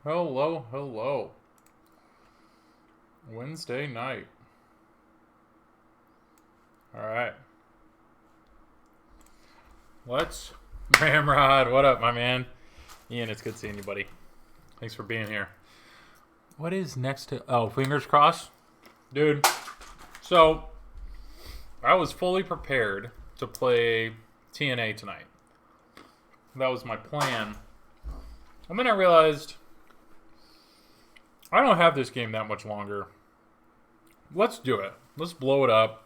Hello, hello. Wednesday night. Alright. Let's... Ramrod, what up, my man? Ian, it's good seeing you, buddy. Thanks for being here. What is next to... Oh, fingers crossed? Dude, so... I was fully prepared to play TNA tonight. That was my plan. And then I realized... I don't have this game that much longer. Let's do it. Let's blow it up.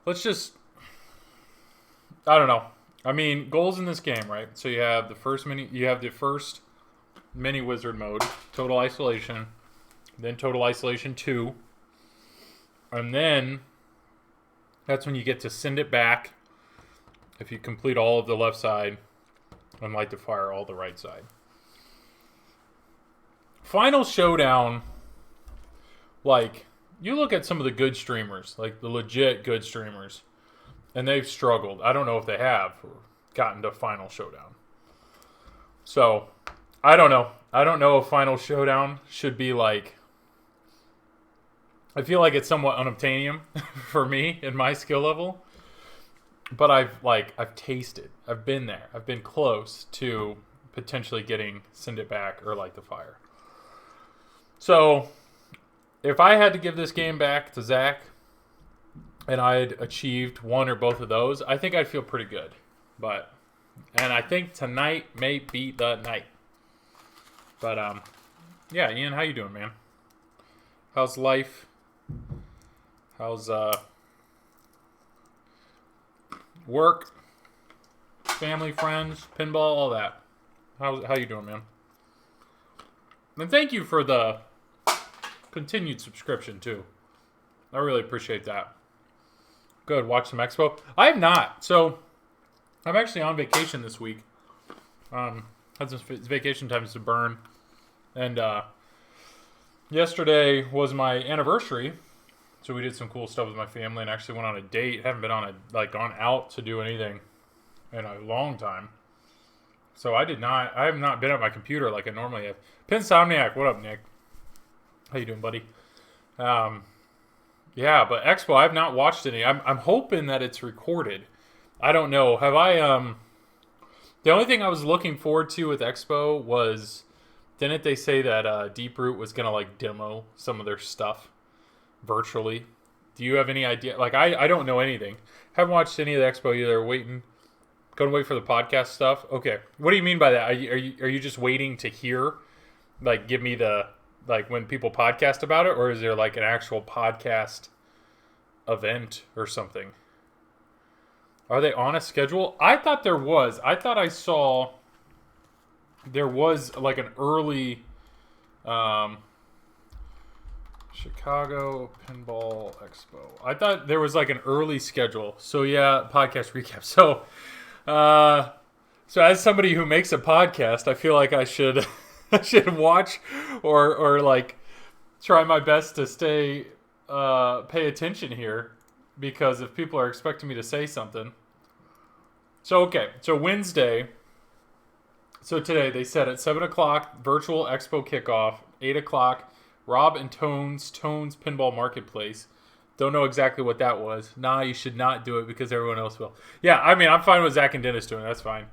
Let's just... I don't know. I mean, goals in this game, right? So you have the first mini wizard mode, Total Isolation, then Total Isolation 2, and then that's when you get to send it back if you complete all of the left side and light the fire all the right side. Final Showdown, like, you look at some of the good streamers, like the legit good streamers, and they've struggled. I don't know if they have gotten to Final Showdown. So, I don't know. I don't know if Final Showdown should be like... I feel like it's somewhat unobtainium for me in my skill level. But I've tasted. I've been there. I've been close to potentially getting Send It Back or Light the Fire. So, if I had to give this game back to Zach, and I'd achieved one or both of those, I think I'd feel pretty good. And I think tonight may be the night. But, yeah, Ian, how you doing, man? How's life? How's, work? Family, friends, pinball, all that? How you doing, man? And thank you for the continued subscription, too. I really appreciate that. Good. Watch some Expo. I have not. So, I'm actually on vacation this week. Had some vacation times to burn. And yesterday was my anniversary. So we did some cool stuff with my family and actually went on a date. Haven't been on gone out to do anything in a long time. So I have not been at my computer like I normally have. Pinsomniac, what up, Nick? How you doing, buddy? Yeah, but Expo, I've not watched any. I'm hoping that it's recorded. I don't know. Have I, the only thing I was looking forward to with Expo was, didn't they say that Deeproot was going to, like, demo some of their stuff virtually? Do you have any idea? Like, I don't know anything. Haven't watched any of the Expo either. Gonna wait for the podcast stuff? Okay. What do you mean by that? Are you just waiting to hear, like, give me the... like when people podcast about it, or is there like an actual podcast event or something? Are they on a schedule? I thought there was. I thought I saw there was like an early Chicago Pinball Expo. I thought there was like an early schedule. So yeah, podcast recap. So as somebody who makes a podcast, I feel like I should I should watch or like try my best to pay attention here, because if people are expecting me to say something. So, okay. So Wednesday. So today they said at 7 o'clock, virtual expo kickoff. 8 o'clock, Rob and Tones Pinball Marketplace. Don't know exactly what that was. Nah, you should not do it because everyone else will. Yeah, I mean, I'm fine with Zach and Dennis doing it. That's fine.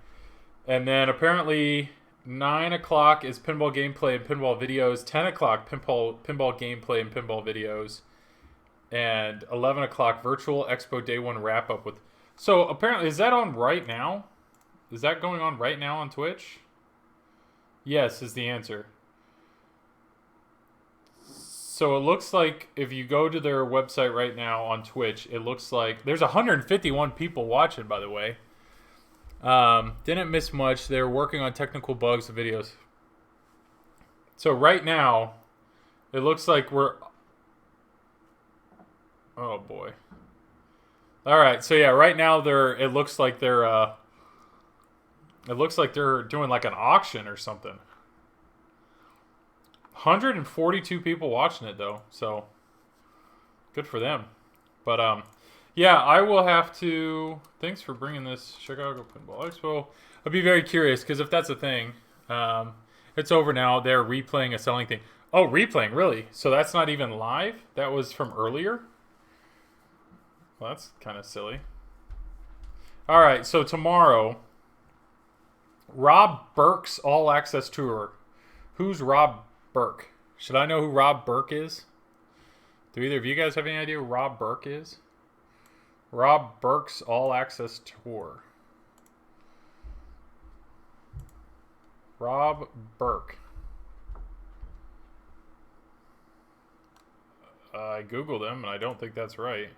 And then apparently... 9 o'clock is pinball gameplay and pinball videos. 10 o'clock, pinball gameplay and pinball videos. And 11 o'clock, virtual Expo Day 1 wrap-up with... So, apparently, is that on right now? Is that going on right now on Twitch? Yes, is the answer. So, it looks like if you go to their website right now on Twitch, it looks like... There's 151 people watching, by the way. Didn't miss much. They're working on technical bugs and videos. So right now, it looks like we're... Oh boy. Alright, so yeah, right now it looks like they're doing like an auction or something. 142 people watching it though, so good for them. But yeah, I will have to... Thanks for bringing this Chicago Pinball Expo. I'd be very curious, because if that's a thing... and It's over now. They're replaying a selling thing. Oh, replaying, really? So that's not even live? That was from earlier? Well, that's kind of silly. All right, so tomorrow, Rob Burke's All Access Tour. Who's Rob Burke? Should I know who Rob Burke is? Do either of you guys have any idea who Rob Burke is? Rob Burke's All Access Tour. Rob Burke. I Googled him, and I don't think that's right.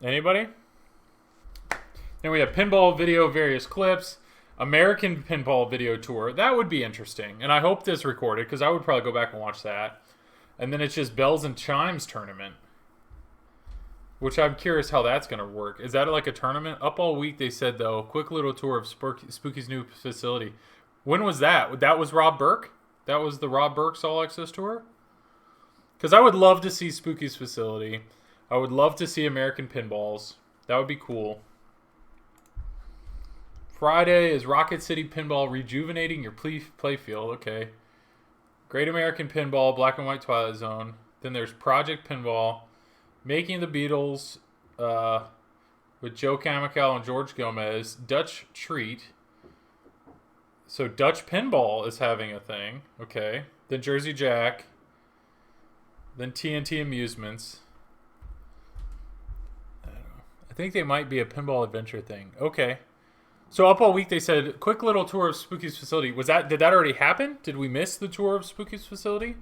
Anybody? Then we have Pinball Video, various clips. American Pinball Video Tour. That would be interesting. And I hope this recorded, because I would probably go back and watch that. And then it's just Bells and Chimes tournament. Which I'm curious how that's going to work. Is that like a tournament? Up all week, they said, though. Quick little tour of Spooky's new facility. When was that? That was Rob Burke? That was the Rob Burke's All Access Tour? Because I would love to see Spooky's facility. I would love to see American Pinballs. That would be cool. Friday is Rocket City Pinball rejuvenating your playfield. Okay. Great American Pinball, Black and White Twilight Zone. Then there's Project Pinball, Making the Beatles with Joe Camical and George Gomez. Dutch Treat. So Dutch Pinball is having a thing. Okay. Then Jersey Jack. Then TNT Amusements. I think they might be a pinball adventure thing. Okay. So up all week they said, quick little tour of Spooky's facility. Did that already happen? Did we miss the tour of Spooky's facility?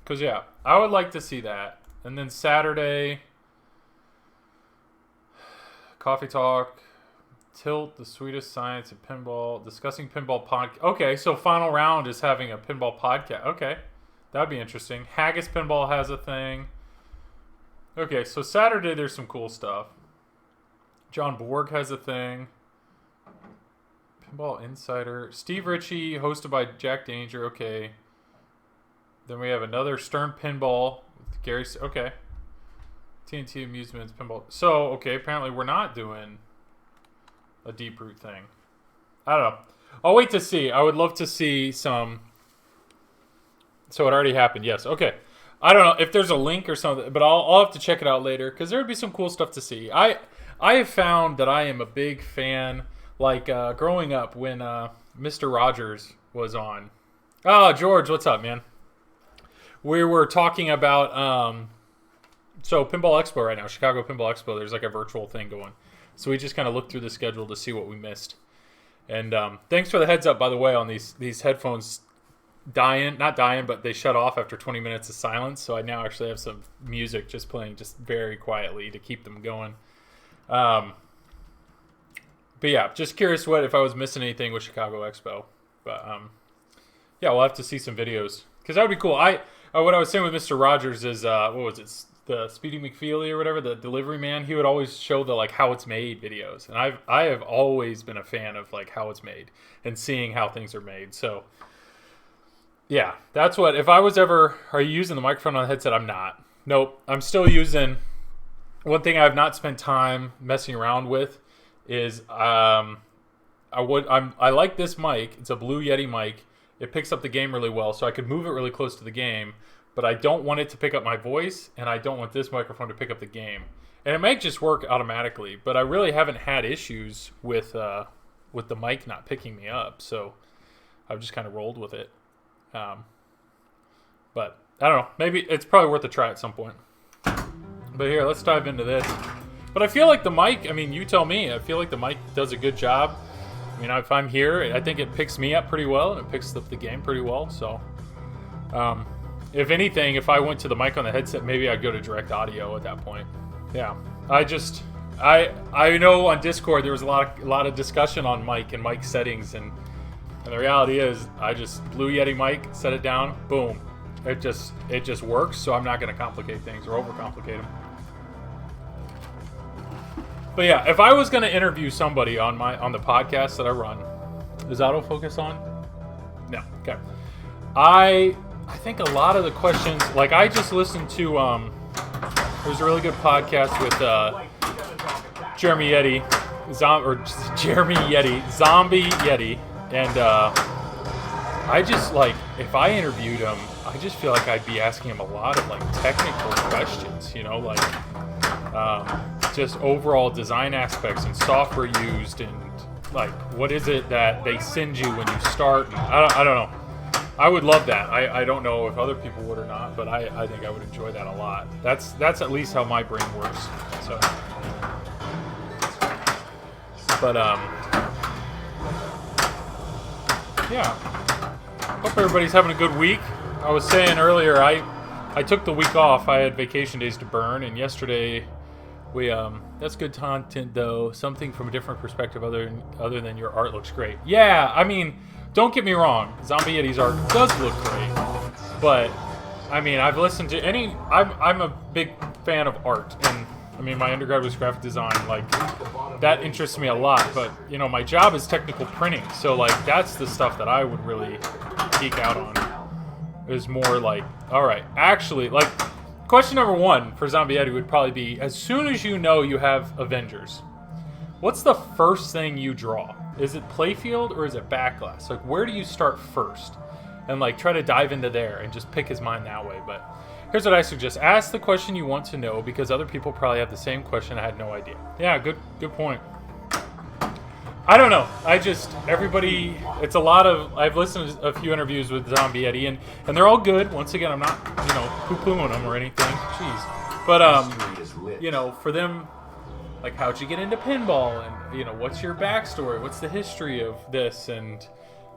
Because, yeah, I would like to see that. And then Saturday, Coffee Talk, Tilt, the sweetest science of pinball, discussing pinball podcast. Okay, so Final Round is having a pinball podcast. Okay, that would be interesting. Haggis Pinball has a thing. Okay, so Saturday there's some cool stuff. John Borg has a thing. Pinball Insider. Steve Ritchie, hosted by Jack Danger. Okay. Then we have another Stern Pinball with Gary. Okay. TNT Amusements Pinball. So, okay, apparently we're not doing a Deep Root thing. I don't know. I'll wait to see. I would love to see some. So it already happened. Yes. Okay. I don't know if there's a link or something, but I'll have to check it out later because there would be some cool stuff to see. I have found that I am a big fan, like growing up when Mr. Rogers was on. Oh, George, what's up, man? We were talking about, so Pinball Expo right now, Chicago Pinball Expo, there's like a virtual thing going. So we just kind of looked through the schedule to see what we missed. And thanks for the heads up, by the way, on these headphones not dying, but they shut off after 20 minutes of silence. So I now actually have some music just playing just very quietly to keep them going. But yeah, just curious if I was missing anything with Chicago Expo. But yeah, we'll have to see some videos because that would be cool. What I was saying with Mr. Rogers is what was it? The Speedy McFeely or whatever, the delivery man. He would always show the like how it's made videos, and I have always been a fan of like how it's made and seeing how things are made. So yeah, that's what. If I was ever, are you using the microphone on the headset? I'm not. Nope. I'm still using. One thing I have not spent time messing around with is I like this mic. It's a Blue Yeti mic. It picks up the game really well, so I could move it really close to the game. But I don't want it to pick up my voice, and I don't want this microphone to pick up the game. And it might just work automatically, but I really haven't had issues with the mic not picking me up. So I've just kind of rolled with it. But I don't know. Maybe it's probably worth a try at some point. But here, let's dive into this. But I feel like the mic, I mean, you tell me. I feel like the mic does a good job. I mean, if I'm here, I think it picks me up pretty well, and it picks up the game pretty well. So, if anything, if I went to the mic on the headset, maybe I'd go to direct audio at that point. Yeah. I know on Discord there was a lot of discussion on mic and mic settings, and the reality is I just Blue Yeti mic, set it down, boom. It just works, so I'm not going to complicate things or overcomplicate them. But yeah, if I was going to interview somebody on the podcast that I run, is autofocus on? No. Okay. I think a lot of the questions, like I just listened to there's a really good podcast with Jeremy Yeti, Zombie Yeti, and I just like, if I interviewed him, I just feel like I'd be asking him a lot of like technical questions, you know, like just overall design aspects and software used, and like what is it that they send you when you start. And I don't know. I would love that. I don't know if other people would or not, but I think I would enjoy that a lot. That's at least how my brain works. So, but yeah. Hope everybody's having a good week. I was saying earlier, I took the week off. I had vacation days to burn, and yesterday we that's good content though. Something from a different perspective other than your art looks great. Yeah, I mean, don't get me wrong. Zombie Yeti's art does look great, but I mean, I've listened to I'm a big fan of art, and I mean, my undergrad was graphic design. Like, that interests me a lot, but you know, my job is technical printing, so like that's the stuff that I would really geek out on. Is more like, all right, actually, like, question number one for Zombie Yeti would probably be, as soon as you know you have Avengers, what's the first thing you draw? Is it playfield or is it backglass? Like, where do you start first? And like, try to dive into there and just pick his mind that way. But here's what I suggest. Ask the question you want to know, because other people probably have the same question. I had no idea. Yeah, good point. I don't know. Everybody, it's a lot of, I've listened to a few interviews with Zombie Yeti, and they're all good. Once again, I'm not, you know, poo-pooing them or anything. Jeez. But, you know, for them, like, how'd you get into pinball? And, you know, what's your backstory? What's the history of this? And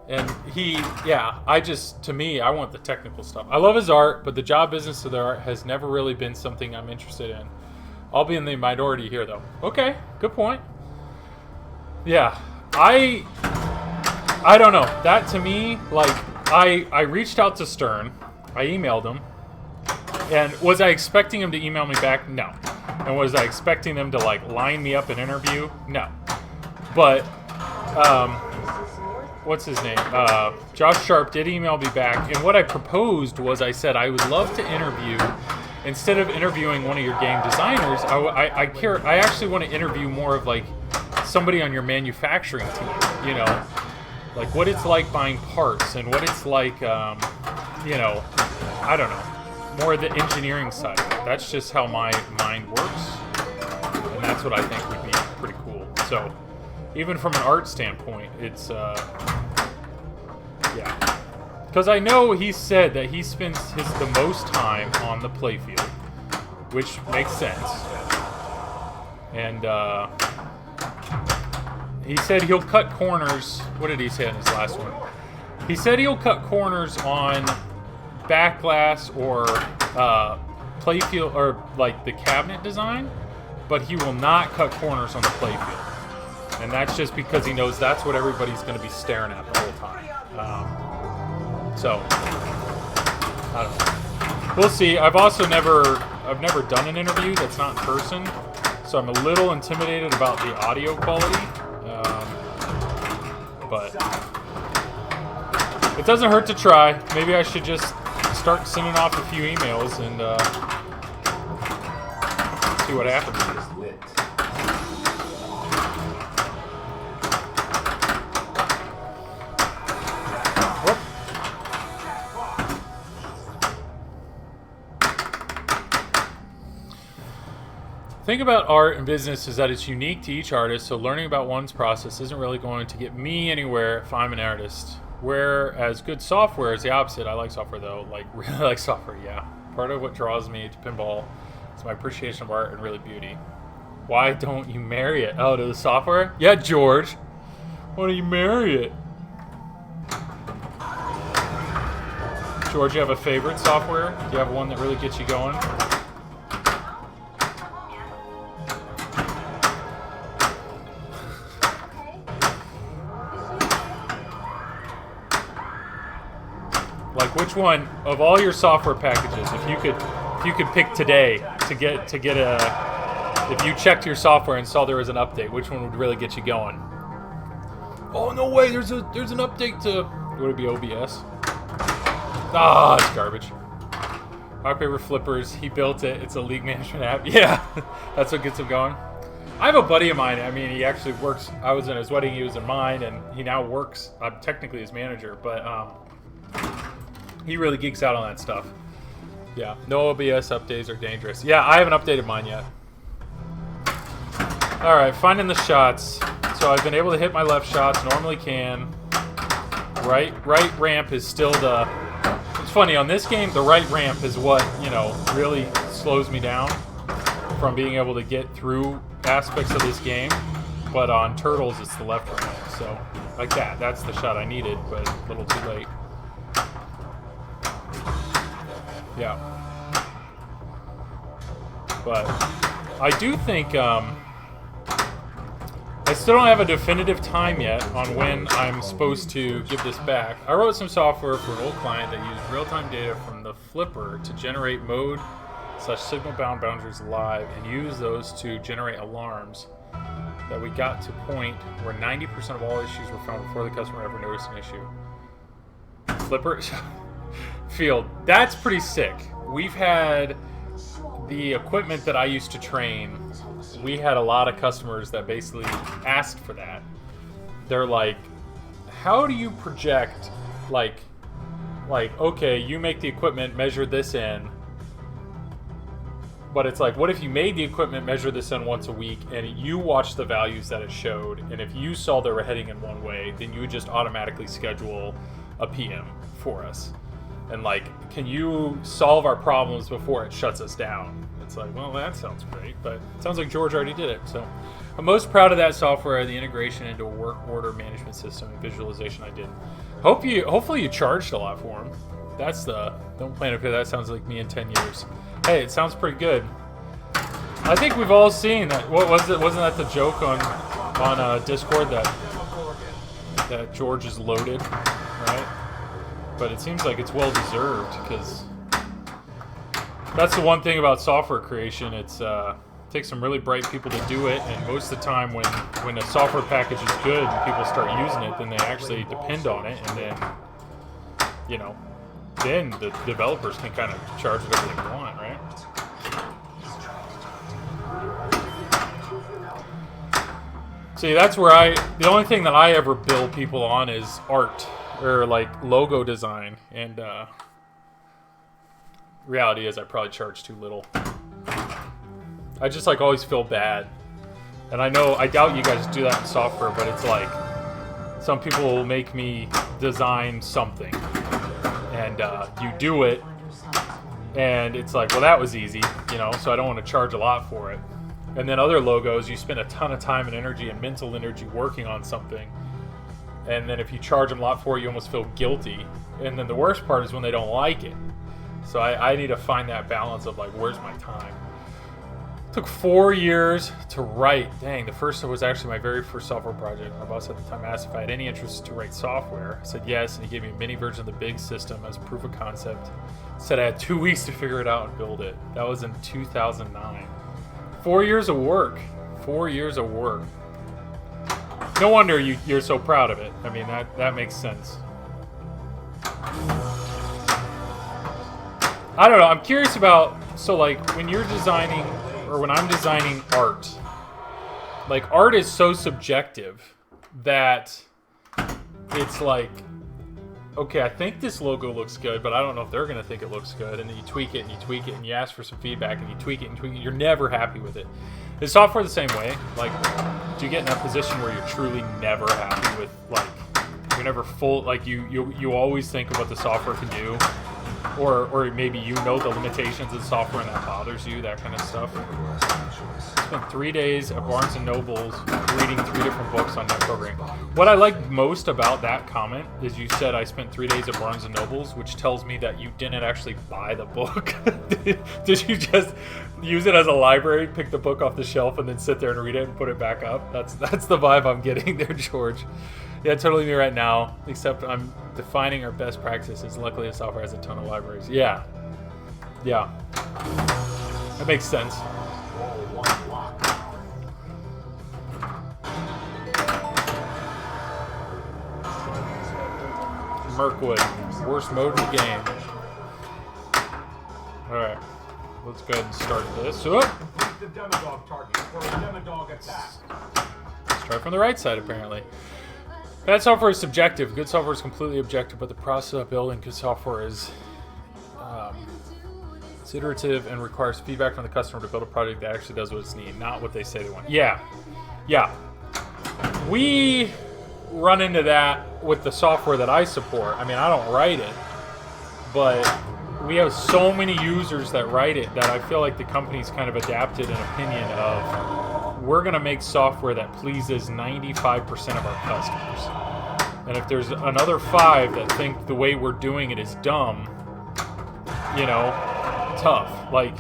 to me, I want the technical stuff. I love his art, but the job business of the art has never really been something I'm interested in. I'll be in the minority here, though. Okay, good point. Yeah, I don't know. That to me, like, I reached out to Stern. I emailed him. And was I expecting him to email me back? No. And was I expecting them to, like, line me up an interview? No. But, what's his name? Josh Sharp did email me back. And what I proposed was, I said I would love to interview, instead of interviewing one of your game designers, I actually want to interview more of, like, somebody on your manufacturing team, you know, like what it's like buying parts and what it's like, you know, I don't know, more of the engineering side. That's just how my mind works, and that's what I think would be pretty cool. So even from an art standpoint, it's yeah, because I know he said that he spends the most time on the playfield, which makes sense. And he said he'll cut corners. What did he say in his last one? He said he'll cut corners on backglass or playfield, or like the cabinet design, but he will not cut corners on the playfield. And that's just because he knows that's what everybody's going to be staring at the whole time. So, I don't know. We'll see. I've never done an interview that's not in person, so I'm a little intimidated about the audio quality. But it doesn't hurt to try. Maybe I should just start sending off a few emails and see what happens. The thing about art and business is that it's unique to each artist, so learning about one's process isn't really going to get me anywhere if I'm an artist. Whereas good software is the opposite. I like software though, like really like software, yeah. Part of what draws me to pinball is my appreciation of art and really beauty. Why don't you marry it? Oh, to the software? Yeah, George. Why don't you marry it? George, you have a favorite software? Do you have one that really gets you going? Like, which one of all your software packages, if you could pick today to get a, if you checked your software and saw there was an update, which one would really get you going? Oh no way! There's an update to, would it be OBS? Ah, it's garbage. Rock paper flippers. He built it. It's a league management app. Yeah, that's what gets him going. I have a buddy of mine. I mean, he actually works. I was in his wedding. He was in mine, and he now works. I'm technically his manager, but He really geeks out on that stuff. Yeah, no OBS updates are dangerous. Yeah, I haven't updated mine yet. Alright, finding the shots. So I've been able to hit my left shots, normally can. Right ramp is still the... It's funny, on this game, the right ramp is what, you know, really slows me down from being able to get through aspects of this game. But on Turtles, it's the left ramp. So, like that. That's the shot I needed, but a little too late. Yeah. But I do think... I still don't have a definitive time yet on when I'm supposed to give this back. I wrote some software for an old client that used real-time data from the flipper to generate mode/signal-bound boundaries live and use those to generate alarms that we got to point where 90% of all issues were found before the customer ever noticed an issue. Flipper field. That's pretty sick. We've had the equipment that I used to train. We had a lot of customers that basically asked for that. They're like, how do you project, like, okay, you make the equipment, measure this in, but it's like, what if you made the equipment, measure this in once a week, and you watched the values that it showed, and if you saw they were heading in one way, then you would just automatically schedule a PM for us. And like, can you solve our problems before it shuts us down? It's like, well, that sounds great, but it sounds like George already did it. So I'm most proud of that software, the integration into a work order management system and visualization I did. Hopefully you charged a lot for them. That's the, don't plan up here, that sounds like me in 10 years. Hey, it sounds pretty good. I think we've all seen that. What was it? Wasn't that the joke on Discord that George is loaded, right? But it seems like it's well deserved because that's the one thing about software creation. It takes some really bright people to do it, and most of the time when a software package is good and people start using it, then they actually depend on it, and then, you know, then the developers can kind of charge whatever they want, right? See, that's where the only thing that I ever bill people on is art, or like logo design, and reality is I probably charge too little. I just like always feel bad, and I doubt you guys do that in software, but it's like some people will make me design something, and you do it, and it's like, well, that was easy, you know, so I don't want to charge a lot for it. And then other logos, you spend a ton of time and energy and mental energy working on something, and then if you charge them a lot for it, you almost feel guilty. And then the worst part is when they don't like it. So I need to find that balance of like, where's my time? It took 4 years to write. Dang, the first was actually my very first software project. My boss at the time asked if I had any interest to write software. I said yes, and he gave me a mini version of the big system as proof of concept. Said I had 2 weeks to figure it out and build it. That was in 2009. 4 years of work. 4 years of work. No wonder you're so proud of it. I mean, that makes sense. I don't know. I'm curious about, so like when you're designing, or when I'm designing art, like art is so subjective that it's like, okay, I think this logo looks good, but I don't know if they're going to think it looks good. And then you tweak it and you tweak it and you ask for some feedback and you tweak it and tweak it. You're never happy with it. Is software the same way? Like, do you get in that position where you're truly never happy with, like, you're never full, like you always think of what the software can do? Or maybe you know the limitations of the software and that bothers you, that kind of stuff. I spent 3 days at Barnes & Noble's reading 3 different books on net programming. What I like most about that comment is you said I spent 3 days at Barnes & Noble's, which tells me that you didn't actually buy the book. Did you just use it as a library, pick the book off the shelf, and then sit there and read it and put it back up? That's the vibe I'm getting there, George. Yeah, totally me right now, except I'm defining our best practices. Luckily, the software has a ton of libraries. Yeah. Yeah. That makes sense. Mirkwood, worst mode in the game. Alright, let's go ahead and start this. Let's try from the right side, apparently. Bad software is subjective. Good software is completely objective, but the process of building good software is it's iterative and requires feedback from the customer to build a product that actually does what it's needed, not what they say they want. Yeah. We run into that with the software that I support. I mean, I don't write it, but we have so many users that write it that I feel like the company's kind of adapted an opinion of we're going to make software that pleases 95% of our customers. And if there's another 5 that think the way we're doing it is dumb, you know, tough. Like,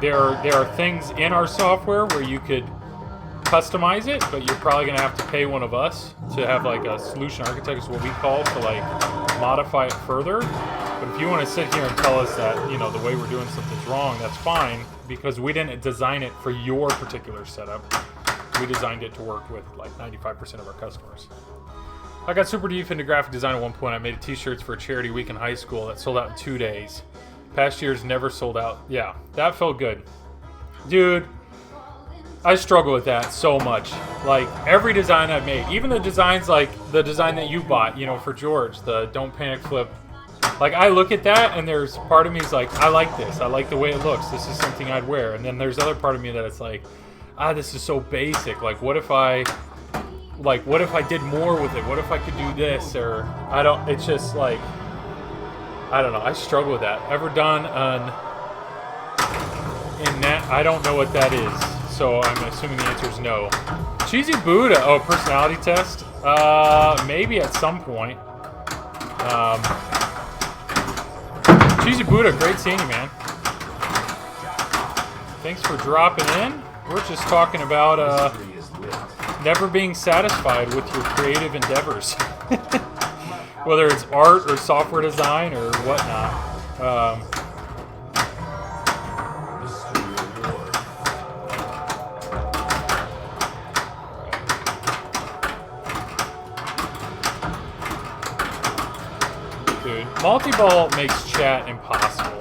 there are things in our software where you could customize it, but you're probably going to have to pay one of us to have like a solution architect is what we call to like modify it further. But if you want to sit here and tell us that, you know, the way we're doing something's wrong, that's fine, because we didn't design it for your particular setup. We designed it to work with like 95% of our customers. I got super deep into graphic design at one point. I made t-shirts for a charity week in high school that sold out in 2 days. Past years never sold out. Yeah, that felt good. Dude, I struggle with that so much. Like, every design I've made, even the designs like the design that you bought, you know, for George, the Don't Panic Flip. Like, I look at that and there's part of me is like, I like this. I like the way it looks. This is something I'd wear. And then there's other part of me that it's like, this is so basic. Like, what if I did more with it? What if I could do this? Or it's just like, I don't know. I struggle with that. Ever done in that? I don't know what that is. So I'm assuming the answer is no. Cheesy Buddha. Oh, personality test? Maybe at some point. Cheesy Buddha, great seeing you, man. Thanks for dropping in. We're just talking about never being satisfied with your creative endeavors. Whether it's art or software design or whatnot. Dude, multi-ball makes chat impossible.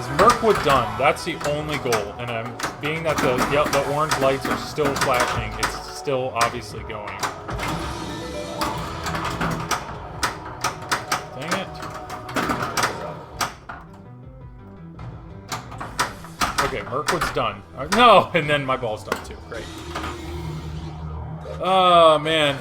Is Mirkwood done? That's the only goal. And being that the orange lights are still flashing, it's still obviously going. Dang it. Okay, Mirkwood's done. No! And then my ball's done too. Great. Oh, man.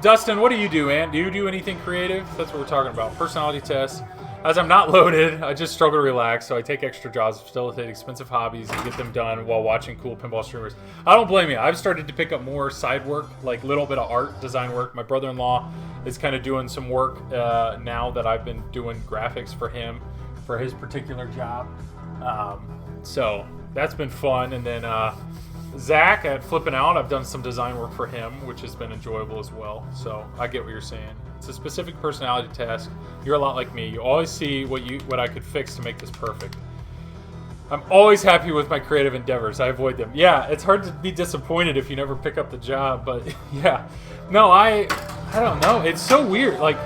Dustin, what do you do, Ant? Do you do anything creative? That's what we're talking about. Personality tests. As I'm not loaded, I just struggle to relax, so I take extra jobs to facilitate expensive hobbies and get them done while watching cool pinball streamers. I don't blame you. I've started to pick up more side work, like little bit of art, design work. My brother-in-law is kind of doing some work now that I've been doing graphics for him for his particular job. So that's been fun. And then Zach at Flippin' Out, I've done some design work for him, which has been enjoyable as well. So I get what you're saying. It's a specific personality task. You're a lot like me. You always see what I could fix to make this perfect. I'm always happy with my creative endeavors. I avoid them. Yeah, it's hard to be disappointed if you never pick up the job, but yeah. No, I don't know. It's so weird. Like,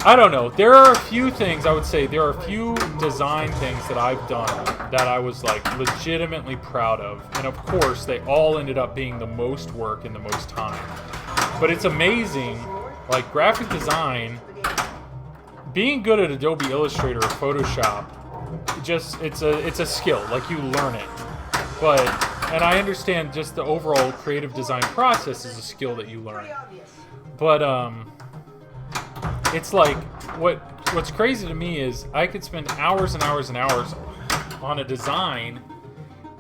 I don't know. There are a few things, I would say, there are a few design things that I've done that I was, like, legitimately proud of. And, of course, they all ended up being the most work and the most time. But it's amazing, like, graphic design, being good at Adobe Illustrator or Photoshop, it's a skill. Like, you learn it. And I understand just the overall creative design process is a skill that you learn. But, it's like, what's crazy to me is I could spend hours and hours and hours on a design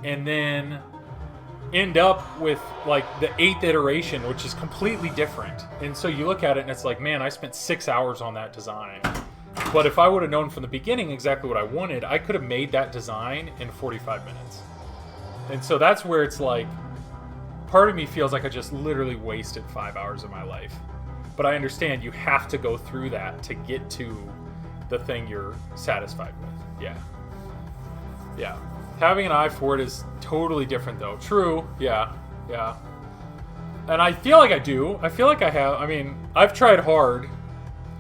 and then end up with like the 8th iteration, which is completely different. And so you look at it and it's like, man, I spent 6 hours on that design. But if I would have known from the beginning exactly what I wanted, I could have made that design in 45 minutes. And so that's where it's like, part of me feels like I just literally wasted 5 hours of my life. But I understand you have to go through that to get to the thing you're satisfied with. Yeah. Yeah. Having an eye for it is totally different, though. True. Yeah. Yeah. And I feel like I do. I feel like I have. I mean, I've tried hard.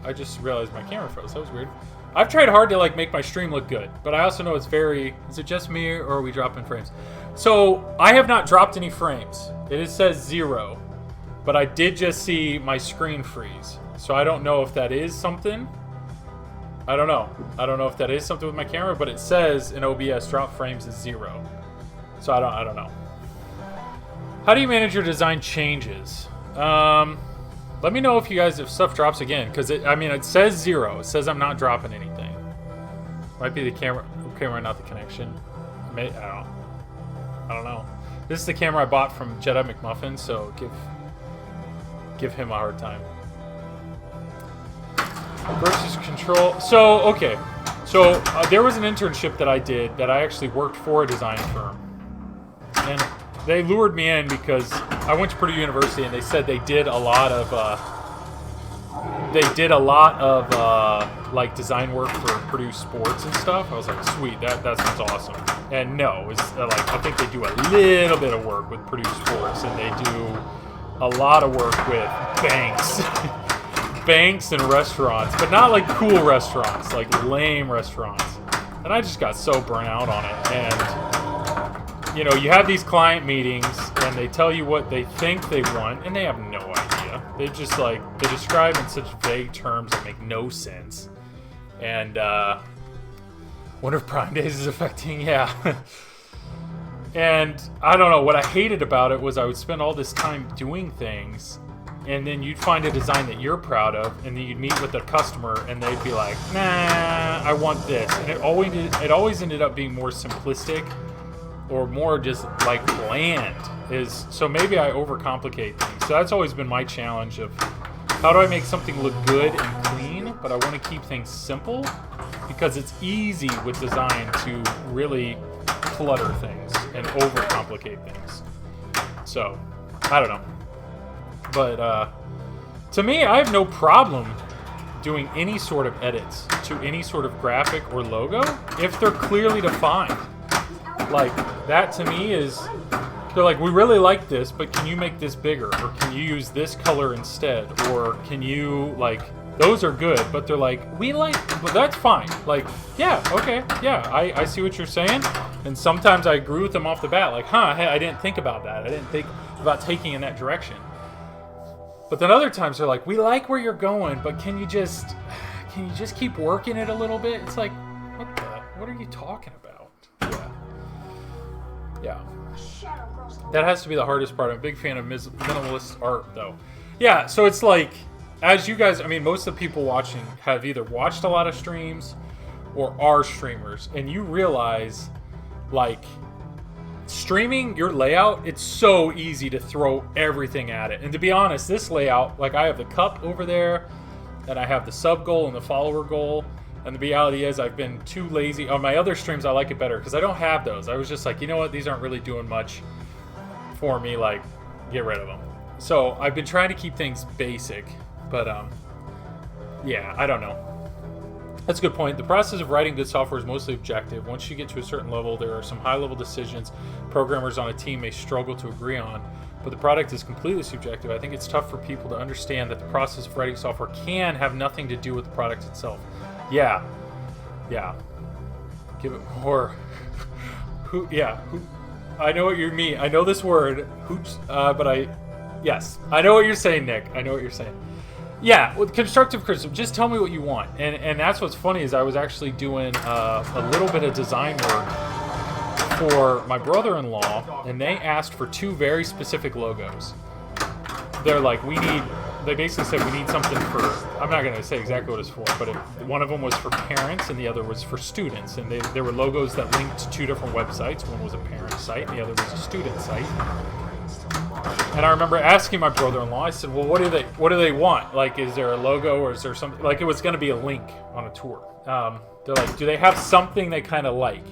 I just realized my camera froze. That was weird. I've tried hard to, like, make my stream look good. But I also know it's very... Is it just me, or are we dropping frames? So, I have not dropped any frames. It says 0. But I did just see my screen freeze. So I don't know if that is something. I don't know. I don't know if that is something with my camera, but it says in OBS drop frames is 0. So I don't know. How do you manage your design changes? Let me know if stuff drops again, because it says 0. It says I'm not dropping anything. Might be the camera, not the connection. I don't know. This is the camera I bought from Jedi McMuffin, so give him a hard time. Versus control. So, okay. So, there was an internship that I did that I actually worked for a design firm. And they lured me in because I went to Purdue University and they said they did a lot of, like, design work for Purdue sports and stuff. I was like, sweet, that sounds awesome. And no, it's I think they do a little bit of work with Purdue sports, and they do a lot of work with banks. Banks and restaurants, but not like cool restaurants, like lame restaurants. And I just got so burnt out on it. And you have these client meetings and they tell you what they think they want and they have no idea. They just they describe in such vague terms that make no sense. And wonder if Prime Days is affecting, yeah. And I don't know, what I hated about it was I would spend all this time doing things, and then you'd find a design that you're proud of, and then you'd meet with a customer, and they'd be like, "Nah, I want this," and it always ended up being more simplistic, or more just like bland. So maybe I overcomplicate things. So that's always been my challenge of how do I make something look good and clean, but I want to keep things simple, because it's easy with design to really clutter things and overcomplicate things. So I don't know. But to me, I have no problem doing any sort of edits to any sort of graphic or logo if they're clearly defined. Like, that to me is, they're like, we really like this, but can you make this bigger? Or can you use this color instead? Or can you, those are good, but they're like, well, that's fine. Like, yeah, okay, yeah, I see what you're saying. And sometimes I agree with them off the bat, like, hey, I didn't think about that. I didn't think about taking in that direction. But then other times they're like, we like where you're going, but can you just keep working it a little bit? It's like, what are you talking about? Yeah. That has to be the hardest part. I'm a big fan of minimalist art, though. Yeah, so it's like, as you guys, most of the people watching have either watched a lot of streams or are streamers, and you realize, streaming your layout, it's so easy to throw everything at it. And to be honest, this layout, I have the cup over there, and I have the sub goal and the follower goal. And the reality is I've been too lazy. On my other streams, I like it better because I don't have those. I was just like, you know what? These aren't really doing much for me. Get rid of them. So I've been trying to keep things basic. But, yeah, I don't know. That's a good point. The process of writing good software is mostly objective. Once you get to a certain level, there are some high-level decisions programmers on a team may struggle to agree on, but the product is completely subjective. I think it's tough for people to understand that the process of writing software can have nothing to do with the product itself. Yeah. Give it more. I know what you mean. I know this word, yes. I know what you're saying, Nick. I know what you're saying. Yeah, with constructive criticism, just tell me what you want. And that's what's funny is I was actually doing a little bit of design work for my brother-in-law, and they asked for 2 very specific logos. They're like, they basically said we need something for, I'm not going to say exactly what it's for, but one of them was for parents and the other was for students. And there were logos that linked to 2 different websites. One was a parent site and the other was a student site. And I remember asking my brother-in-law, I said, well, what do they want? Is there a logo or is there something? It was going to be a link on a tour. They're like, do they have something they kind of like?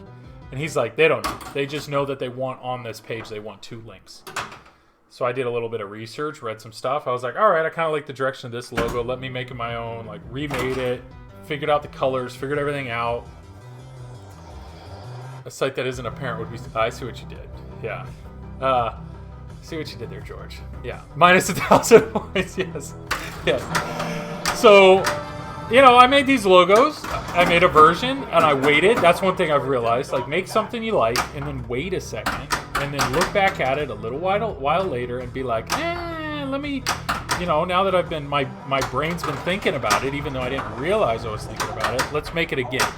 And he's like, they don't know. They just know that they want on this page, they want 2 links. So I did a little bit of research, read some stuff. I was like, all right, I kind of like the direction of this logo. Let me make it my own. Remade it, figured out the colors, figured everything out. A site that isn't apparent would be... I see what you did. Yeah. See what you did there, George. Yeah. Minus 1,000 points. Yes. So, I made these logos. I made a version, and I waited. That's one thing I've realized. Make something you like, and then wait a second. and then look back at it a little while later and be like, let me, now that I've been, my brain's been thinking about it, even though I didn't realize I was thinking about it, let's make it again.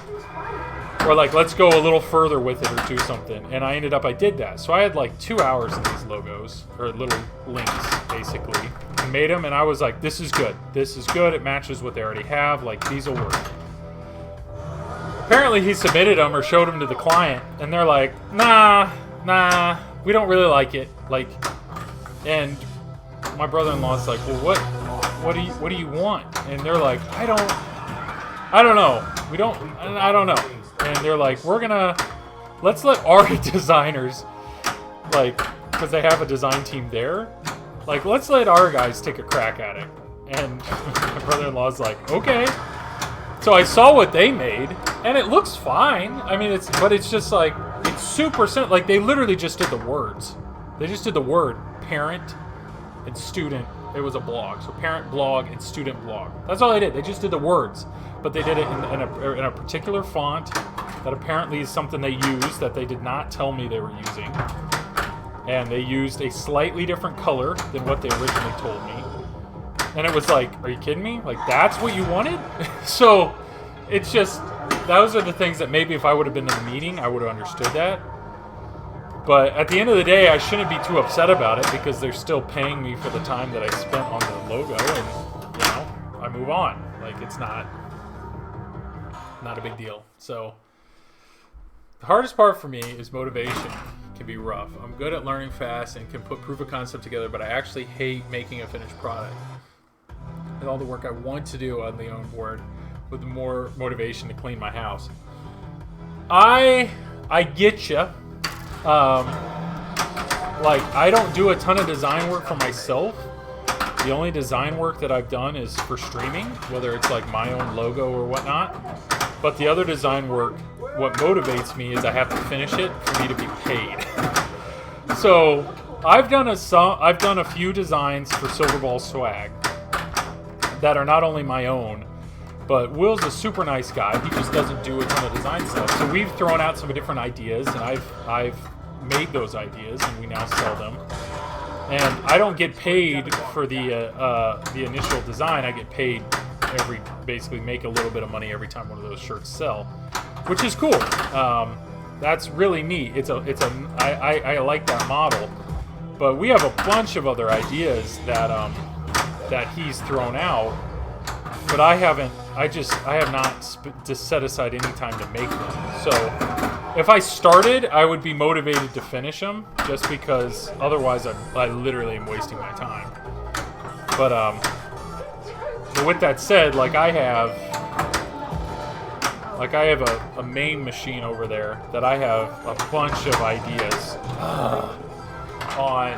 Or like, let's go a little further with it or do something. And I did that. So I had like 2 hours in these logos, or little links, basically. And made them, and I was like, this is good. This is good. It matches what they already have. Like, these will work. Apparently he submitted them or showed them to the client, and they're like, nah, we don't really like it. Like, and my brother-in-law's like, well, what do you want? And they're like, I don't know. I don't know. And they're like, let's let our designers, like, because they have a design team there, like, let's let our guys take a crack at it. And my brother-in-law's like, okay. So I saw what they made, and it looks fine. I mean, it's just like, it's super simple. Like, they literally just did the words. They just did the word parent and student. It was a blog. So parent blog and student blog. That's all they did. They just did the words. But they did it in a particular font that apparently is something they use that they did not tell me they were using. And they used a slightly different color than what they originally told me. And it was like, are you kidding me? Like, that's what you wanted? So, it's just, those are the things that maybe if I would have been in the meeting, I would have understood that. But at the end of the day, I shouldn't be too upset about it because they're still paying me for the time that I spent on the logo, and, I move on. Like, it's not a big deal. So, the hardest part for me is motivation. It can be rough. I'm good at learning fast and can put proof of concept together, but I actually hate making a finished product. And all the work I want to do on the own board with more motivation to clean my house. I get you. Like, I don't do a ton of design work for myself. The only design work that I've done is for streaming, whether it's like my own logo or whatnot. But the other design work, what motivates me is I have to finish it for me to be paid. So I've done a few designs for Silverball Swag that are not only my own, but Will's a super nice guy. He just doesn't do a ton of design stuff. So we've thrown out some different ideas, and I've made those ideas, and we now sell them. And I don't get paid for the initial design. I get paid basically make a little bit of money every time one of those shirts sell, which is cool. That's really neat. I like that model. But we have a bunch of other ideas that he's thrown out, but I have not just set aside any time to make them. So if I started, I would be motivated to finish them, just because otherwise I literally am wasting my time. But with that said, like I have a main machine over there that I have a bunch of ideas on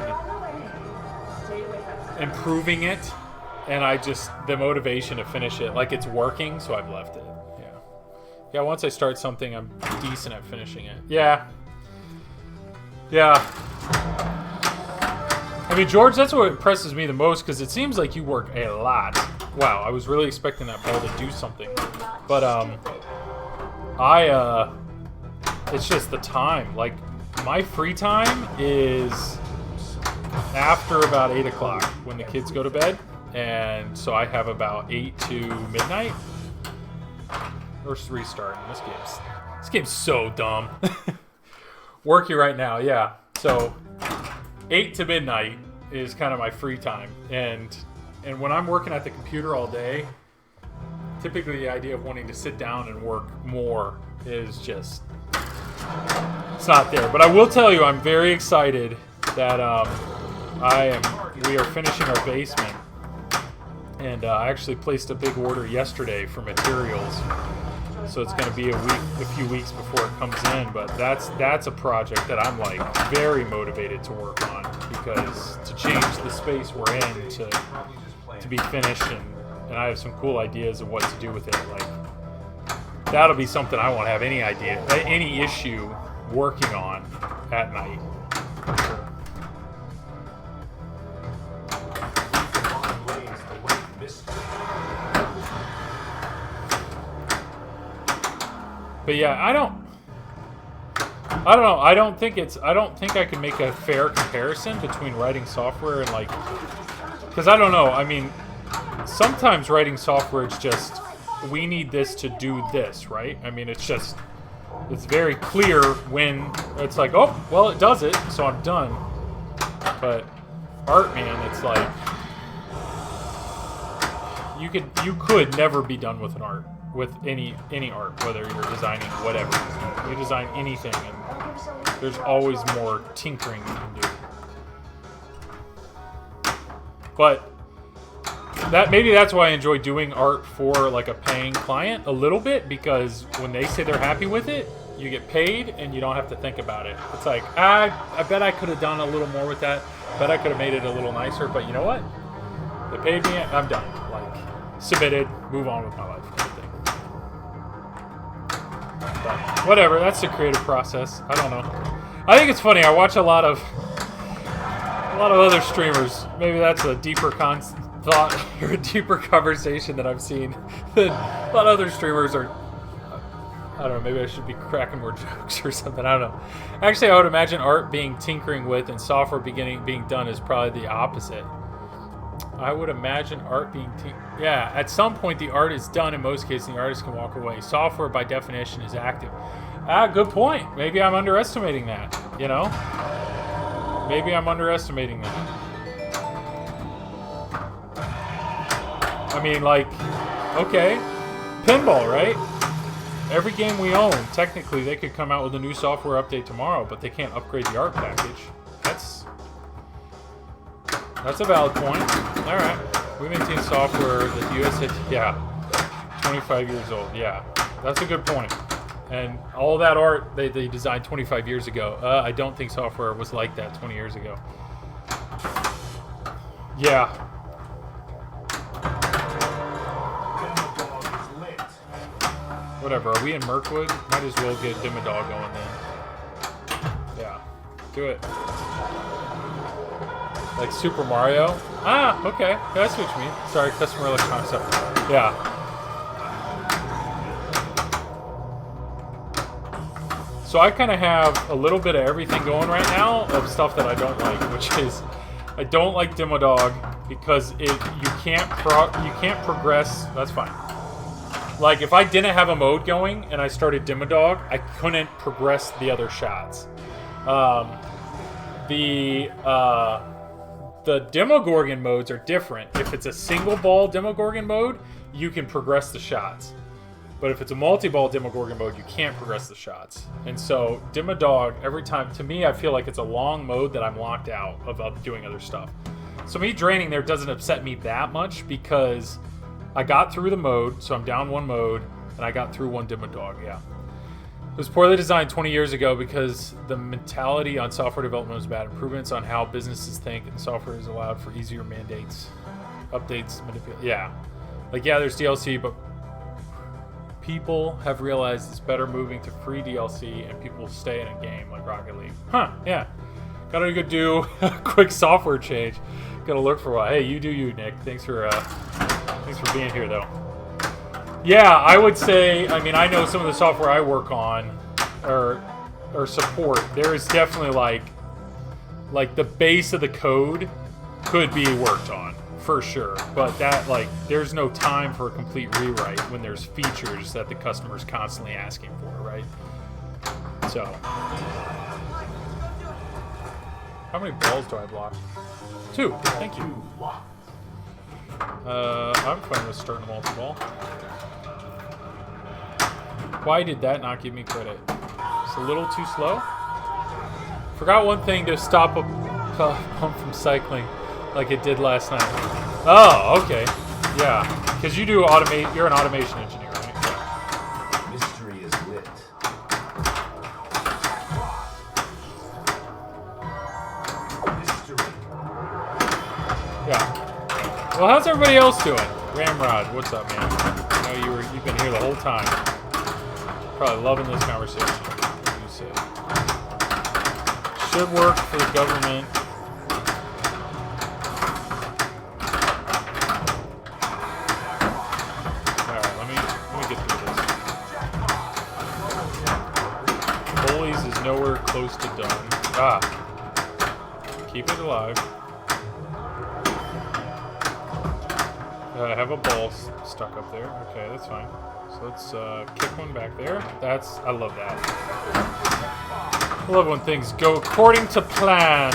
improving it, and the motivation to finish it, like it's working, so I've left it. Yeah, once I start something, I'm decent at finishing it. Yeah. I mean, George, that's what impresses me the most, because it seems like you work a lot. Wow, I was really expecting that ball to do something. But, it's just the time. Like, my free time is after about 8 o'clock when the kids go to bed. And so I have about 8 to midnight. Or restarting. This game's so dumb. Working right now, yeah. So 8 to midnight is kind of my free time. And when I'm working at the computer all day, typically the idea of wanting to sit down and work more is just, it's not there. But I will tell you, I'm very excited that we are finishing our basement. And I actually placed a big order yesterday for materials. So it's going to be a few weeks before it comes in, but that's a project that I'm like very motivated to work on, because to change the space we're in to be finished, and I have some cool ideas of what to do with it. Like, that'll be something I won't have any issue working on at night. For sure. But yeah, I don't know. I don't think I can make a fair comparison between writing software and like, because I don't know. I mean, sometimes writing software is just, we need this to do this, right? I mean, it's very clear when it's like, oh, well, it does it, so I'm done. But art, man, it's like, you could never be done with any art, whether you're designing whatever. You design anything, and there's always more tinkering you can do. But maybe that's why I enjoy doing art for like a paying client a little bit, because when they say they're happy with it, you get paid and you don't have to think about it. It's like, I bet I could have done a little more with that. Bet I could have made it a little nicer, but you know what? They paid me, I'm done. Like, submitted, move on with my life kind of thing. But whatever, that's the creative process. I don't know. I think it's funny. I watch a lot of other streamers. Maybe that's a deeper thought or a deeper conversation that I've seen. A lot of other streamers are, I don't know, maybe I should be cracking more jokes or something. I don't know. Actually, I would imagine art being tinkering with and software being done is probably the opposite. I would imagine art being yeah, at some point the art is done. In most cases, the artist can walk away. Software, by definition, is active. Good point. Maybe I'm underestimating that, you know? Maybe I'm underestimating that. I mean, like, okay, pinball, right? Every game we own, technically, they could come out with a new software update tomorrow, but they can't upgrade the art package. That's a valid point. All right. We maintain software that the US hit, yeah, 25 years old. Yeah, that's a good point. And all that art they designed 25 years ago. I don't think software was like that 20 years ago. Yeah. Whatever. Are we in Mirkwood? Might as well get Dimmadog going then. Yeah. Do it. Like Super Mario? Ah, okay. Yeah, that's what you mean. Sorry, customer electronics stuff. Yeah. So I kind of have a little bit of everything going right now of stuff that I don't like, which is I don't like Dimmadog because you can't progress. That's fine. Like if I didn't have a mode going and I started Dimmadog, I couldn't progress the other shots. The Demogorgon modes are different. If it's a single ball Demogorgon mode, you can progress the shots. But if it's a multi-ball Demogorgon mode, you can't progress the shots. And so Dimmadog, every time, to me, I feel like it's a long mode that I'm locked out of doing other stuff. So me draining there doesn't upset me that much because I got through the mode, so I'm down one mode, and I got through one Dimmadog, yeah. It was poorly designed 20 years ago because the mentality on software development was bad. Improvements on how businesses think and software is allowed for easier mandates, updates, manipulation. Yeah. Like, yeah, there's DLC, but people have realized it's better moving to free DLC and people stay in a game like Rocket League. Huh, yeah. Gotta go do a quick software change. Gotta look for a while. Hey, you do you, Nick. Thanks for being here, though. Yeah, I would say, I mean, I know some of the software I work on or support. There is definitely like the base of the code could be worked on for sure. But that, like, there's no time for a complete rewrite when there's features that the customer's constantly asking for, right? So, how many balls do I block? 2. Thank you. I'm fine with starting a multi-ball. Why did that not give me credit? It's a little too slow. Forgot one thing to stop a pump from cycling like it did last night. Oh, okay. Yeah. Because you're an automation engineer, right? Yeah. Mystery is lit. Mystery. Yeah. Well, how's everybody else doing? Ramrod, what's up, man? I know you've been here the whole time. Probably loving this conversation. What do you say? Should work for the government. Alright, let me get through this. Bullies is nowhere keep it alive. I have a ball stuck up there. Okay, that's fine. So let's kick one back there. I love that. I love when things go according to plan.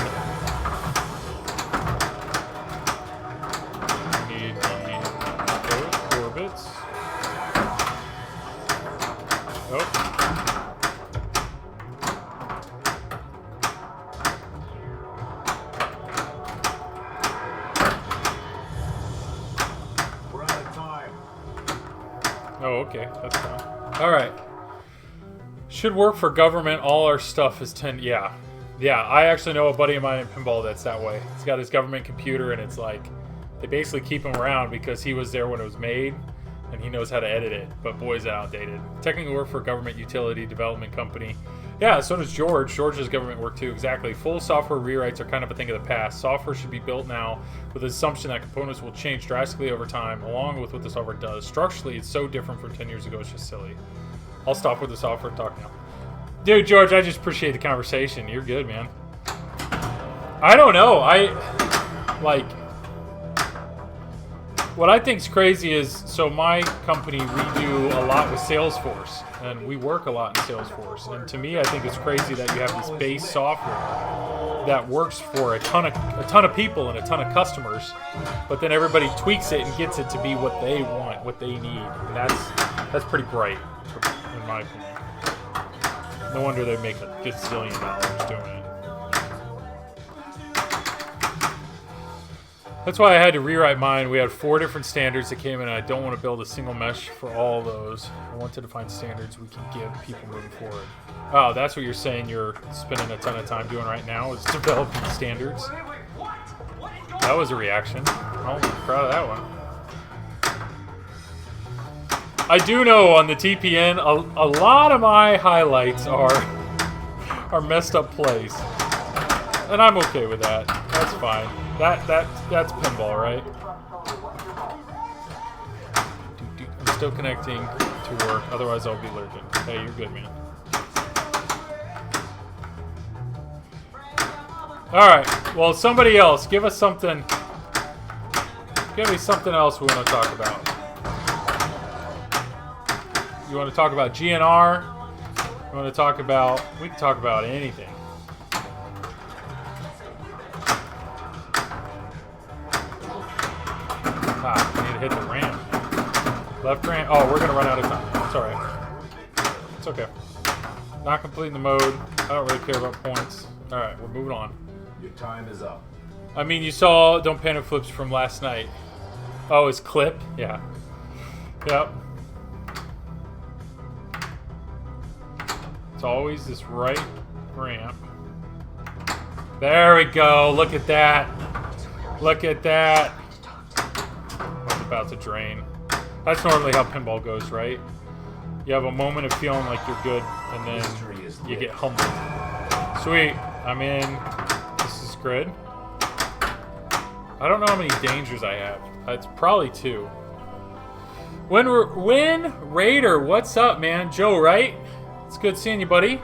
We need those orbits. Oh. Oh, okay. That's fine. All right. Should work for government. All our stuff is 10. Yeah. Yeah, I actually know a buddy of mine in pinball that's that way. He's got his government computer, and it's like they basically keep him around because he was there when it was made, and he knows how to edit it. But boy, is it outdated. Technically work for a government utility development company. Yeah, so does George. George does government work too. Exactly. Full software rewrites are kind of a thing of the past. Software should be built now with the assumption that components will change drastically over time, along with what the software does. Structurally, it's so different from 10 years ago. It's just silly. I'll stop with the software talk now. Dude, George, I just appreciate the conversation. You're good, man. I don't know. What I think's crazy is, so my company, we do a lot with Salesforce, and we work a lot in Salesforce. And to me, I think it's crazy that you have this base software that works for a ton of people and a ton of customers, but then everybody tweaks it and gets it to be what they want, what they need. And that's pretty bright, in my opinion. No wonder they make a gazillion dollars doing it. That's why I had to rewrite mine. We had 4 different standards that came in, and I don't want to build a single mesh for all those. I wanted to find standards we can give people moving forward. Oh, that's what you're saying you're spending a ton of time doing right now, is developing standards. That was a reaction. I'm proud of that one. I do know on the TPN, a lot of my highlights are messed up plays. And I'm okay with that. That's fine. That's pinball, right? I'm still connecting to work, otherwise I'll be lurking. Hey, you're good, man. Alright, well, somebody else, give us something. Give me something else we want to talk about. You want to talk about GNR? You want to talk about... We can talk about anything. Ah, I need to hit the ramp. Left ramp. Oh, we're going to run out of time. It's alright. It's okay. Not completing the mode. I don't really care about points. Alright, we're moving on. Your time is up. I mean, you saw Don't Panic Flips from last night. Oh, his clip? Yeah. Yep. It's always this right ramp. There we go. Look at that. Look at that. I'm about to drain. That's normally how pinball goes, right? You have a moment of feeling like you're good, and then you get humbled. Sweet. I'm in. This is grid. I don't know how many dangers I have. It's probably 2. Win Raider, what's up, man? Joe, right? It's good seeing you, buddy.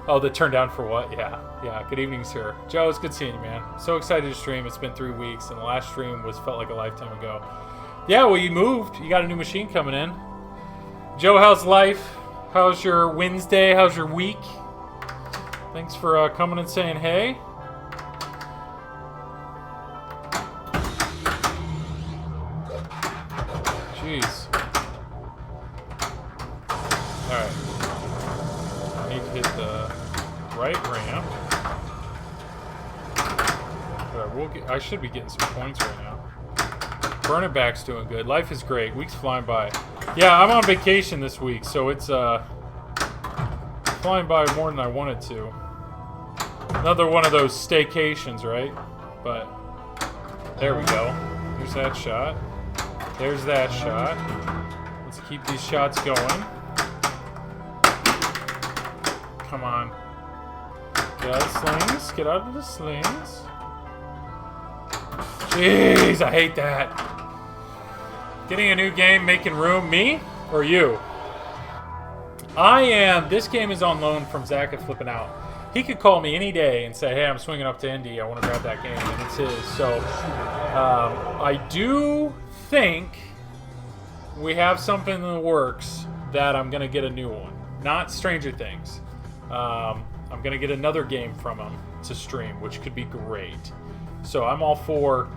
Oh, the turn down for what? Yeah. Good evening, sir. Joe, it's good seeing you, man. So excited to stream. It's been 3 weeks, and the last stream felt like a lifetime ago. Yeah, well, you moved. You got a new machine coming in. Joe, how's life? How's your Wednesday? How's your week? Thanks for coming and saying hey. Jeez. Alright. I need to hit the right ramp. But I should be getting some points right now. Burn It Back's doing good. Life is great. Week's flying by. Yeah, I'm on vacation this week, so it's flying by more than I wanted to. Another one of those staycations, right? But there we go. There's that shot. There's that shot. Let's keep these shots going. Come on. Get out of the slings. Get out of the slings. Jeez, I hate that. Getting a new game, making room. Me or you? I am. This game is on loan from Zach at Flipping Out. he could call me any day and say, hey, I'm swinging up to Indy. I want to grab that game, and it's his. So I do think we have something in the works that I'm going to get a new one. Not Stranger Things. I'm going to get another game from him to stream, which could be great. So I'm all for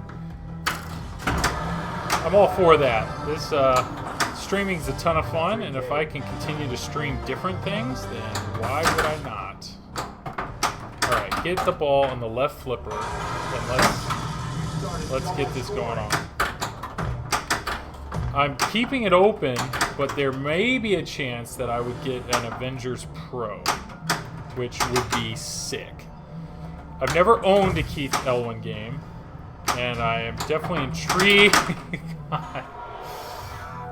that. This streaming's a ton of fun, and if I can continue to stream different things, then why would I not? Alright, get the ball on the left flipper, and let's get this going on. I'm keeping it open, but there may be a chance that I would get an Avengers Pro, which would be sick. I've never owned a Keith Elwin game, and I am definitely intrigued.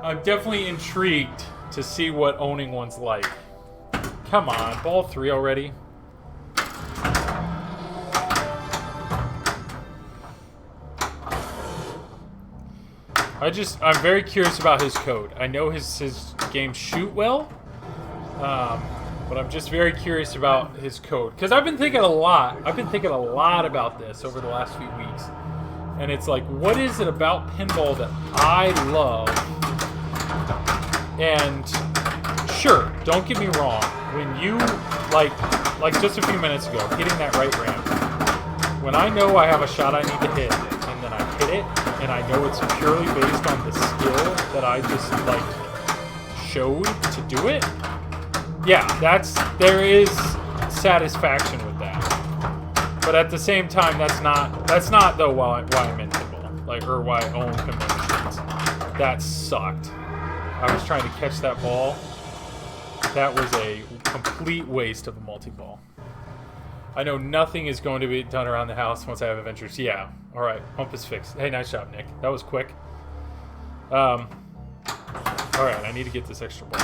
I'm definitely intrigued to see what owning one's like. Come on, ball 3 already. I'm very curious about his code. I know his games shoot well, but I'm just very curious about his code. Because I've been thinking a lot. I've been thinking a lot about this over the last few weeks. And it's like, what is it about pinball that I love? And sure, don't get me wrong. When you, like just a few minutes ago, hitting that right ramp, when I know I have a shot I need to hit, and then I hit it, and I know it's purely based on the skill that I just, showed to do it, yeah, there is satisfaction with that. But at the same time, that's not though why I'm in pinball, or why I own pinball machines. That sucked. I was trying to catch that ball. That was a complete waste of a multi-ball. I know nothing is going to be done around the house once I have adventures. Yeah. All right. Pump is fixed. Hey, nice job, Nick. That was quick. All right. I need to get this extra ball.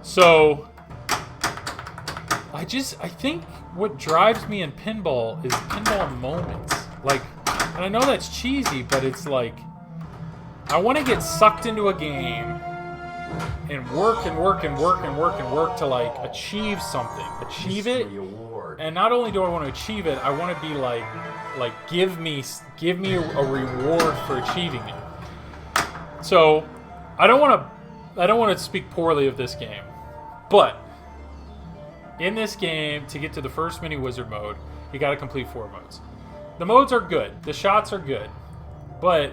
So, I think what drives me in pinball is pinball moments. And I know that's cheesy, but it's like, I want to get sucked into a game and work and work and work and work and work to achieve something, achieve it. And not only do I want to achieve it, I want to be give me a reward for achieving it. So I don't want to speak poorly of this game, but in this game, to get to the first mini wizard mode, you got to complete 4 modes. The modes are good, the shots are good, but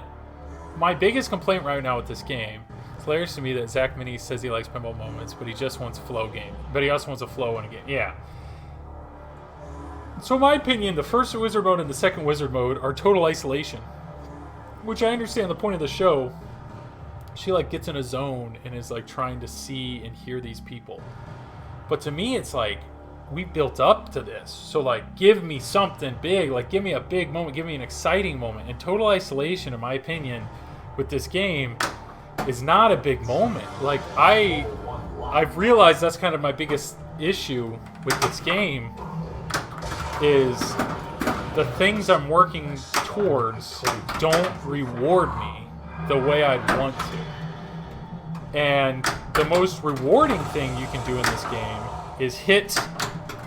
my biggest complaint right now with this game, it's hilarious to me that Zach Mini says he likes pinball moments, but he just wants a flow game. But he also wants a flow in a game. Yeah. So in my opinion, the first wizard mode and the second wizard mode are total isolation. Which I understand the point of the show. She gets in a zone and is trying to see and hear these people. But to me, it's we built up to this. So give me something big. Give me a big moment. Give me an exciting moment. And total isolation, in my opinion, with this game is not a big moment. I've realized that's kind of my biggest issue with this game is the things I'm working towards don't reward me the way I'd want to. And the most rewarding thing you can do in this game is hit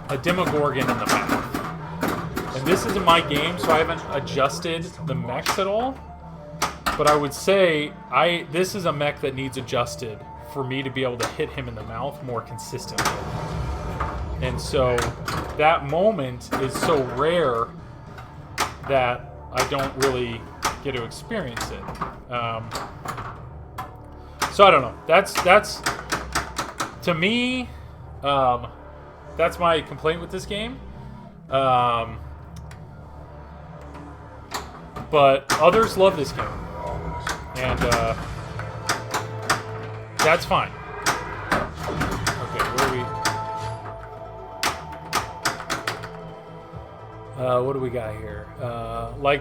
a Demogorgon in the mouth. And this isn't my game, so I haven't adjusted the mechs at all. But I would say this is a mech that needs adjusted for me to be able to hit him in the mouth more consistently. And so that moment is so rare that I don't really get to experience it. So I don't know. That's to me, that's my complaint with this game. But others love this game. And that's fine. Okay, where are we? What do we got here?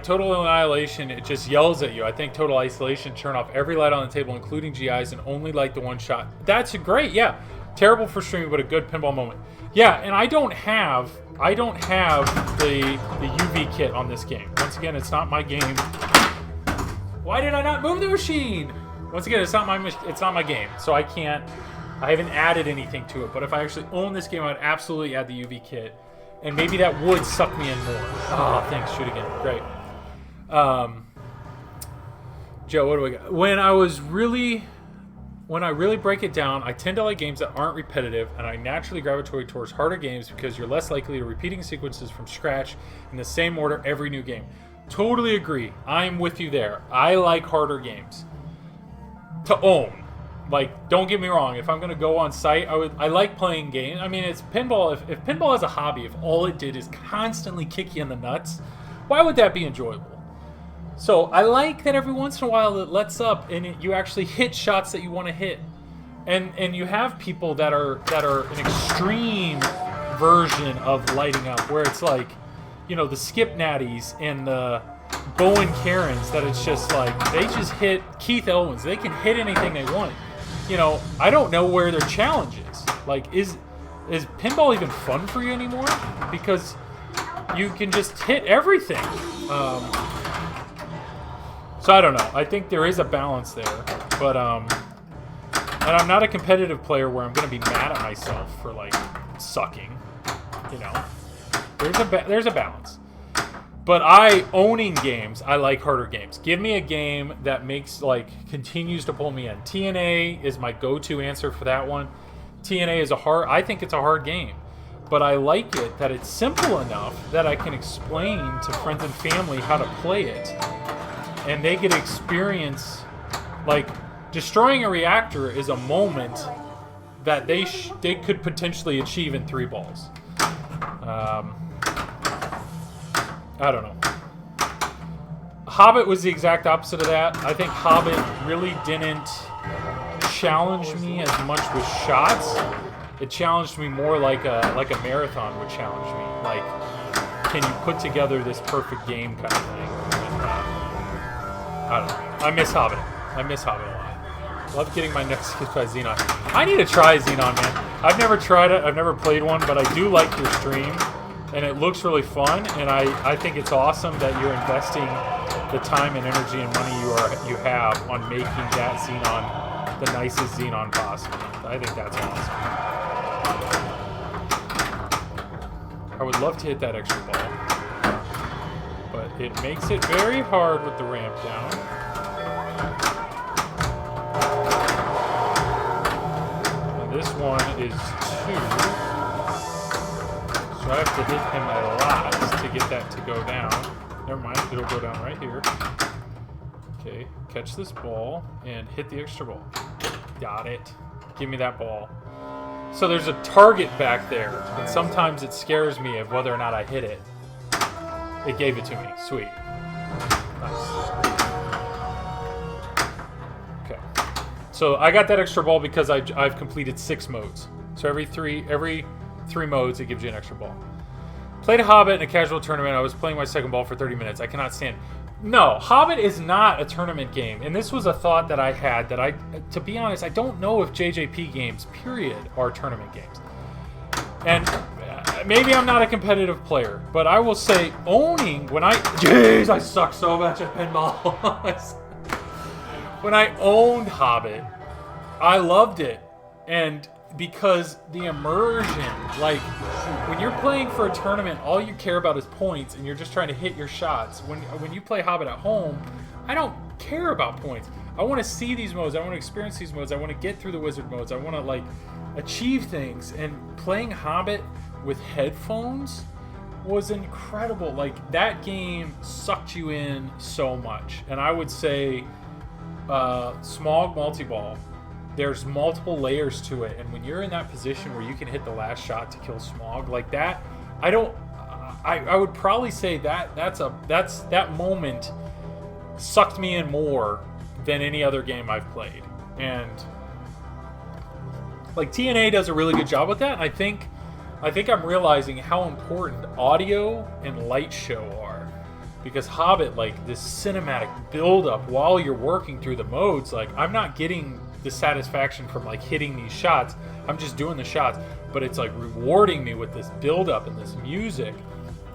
Total Annihilation, it just yells at you. I think Total Isolation, turn off every light on the table, including GIs, and only light the one shot. That's great, yeah. Terrible for streaming, but a good pinball moment. Yeah, and I don't have the UV kit on this game. Once again, it's not my game. Why did I not move the machine? Once again, it's not my game, so I can't I haven't added anything to it, but if I actually own this game, I'd absolutely add the UV kit, and maybe that would suck me in more. Oh, thanks. Shoot again. Great. Joe, what do we got? When I really break it down, I tend to like games that aren't repetitive, and I naturally gravitate towards harder games because you're less likely to repeating sequences from scratch in the same order every new game. Totally agree. I'm with you there. I like harder games to own. Like, don't get me wrong. If I'm going to go on site, I like playing games. I mean, it's pinball. If pinball is a hobby, if all it did is constantly kick you in the nuts, why would that be enjoyable? So I like that every once in a while it lets up and you actually hit shots that you want to hit. And you have people that are an extreme version of lighting up, where it's like, you know, the Skip Natties and the Bowen Karens, that it's just like they just hit Keith Elwins. They can hit anything they want. You know, I don't know where their challenge is. Like, is pinball even fun for you anymore? Because you can just hit everything. So I don't know. I think there is a balance there, but and I'm not a competitive player where I'm going to be mad at myself for like sucking. You know, there's a balance. But owning games, I like harder games. Give me a game that continues to pull me in. TNA is my go-to answer for that one. TNA is I think it's a hard game. But I like it that it's simple enough that I can explain to friends and family how to play it. And they get to experience, like, destroying a reactor is a moment that they could potentially achieve in 3 balls. I don't know. Hobbit was the exact opposite of that. I think Hobbit really didn't challenge me as much with shots. It challenged me more like a marathon would challenge me. Like, can you put together this perfect game kind of thing? And, I don't know. I miss Hobbit a lot. Love getting my next hit by Xenon. I need to try Xenon, man. I've never tried it. I've never played one, but I do like your stream. And it looks really fun, and I think it's awesome that you're investing the time and energy and money you have on making that Xenon the nicest Xenon possible. I think that's awesome. I would love to hit that extra ball, but it makes it very hard with the ramp down. And this one is 2. So I have to hit him a lot to get that to go down. Never mind, it'll go down right here. Okay, catch this ball and hit the extra ball. Got it. Give me that ball. So there's a target back there, and sometimes it scares me of whether or not I hit it. It gave it to me. Sweet. Nice. Okay. So I got that extra ball because I've completed 6 modes. So every three modes, it gives you an extra ball. Played a Hobbit in a casual tournament. I was playing my second ball for 30 minutes. I cannot stand. No, Hobbit is not a tournament game. And this was a thought that I had that to be honest, I don't know if JJP games, period, are tournament games. And maybe I'm not a competitive player, but I will say jeez, I suck so much at pinball. When I owned Hobbit, I loved it. And because the immersion, like, when you're playing for a tournament, all you care about is points, and you're just trying to hit your shots. When you play Hobbit at home, I don't care about points. I want to see these modes. I want to experience these modes. I want to get through the wizard modes. I want to, like, achieve things. And playing Hobbit with headphones was incredible. Like, that game sucked you in so much. And I would say Smog multi-ball, there's multiple layers to it, and when you're in that position where you can hit the last shot to kill Smog like that, I would probably say that moment sucked me in more than any other game I've played. And like, TNA does a really good job with that. I think I'm realizing how important audio and light show are, because Hobbit, like, this cinematic build-up while you're working through the modes, like, I'm not getting the satisfaction from, like, hitting these shots. I'm just doing the shots, but it's, like, rewarding me with this build-up and this music.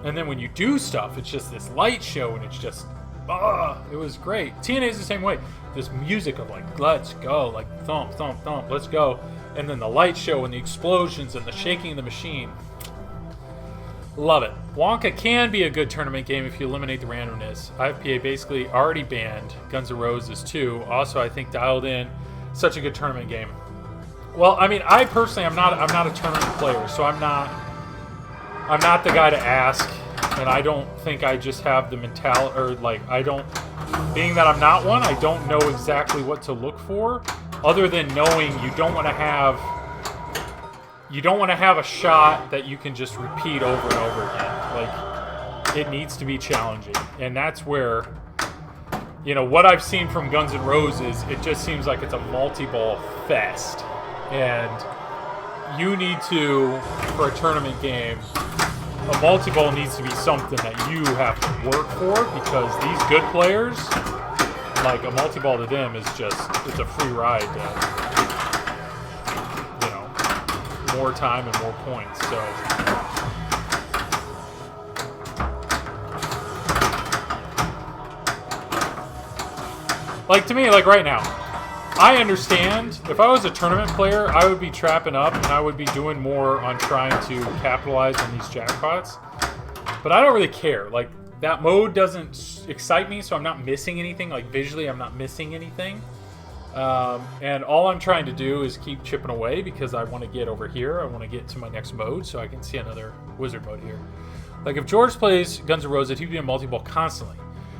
And then when you do stuff, it's just this light show, and it's just, it was great. TNA is the same way. This music of, like, let's go, like, thump, thump, thump, let's go. And then the light show and the explosions and the shaking of the machine. Love it. Wonka can be a good tournament game if you eliminate the randomness. IFPA basically already banned. Guns N' Roses too. Also, I think dialed in. Such a good tournament game. Well, I mean, I personally, I'm not a tournament player, so I'm not the guy to ask, and I don't think I just have the mentality, or like being that I'm not one, I don't know exactly what to look for, other than knowing you don't want to have a shot that you can just repeat over and over again. Like, it needs to be challenging, and that's where, you know, what I've seen from Guns N' Roses, it just seems like it's a multi-ball fest, and you need to, for a tournament game, a multi-ball needs to be something that you have to work for, because these good players, like, a multi-ball to them is just, it's a free ride to, you know, more time and more points. So like, to me, like right now, I understand if I was a tournament player, I would be trapping up and I would be doing more on trying to capitalize on these jackpots. But I don't really care. Like, that mode doesn't excite me, so I'm not missing anything. Like, visually, I'm not missing anything. And all I'm trying to do is keep chipping away because I want to get over here. I want to get to my next mode so I can see another wizard mode here. Like, if George plays Guns N' Roses, he'd be in multi-ball constantly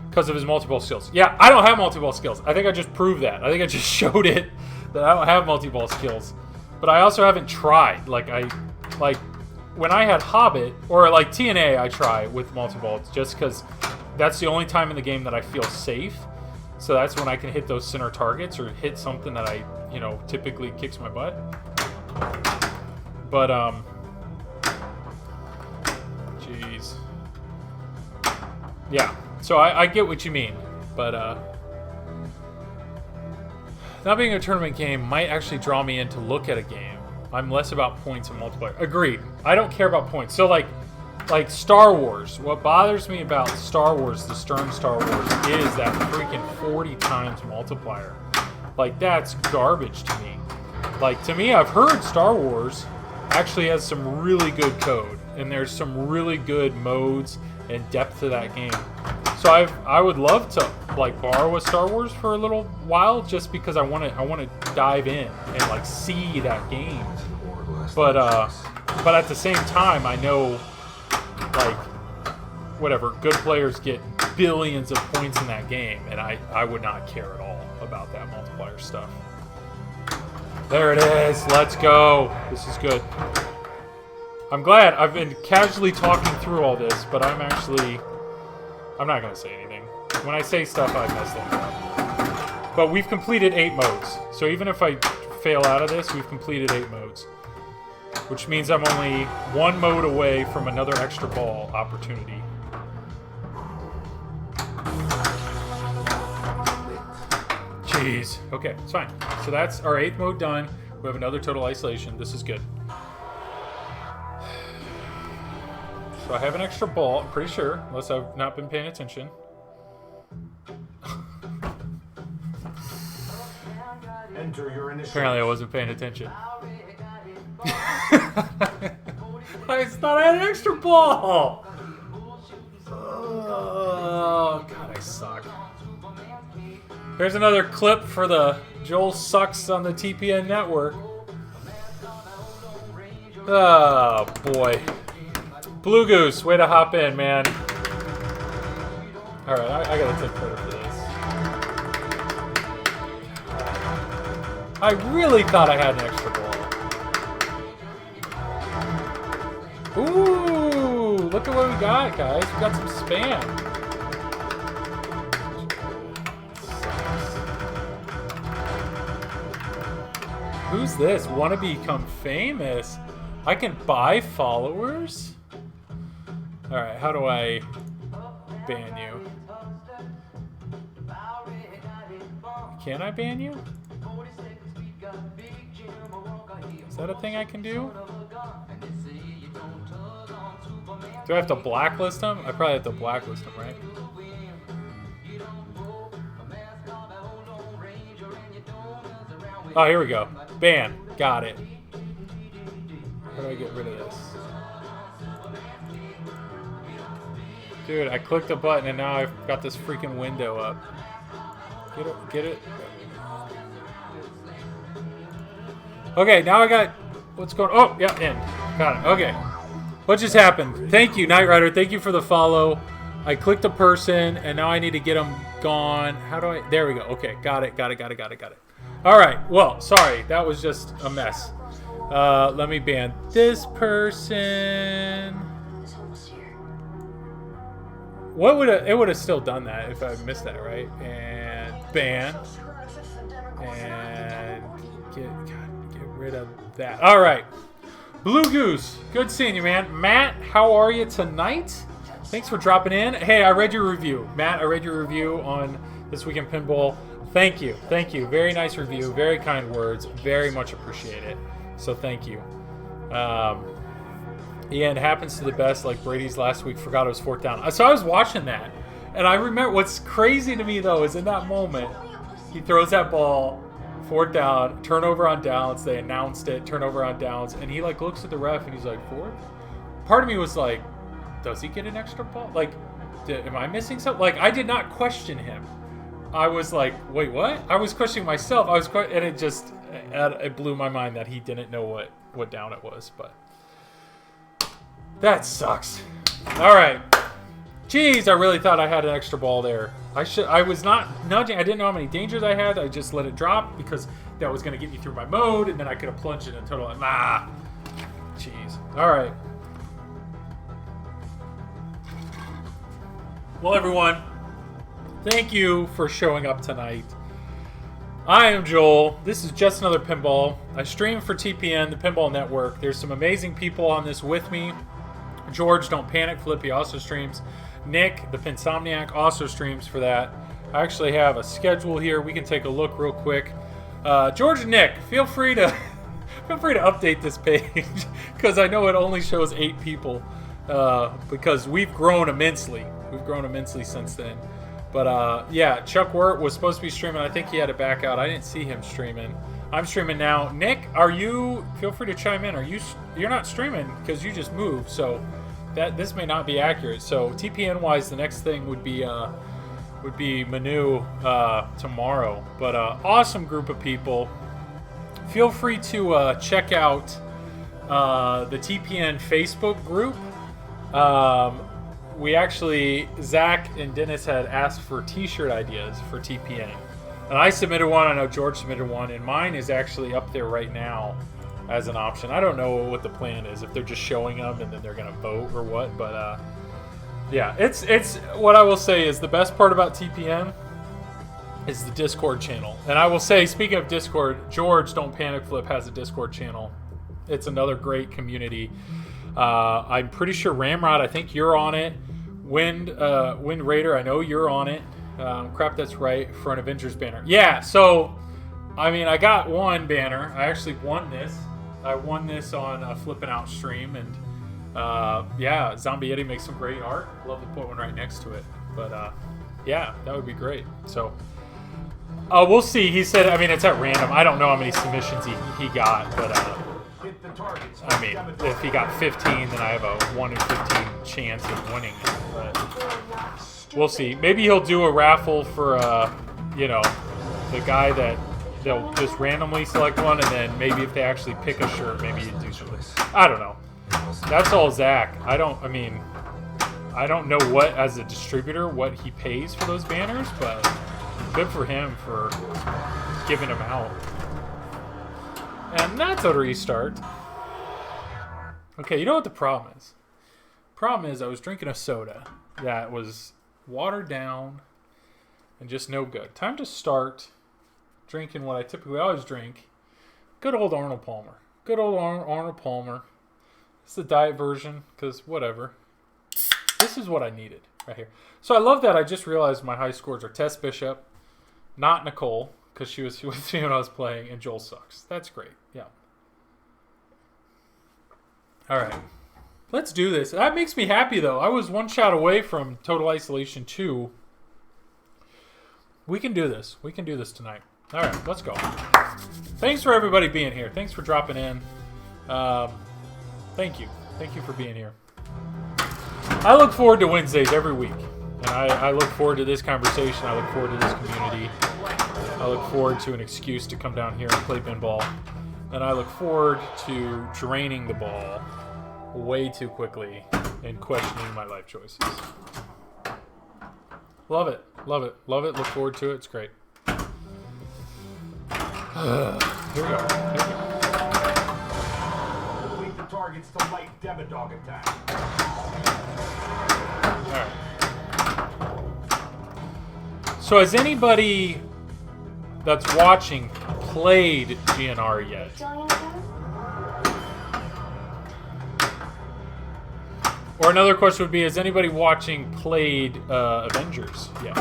because of his multi-ball skills. Yeah, I don't have multi-ball skills. I think I just proved that. I think I just showed it that I don't have multi-ball skills. But I also haven't tried. Like, when I had Hobbit, or like TNA, I try with multi-ball just because that's the only time in the game that I feel safe. So that's when I can hit those center targets or hit something that I, you know, typically kicks my butt. But, jeez. Yeah, so I get what you mean. But, not being a tournament game might actually draw me in to look at a game. I'm less about points and multiplayer. Agreed. I don't care about points. So, like Star Wars. What bothers me about Star Wars, the Stern Star Wars, is that freaking 40 times multiplier. Like, that's garbage to me. Like, to me, I've heard Star Wars actually has some really good code, and there's some really good modes and depth to that game. So I would love to, like, borrow a Star Wars for a little while just because I want to dive in and, like, see that game. But at the same time, I know, like, whatever, good players get billions of points in that game, and I would not care at all about that multiplier stuff. There it is. Let's go. This is good. I'm glad. I've been casually talking through all this, but I'm not going to say anything. When I say stuff, I mess things up. But we've completed 8 modes. So even if I fail out of this, we've completed 8 modes. Which means I'm only 1 mode away from another extra ball opportunity. Jeez. Okay, it's fine. So that's our 8th mode done. We have another total isolation. This is good. So I have an extra ball, I'm pretty sure, unless I've not been paying attention. Enter your initial. Apparently I wasn't paying attention. I thought I had an extra ball! Oh, God, I suck. Here's another clip for the Joel Sucks on the TPN network. Oh, boy. Blue Goose, way to hop in, man. Alright, I gotta take credit for this. I really thought I had an extra ball. Ooh, look at what we got, guys. We got some spam. Who's this? Wanna become famous? I can buy followers? Alright, how do I ban you? Can I ban you? Is that a thing I can do? Do I have to blacklist them? I probably have to blacklist them, right? Oh, here we go. Ban. Got it. How do I get rid of this? Dude, I clicked a button and now I've got this freaking window up. Get it? Get it? Okay, now I got... What's going... Oh, yeah, in. Got it. Okay. What just happened? Thank you, Knight Rider. Thank you for the follow. I clicked a person, and now I need to get them gone. How do I... There we go. Okay, got it. All right. Well, sorry. That was just a mess. Let me ban this person. What would it would have still done that if I missed that, right? And ban. And get rid of that. All right. Blue Goose. Good seeing you, man. Matt, how are you tonight? Thanks for dropping in. Hey, I read your review. Matt, I read your review on This Week in Pinball. Thank you. Thank you. Very nice review. Very kind words. Very much appreciate it. So thank you. Yeah, it happens to the best. Like Brady's last week, forgot it was fourth down. So I was watching that, and I remember what's crazy to me though is in that moment, he throws that ball, fourth down, turnover on downs. They announced it, turnover on downs, and he like looks at the ref and he's like, fourth. Part of me was like, does he get an extra ball? Like, am I missing something? Like, I did not question him. I was like, wait, what? I was questioning myself. And it blew my mind that he didn't know what down it was, but. That sucks. All right. Jeez, I really thought I had an extra ball there. I was not nudging. I didn't know how many dangers I had. I just let it drop because that was going to get me through my mode, and then I could have plunged in a total. Jeez. All right. Well, everyone, thank you for showing up tonight. I am Joel. This is Just Another Pinball. I stream for TPN, the Pinball Network. There's some amazing people on this with me. George, Don't Panic Flip, he also streams. Nick, the Pinsomniac, also streams for that. I actually have a schedule here. We can take a look real quick. George and Nick, feel free to update this page because I know it only shows 8 people because we've grown immensely. We've grown immensely since then. But yeah, Chuck Wirt was supposed to be streaming. I think he had to back out. I didn't see him streaming. I'm streaming now. Nick, feel free to chime in. You're not streaming because you just moved, so this may not be accurate. So TPN wise, the next thing would be Manu tomorrow. But awesome group of people. Feel free to check out the TPN Facebook group. Zach and Dennis had asked for t-shirt ideas for TPN. And I submitted one. I know George submitted one. And mine is actually up there right now as an option. I don't know what the plan is, if they're just showing them and then they're going to vote or what. But, yeah, it's what I will say is the best part about TPN is the Discord channel. And I will say, speaking of Discord, George, Don't Panic Flip, has a Discord channel. It's another great community. I'm pretty sure Ramrod, I think you're on it. Wind Raider, I know you're on it. Crap, that's right, for an Avengers banner. Yeah, so, I mean, I got one banner. I actually won this. I won this on a Flippin' Out stream, and yeah, Zombie Eddie makes some great art. Love to put one right next to it. But yeah, that would be great. So, we'll see. He said, I mean, it's at random. I don't know how many submissions he got, but I mean, if he got 15, then I have a 1 in 15 chance of winning it. But we'll see. Maybe he'll do a raffle for, the guy that they'll just randomly select one, and then maybe if they actually pick a shirt, maybe he'd do something. I don't know. That's all Zach. I don't know what, as a distributor, what he pays for those banners, but good for him for giving them out. And that's a restart. Okay, you know what the problem is? Problem is I was drinking a soda that was watered down and just no good. Time to start drinking what I typically always drink. Good old Arnold Palmer. Good old Arnold Palmer. It's the diet version, because whatever. This is what I needed right here. So I love that I just realized my high scores are Tess Bishop, not Nicole, because she was with me when I was playing, and Joel sucks. That's great. Yeah. All right. Let's do this. That makes me happy, though. I was one shot away from Total Isolation 2. We can do this. We can do this tonight. All right, let's go. Thanks for everybody being here. Thanks for dropping in. Thank you. Thank you for being here. I look forward to Wednesdays every week. And I look forward to this conversation. I look forward to this community. I look forward to an excuse to come down here and play pinball. And I look forward to draining the ball way too quickly and questioning my life choices. Love it. Love it. Love it. Look forward to it. It's great. Here we go. Complete the target's to light debit dog attack. Alright. So has anybody that's watching played GNR yet? Or another question would be, has anybody watching played Avengers yet?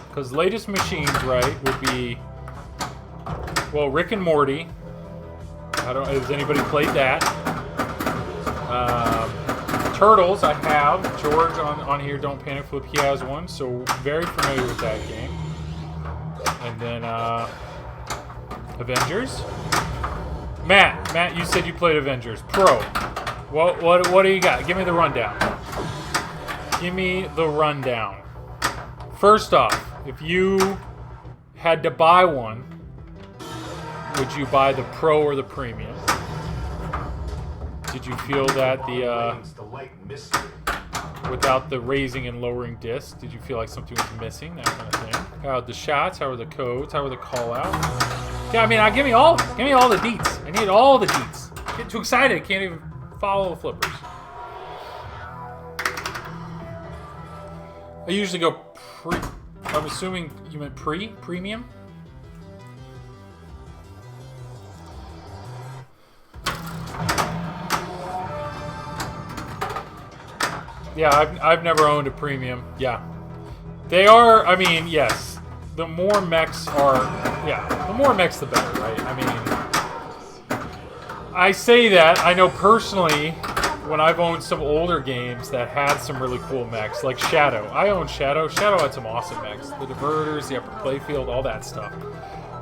Because latest machines, right, would be, well, Rick and Morty. Has anybody played that? Turtles, I have. George on here, Don't Panic Flip, he has one, so very familiar with that game. And then Avengers. Matt, you said you played Avengers Pro. What do you got? Give me the rundown. Give me the rundown. First off, if you had to buy one, would you buy the Pro or the Premium? Did you feel that without the raising and lowering discs, did you feel like something was missing? That kind of thing. How are the shots? How are the codes? How are the call-outs? Yeah, I mean, give me all the deets. I need all the deets. Get too excited. I can't even follow the flippers. I usually go pre. I'm assuming you meant premium. Yeah, I've never owned a premium. Yeah, they are. I mean, yes. The more mechs are, the more mechs the better, right? I mean, I say that, I know personally, when I've owned some older games that had some really cool mechs, like Shadow. I own Shadow. Shadow had some awesome mechs. The diverters, the upper playfield, all that stuff.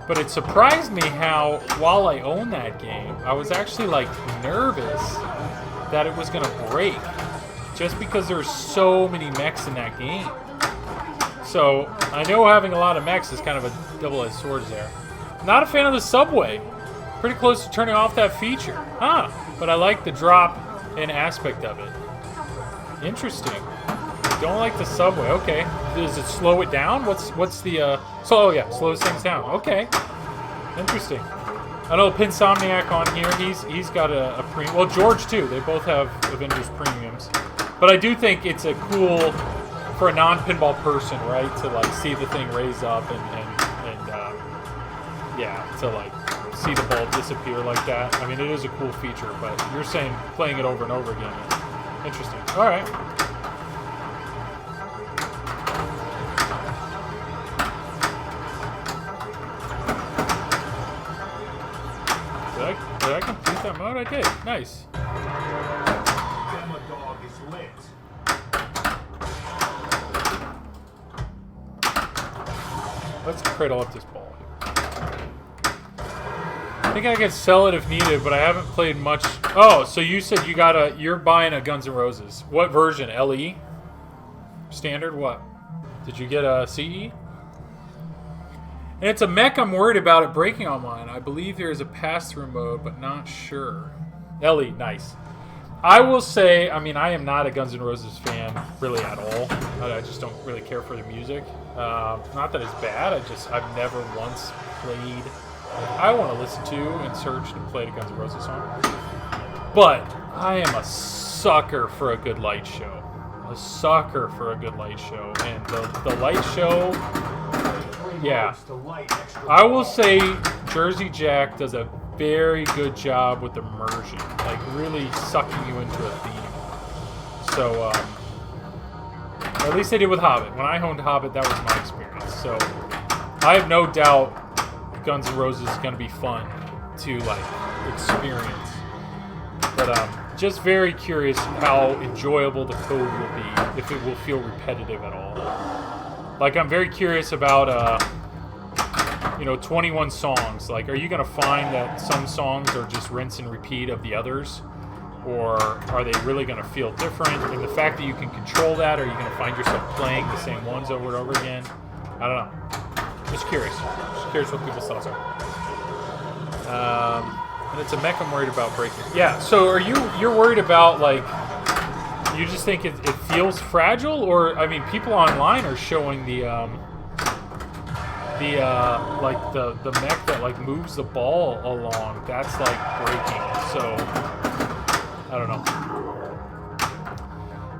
But it surprised me how, while I owned that game, I was actually, like, nervous that it was going to break. Just because there's so many mechs in that game. So, I know having a lot of mechs is kind of a double-edged sword there. Not a fan of the subway. Pretty close to turning off that feature. Huh. But I like the drop-in aspect of it. Interesting. Don't like the subway. Okay. Does it slow it down? What's the, slows things down. Okay. Interesting. I know Pinsomniac on here, he's got a premium. Well, George, too. They both have Avengers premiums. But I do think it's a cool... for a non-pinball person, right, to like see the thing raise up and to like see the ball disappear like that. I mean, it is a cool feature, but you're saying playing it over and over again is interesting. All right. Did I complete that mode? I did. Nice. Demo dog is lit. Let's cradle up this ball. I think I could sell it if needed, but I haven't played much. Oh, so you said you're buying a Guns N' Roses. What version? LE? Standard? What? Did you get a CE? And it's a mech. I'm worried about it breaking on mine. I believe there is a pass-through mode, but not sure. LE, nice. I will say, I mean, I am not a Guns N' Roses fan, really, at all. I just don't really care for the music. Not that it's bad, I've never once played... I want to listen to and search and play a Guns N' Roses song. But I am a sucker for a good light show. A sucker for a good light show. And the light show... Yeah. I will say Jersey Jack does a very good job with immersion, like really sucking you into a theme. So, at least they did with Hobbit. When I owned Hobbit, that was my experience. So, I have no doubt Guns N' Roses is going to be fun to like experience. But just very curious how enjoyable the code will be, if it will feel repetitive at all. Like, I'm very curious about 21 songs. Like, are you going to find that some songs are just rinse and repeat of the others? Or are they really going to feel different? And the fact that you can control that, are you going to find yourself playing the same ones over and over again? I don't know. Just curious. Just curious what people's thoughts are. And it's a mech I'm worried about breaking. Yeah, so you're worried about, like, you just think it feels fragile? Or, I mean, people online are showing the mech that, like, moves the ball along. That's, like, breaking. So, I don't know.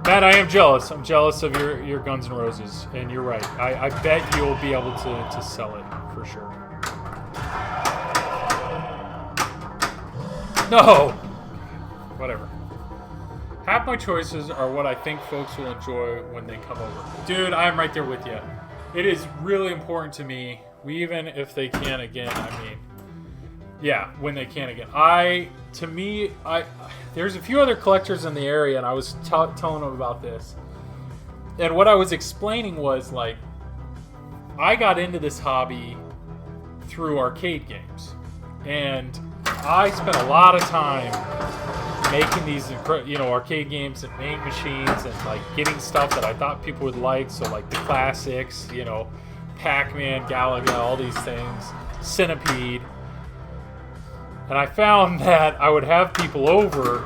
Matt, I am jealous. I'm jealous of your Guns N' Roses. And you're right. I bet you'll be able to sell it for sure. No! Whatever. Half my choices are what I think folks will enjoy when they come over. Dude, I'm right there with you. It is really important to me. Even if they can again, I mean... Yeah, when they can again. There's a few other collectors in the area, and I was telling them about this. And what I was explaining was, like, I got into this hobby through arcade games. And I spent a lot of time making these, arcade games and main machines and, like, getting stuff that I thought people would like. So, like, the classics, Pac-Man, Galaga, all these things. Centipede. And I found that I would have people over,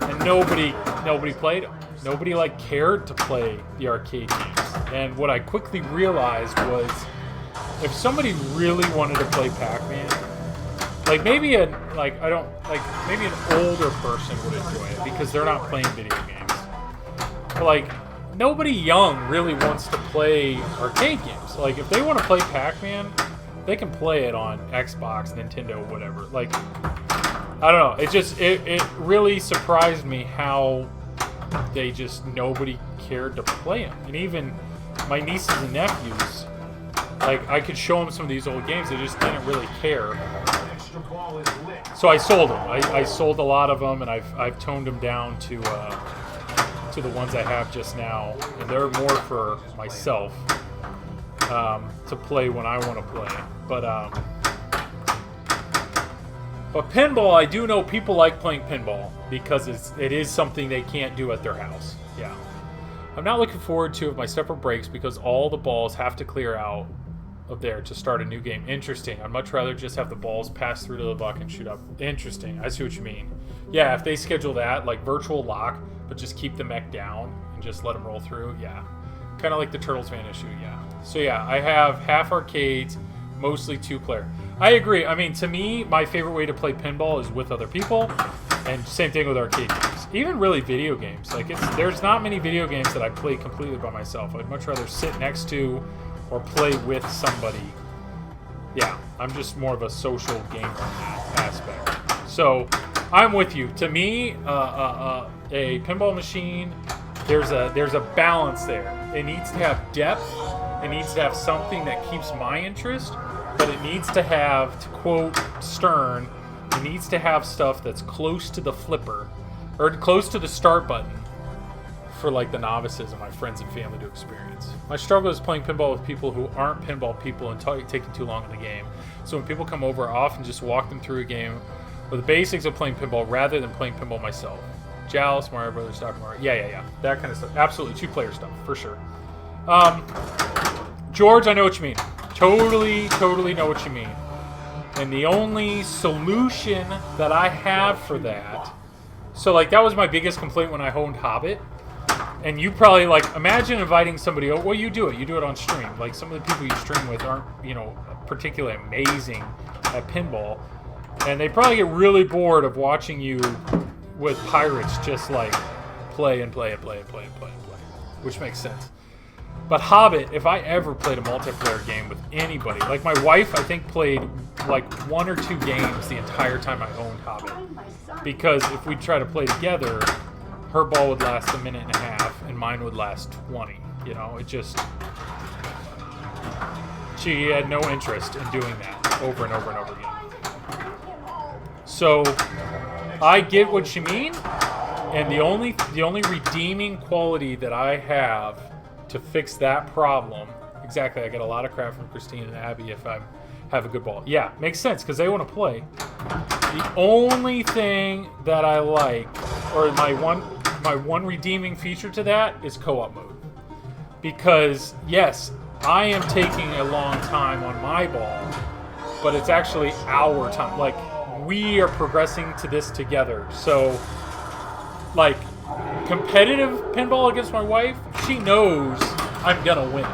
and nobody played them. Nobody, like, cared to play the arcade games. And what I quickly realized was, if somebody really wanted to play Pac-Man, like, maybe an older person would enjoy it because they're not playing video games. But, like, nobody young really wants to play arcade games. Like, if they want to play Pac-Man, they can play it on Xbox, Nintendo, whatever. Like, I don't know. It really surprised me how nobody cared to play them. And even my nieces and nephews, like, I could show them some of these old games, they just didn't really care. So I sold them. I sold a lot of them, and I've toned them down to the ones I have just now. And they're more for myself. To play when I want to play. But pinball, I do know people like playing pinball because it is something they can't do at their house. Yeah. I'm not looking forward to if my stepper breaks because all the balls have to clear out of there to start a new game. Interesting. I'd much rather just have the balls pass through to the buck and shoot up. Interesting. I see what you mean. Yeah, if they schedule that, like virtual lock, but just keep the mech down and just let them roll through, yeah. Kind of like the Turtles fan issue, yeah. So yeah, I have half arcades, mostly 2-player. I agree. I mean, to me, my favorite way to play pinball is with other people, and same thing with arcade games. Even really video games. Like, there's not many video games that I play completely by myself. I'd much rather sit next to or play with somebody. Yeah, I'm just more of a social gamer in that aspect. So I'm with you. To me, a pinball machine, there's a balance there. It needs to have depth. It needs to have something that keeps my interest, but it needs to have, to quote Stern, it needs to have stuff that's close to the flipper, or close to the start button for, like, the novices and my friends and family to experience. My struggle is playing pinball with people who aren't pinball people and taking too long in the game. So when people come over, I often just walk them through a game with the basics of playing pinball rather than playing pinball myself. Jalis, Mario Brothers, Dr. Mario. Yeah. That kind of stuff. Absolutely. 2-player stuff, for sure. George, I know what you mean. Totally know what you mean. And the only solution that I have for that... So, like, that was my biggest complaint when I owned Hobbit. And you probably, like, imagine inviting somebody over. Well, you do it on stream. Like, some of the people you stream with aren't, particularly amazing at pinball. And they probably get really bored of watching you with pirates just, like, play. Which makes sense. But Hobbit, if I ever played a multiplayer game with anybody, like my wife, I think played like 1 or 2 games the entire time I owned Hobbit. Because if we try to play together, her ball would last 1.5 minutes and mine would last 20. It just... She had no interest in doing that over and over and over again. So, I get what you mean, and the only redeeming quality that I have to fix that problem, exactly, I get a lot of crap from Christine and Abby if have a good ball. Yeah, makes sense because they want to play. The only thing that I like, or my one redeeming feature to that, is co-op mode. Because yes, I am taking a long time on my ball, but it's actually our time. Like, we are progressing to this together. So, like, competitive pinball against my wife, she knows I'm gonna win.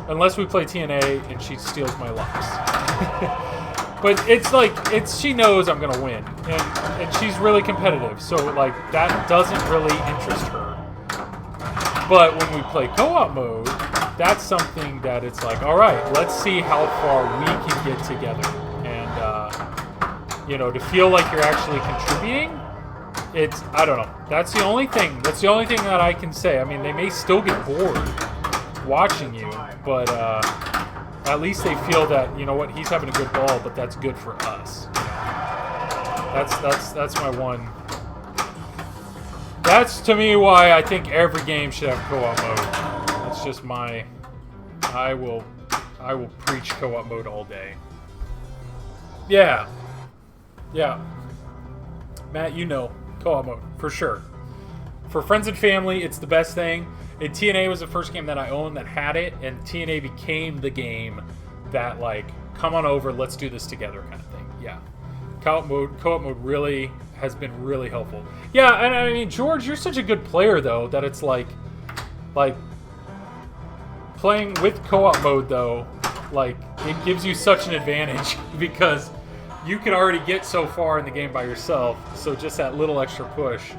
Unless we play TNA and she steals my locks. But it's like, she knows I'm gonna win. And she's really competitive. So, like, that doesn't really interest her. But when we play co-op mode, that's something that it's like, all right, let's see how far we can get together. And, you know, to feel like you're actually contributing, I don't know. That's the only thing. That's the only thing that I can say. I mean, they may still get bored watching you, but at least they feel that, you know what, he's having a good ball, but that's good for us. You know? That's my one. That's, to me, why I think every game should have co-op mode. That's just my... I will preach co-op mode all day. Yeah. Yeah. Matt, you know, co-op mode, for sure. For friends and family, it's the best thing. And TNA was the first game that I owned that had it, and TNA became the game that, like, come on over, let's do this together kind of thing. Yeah. Co-op mode really has been really helpful. Yeah, and I mean, George, you're such a good player, though, that it's like playing with co-op mode, though, like, it gives you such an advantage because you can already get so far in the game by yourself, so just that little extra push.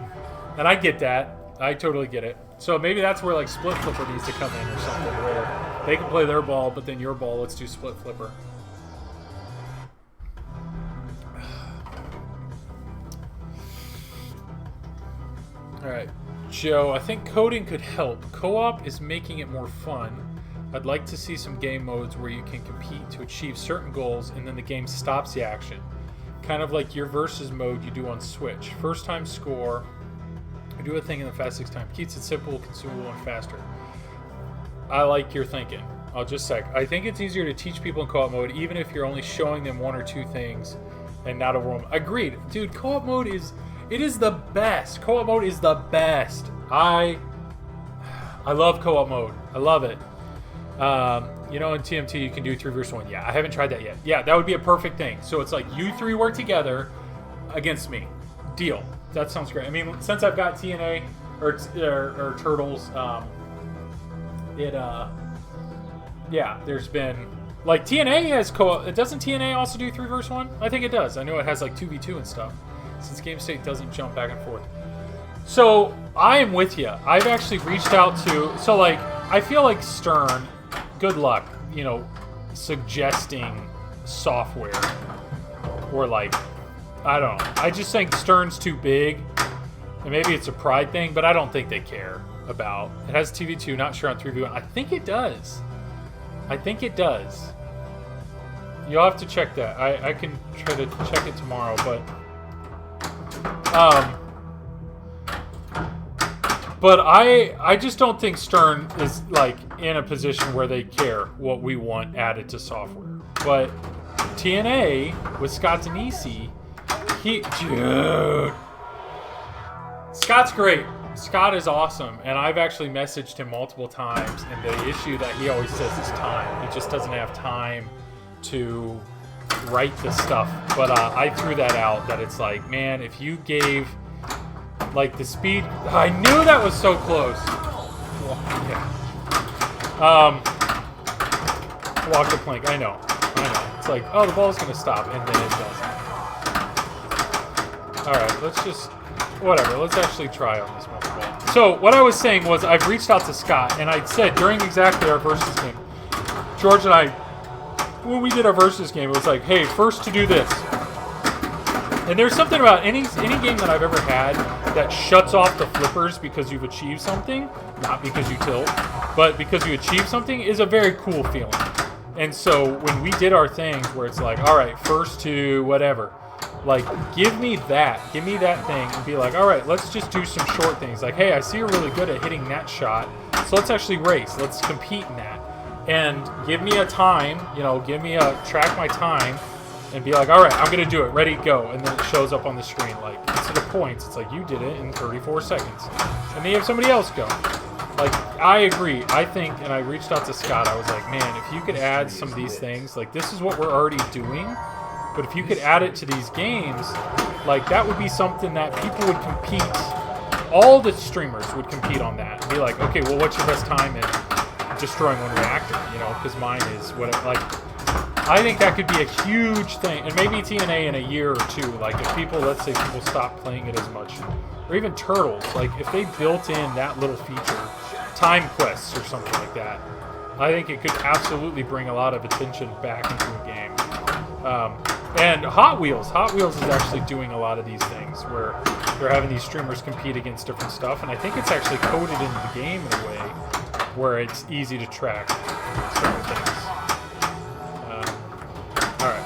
And I get that. I totally get it. So maybe that's where, like, Split Flipper needs to come in or something, where they can play their ball, but then your ball, let's do Split Flipper. Alright, Joe, I think coding could help. Co-op is making it more fun. I'd like to see some game modes where you can compete to achieve certain goals and then the game stops the action. Kind of like your versus mode you do on Switch. First time score, do a thing in the fastest time. Keeps it simple, consumable, and faster. I like your thinking. I'll just sec. I think it's easier to teach people in co-op mode even if you're only showing them one or two things and not overwhelm. Agreed. Dude, co-op mode is... It is the best. Co-op mode is the best. I love co-op mode. I love it. You know, in TMT you can do 3 versus 1. Yeah, I haven't tried that yet. Yeah, that would be a perfect thing. So it's like you 3 work together against me. Deal. That sounds great. I mean, since I've got TNA or Turtles, yeah, there's been, like, TNA has co-op. Doesn't TNA also do 3 versus 1? I think it does. I know it has like 2v2 and stuff. Since game state doesn't jump back and forth. So, I am with you. I've actually reached out to... So, like, I feel like Stern, good luck, you know, suggesting software. Or, like, I don't know. I just think Stern's too big. And maybe it's a pride thing, but I don't think they care about... It has TV2, not sure on 3v1. I think it does. I think it does. You'll have to check that. I can try to check it tomorrow, but... But I just don't think Stern is, like, in a position where they care what we want added to software. But TNA with Scott Denisi, dude, Scott's great. Scott is awesome, and I've actually messaged him multiple times, and the issue that he always says is time. He just doesn't have time to write the stuff. But I threw that out, that it's like, man, if you gave, like, the speed... I knew that was so close. Yeah. Walk the plank. I know. It's like, oh, the ball's going to stop, and then it doesn't. Alright, let's just... Whatever, let's actually try on this multi-ball. So, what I was saying was, I've reached out to Scott, and I said, during exactly our versus game, George and I, when we did our versus game, it was like, hey, first to do this. And there's something about any game that I've ever had that shuts off the flippers because you've achieved something, not because you tilt, but because you achieve something, is a very cool feeling. And so when we did our things where it's like, all right, first to whatever, like, give me that thing and be like, all right, let's just do some short things. Like, hey, I see you're really good at hitting that shot, so let's actually race. Let's compete in that. and give me a time, track my time, and be like, all right, I'm going to do it. Ready, go. And then it shows up on the screen. Like, instead of points, it's like, you did it in 34 seconds. And then you have somebody else go. Like, I agree. I think, and I reached out to Scott, I was like, man, if you could add some of these things, like, this is what we're already doing, but if you could add it to these games, like, that would be something that people would compete. All the streamers would compete on that. And be like, okay, well, what's your best time in destroying one reactor? Because mine is what it, like... I think that could be a huge thing, and maybe TNA in a year or two. Like, if people, let's say people stop playing it as much, or even Turtles, like, if they built in that little feature, time quests or something like that, I think it could absolutely bring a lot of attention back into a game. And Hot Wheels is actually doing a lot of these things where they're having these streamers compete against different stuff, and I think it's actually coded into the game in a way where it's easy to track certain things. Alright.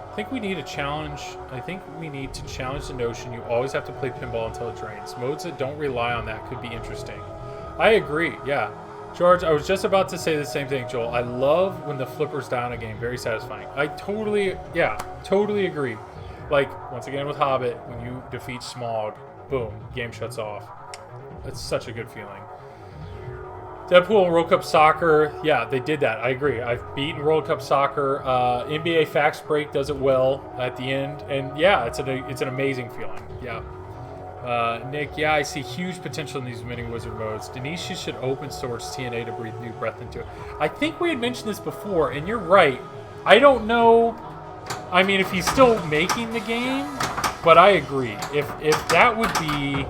I think we need a challenge. I think we need to challenge the notion you always have to play pinball until it drains. Modes that don't rely on that could be interesting. I agree, yeah. George, I was just about to say the same thing, Joel. I love when the flipper's down a game. Very satisfying. I totally agree. Like, once again with Hobbit, when you defeat Smaug, boom, game shuts off. It's such a good feeling. Deadpool and World Cup Soccer, yeah, they did that. I agree. I've beaten World Cup Soccer. NBA Fax Break does it well at the end, and yeah, it's an amazing feeling. Yeah. Nick, yeah, I see huge potential in these mini wizard modes. Denise, you should open source TNA to breathe new breath into it. I think we had mentioned this before, and you're right. I don't know. I mean, if he's still making the game, but I agree. If that would be.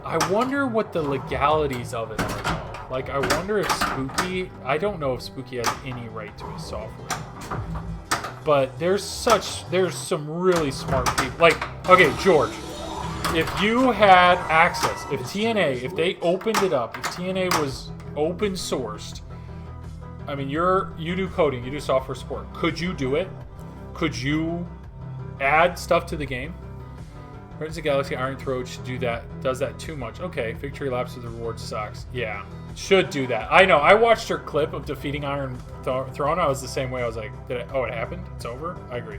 I wonder what the legalities of it are, though. Like, I wonder if Spooky... I don't know if Spooky has any right to his software. But there's some really smart people. Like, okay, George, if you had access, if TNA, if they opened it up, if TNA was open sourced, I mean, you do coding, you do software support. Could you do it? Could you add stuff to the game? Raiders of the Galaxy Iron Throat should do that. Does that too much. Okay, Victory Laps with the reward sucks. Yeah, should do that. I know. I watched her clip of defeating Iron Throne. I was the same way. I was like, it happened? It's over? I agree.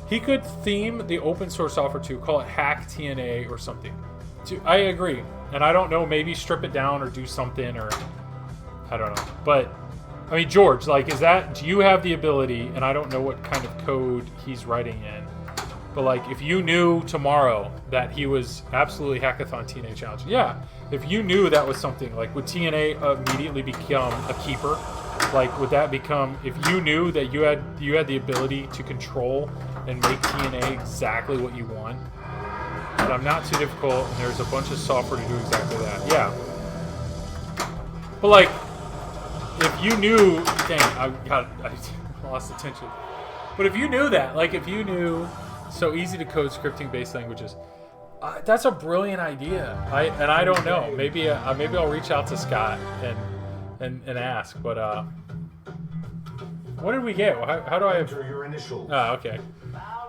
He could theme the open source software to call it Hack TNA or something. I agree. And I don't know, maybe strip it down or do something, or I don't know. But, I mean, George, like, do you have the ability, and I don't know what kind of code he's writing in, but, like, if you knew tomorrow that he was absolutely Hackathon TNA Challenge, yeah. If you knew that was something, like, would TNA immediately become a keeper? Like, would that become, if you knew that you had the ability to control and make TNA exactly what you want? But I'm not too difficult, and there's a bunch of software to do exactly that. Yeah. But, like, if you knew, dang, I lost attention. But if you knew that, like, if you knew... So easy to code scripting-based languages. That's a brilliant idea. I don't know. Maybe I'll reach out to Scott and ask. But what did we get? How do I have your initials? Oh, okay.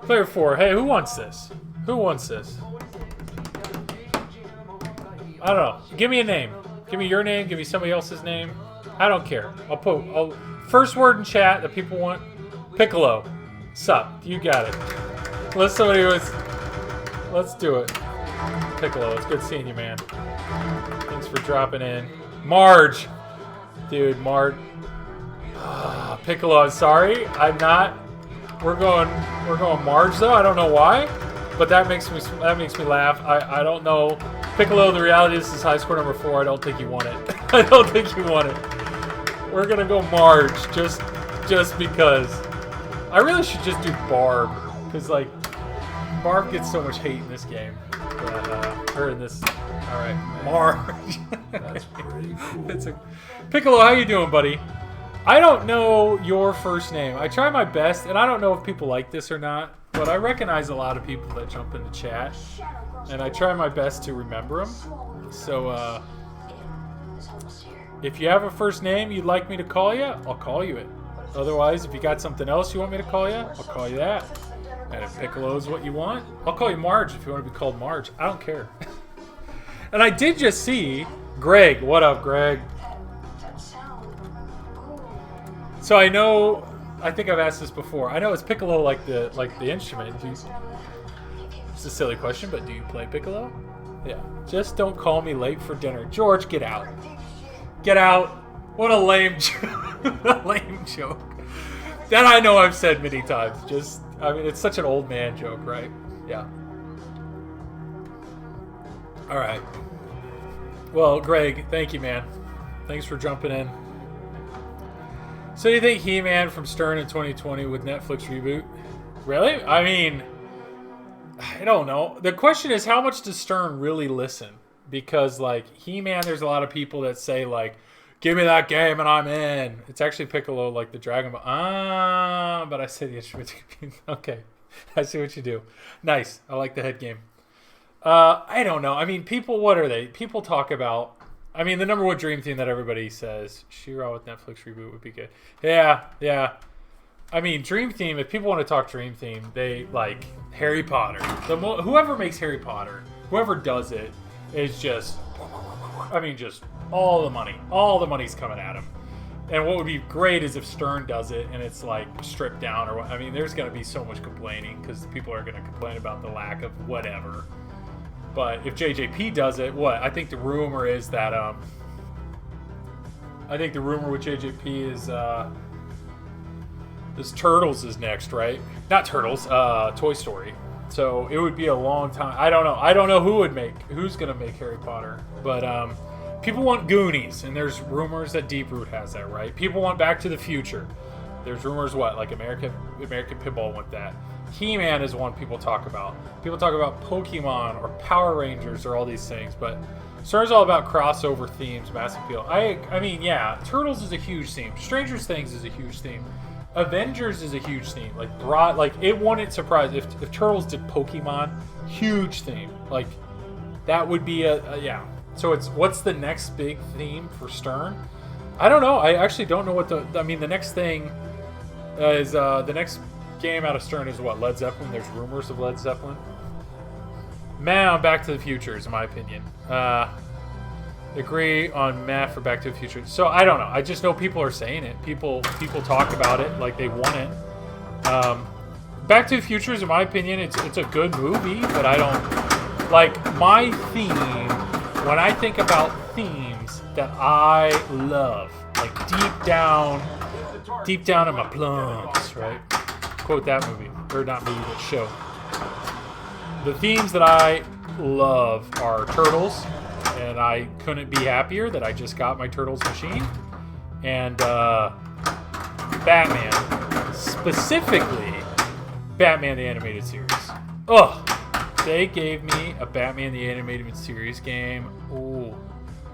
Player 4. Hey, who wants this? Who wants this? I don't know. Give me a name. Give me your name. Give me somebody else's name. I don't care. I'll first word in chat that people want. Piccolo. Sup? You got it. Let's do it. Piccolo, it's good seeing you, man. Thanks for dropping in. Marge! Dude, Marge. Piccolo, I'm sorry. I'm not. We're going Marge, though. I don't know why. But that makes me laugh. I don't know. Piccolo, the reality is this is high score number 4. I don't think you want it. I don't think you want it. We're going to go Marge, just because. I really should just do Barb. Because, like, Barb gets so much hate in this game. Or in this... Alright, Marge. That's pretty cool. Piccolo, how you doing, buddy? I don't know your first name. I try my best, and I don't know if people like this or not, but I recognize a lot of people that jump into chat, and I try my best to remember them. So, if you have a first name you'd like me to call you, I'll call you it. Otherwise, if you got something else you want me to call you, I'll call you that. And if Piccolo is what you want, I'll call you Marge if you want to be called Marge. I don't care. And I did just see Greg. What up, Greg? So I know, I think I've asked this before. I know it's Piccolo like the instrument. It's a silly question, but do you play Piccolo? Yeah. Just don't call me late for dinner. George, get out. Get out. What a lame joke. A lame joke. That I know I've said many times. I mean, it's such an old man joke, right? Yeah. All right. Well, Greg, thank you, man. Thanks for jumping in. So you think He-Man from Stern in 2020 with Netflix reboot? Really? I mean, I don't know. The question is, how much does Stern really listen? Because, like, He-Man, there's a lot of people that say, like, give me that game and I'm in. It's actually Piccolo, like the Dragon Ball. But I said the instrument. Okay. I see what you do. Nice. I like the head game. I don't know. I mean, people, what are they? People talk about, I mean, the number one dream theme that everybody says, She-Ra with Netflix reboot would be good. Yeah. I mean, dream theme, if people want to talk dream theme, they like Harry Potter. Whoever makes Harry Potter, whoever does it, is just, I mean, just all the money. All the money's coming at him. And what would be great is if Stern does it and it's like stripped down or what. I mean, there's going to be so much complaining because people are going to complain about the lack of whatever. But if JJP does it, what? I think the rumor is that, I think the rumor with JJP is, this Turtles is next, right? Not Turtles, Toy Story. So it would be a long time. I don't know who's going to make Harry Potter. But, people want Goonies, and there's rumors that Deep Root has that, right? People want Back to the Future. There's rumors like American Pinball want that. He-Man is one people talk about. People talk about Pokemon or Power Rangers or all these things, but Stern's all about crossover themes, mass appeal. I mean, yeah, Turtles is a huge theme. Stranger Things is a huge theme. Avengers is a huge theme. Like it wouldn't surprise if Turtles did Pokemon, huge theme. Like that would be yeah. So what's the next big theme for Stern? I don't know. I actually don't know what the next thing is. The next game out of Stern is what? Led Zeppelin. There's rumors of Led Zeppelin. Man, Back to the Future is my opinion. Agree on Matt for Back to the Future. So I don't know. I just know people are saying it. People talk about it like they want it. Back to the Future is, in my opinion, it's a good movie, but I don't like my theme. When I think about themes that I love, like deep down in my plums, right? Quote that movie, or not movie, but show. The themes that I love are Turtles, and I couldn't be happier that I just got my Turtles machine, and Batman, specifically Batman the Animated Series. Ugh. They gave me a Batman the Animated Series game.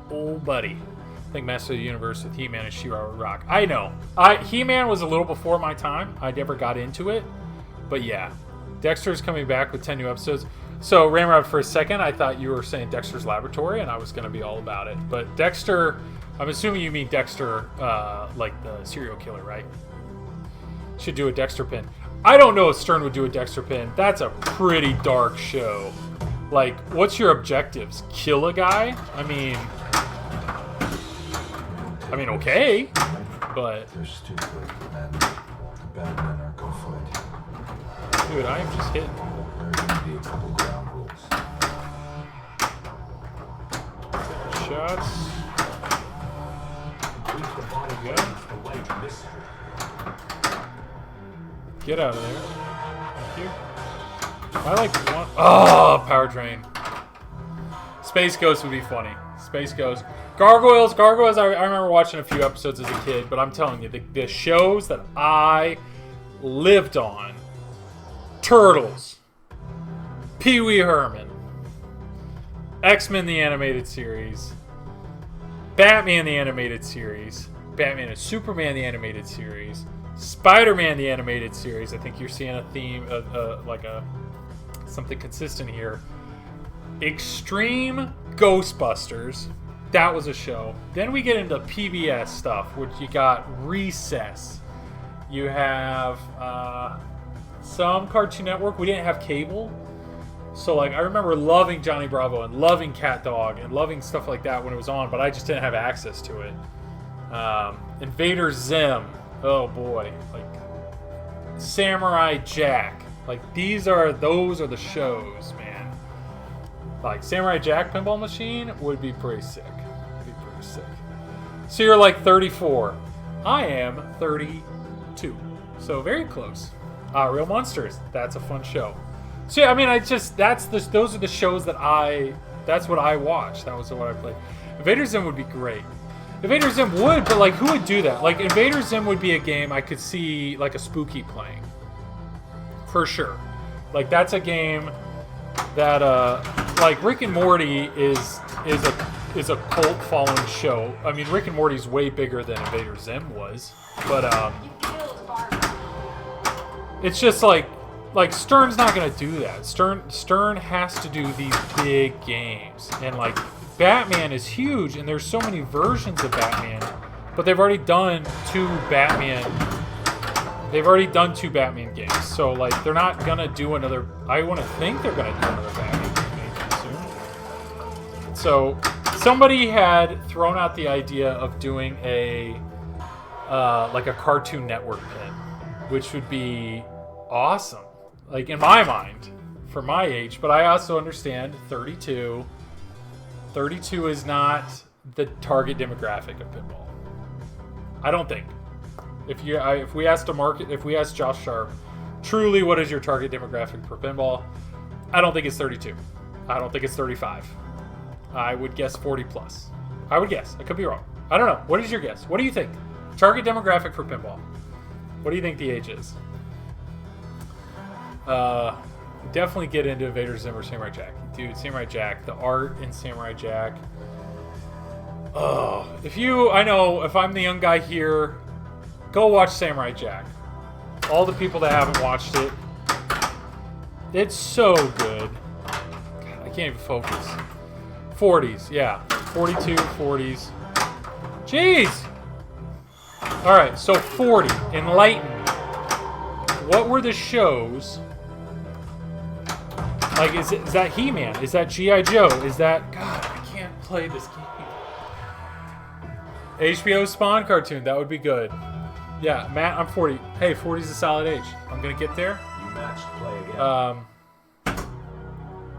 Oh, buddy. I think Master of the Universe with He-Man and She-Ra would rock. I know. He-Man was a little before my time. I never got into it. But yeah. Dexter's coming back with 10 new episodes. So, Ramrod, for a second, I thought you were saying Dexter's Laboratory, and I was going to be all about it. But Dexter, I'm assuming you mean Dexter, like the serial killer, right? Should do a Dexter pin. I don't know if Stern would do a Dexter pin. That's a pretty dark show. Like, what's your objectives? Kill a guy? I mean, okay, but They're stupid, men. The bad men are go fight. dude, I am just hitting. There are gonna be a couple ground rules. Shots. Reach the bottom Yeah. left, the leg mystery. Get out of there. Thank you. I like one. Oh, Power Drain. Space Ghost would be funny. Space Ghost. Gargoyles. I remember watching a few episodes as a kid, but I'm telling you, the shows that I lived on: Turtles, Pee Wee Herman, X-Men the Animated Series, Batman the Animated Series, Batman and Superman the Animated Series, Spider-Man the Animated Series. I think you're seeing a theme of like something consistent here. Extreme Ghostbusters. That was a show. Then we get into PBS stuff, which you got Recess. You have some Cartoon Network. We didn't have cable. So, like, I remember loving Johnny Bravo and loving Cat Dog and loving stuff like that when it was on, but I just didn't have access to it. Invader Zim. Oh, boy. Like, Samurai Jack. Like, those are the shows, man. Like, Samurai Jack Pinball Machine would be pretty sick. So you're like 34. I am 32. So very close. Real Monsters. That's a fun show. So yeah, I mean, those are the shows that's what I watched. That was what I played. Invader Zim would be great. Invader Zim would, but like, who would do that? Like, Invader Zim would be a game I could see like a Spooky playing. For sure. Like, that's a game that, like, Rick and Morty is a cult following show. I mean, Rick and Morty's way bigger than Invader Zim was, but it's just like Stern's not gonna do that. Stern has to do these big games, and like Batman is huge, and there's so many versions of Batman, but they've already done two Batman games, so like they're not gonna do another. I want to think they're gonna do another Batman game soon. So somebody had thrown out the idea of doing a like a Cartoon Network pin, which would be awesome. Like, in my mind, for my age, but I also understand 32. 32 is not the target demographic of pinball. I don't think. If we asked Josh Sharp, truly, what is your target demographic for pinball? I don't think it's 32. I don't think it's 35. I would guess 40 plus. I would guess. I could be wrong. I don't know. What is your guess? What do you think? Target demographic for pinball. What do you think the age is? Definitely get into Invader Zim or Samurai Jack. Dude, Samurai Jack. The art in Samurai Jack. Oh, I know if I'm the young guy here, go watch Samurai Jack. All the people that haven't watched it, it's so good. God, I can't even focus. 40s, yeah. 42, 40s. Jeez! Alright, so 40. Enlighten me. What were the shows? Like, is that He-Man? Is that G.I. Joe? Is that... God, I can't play this game. HBO Spawn cartoon, that would be good. Yeah, Matt, I'm 40. Hey, 40 is a solid age. I'm going to get there. You matched play again.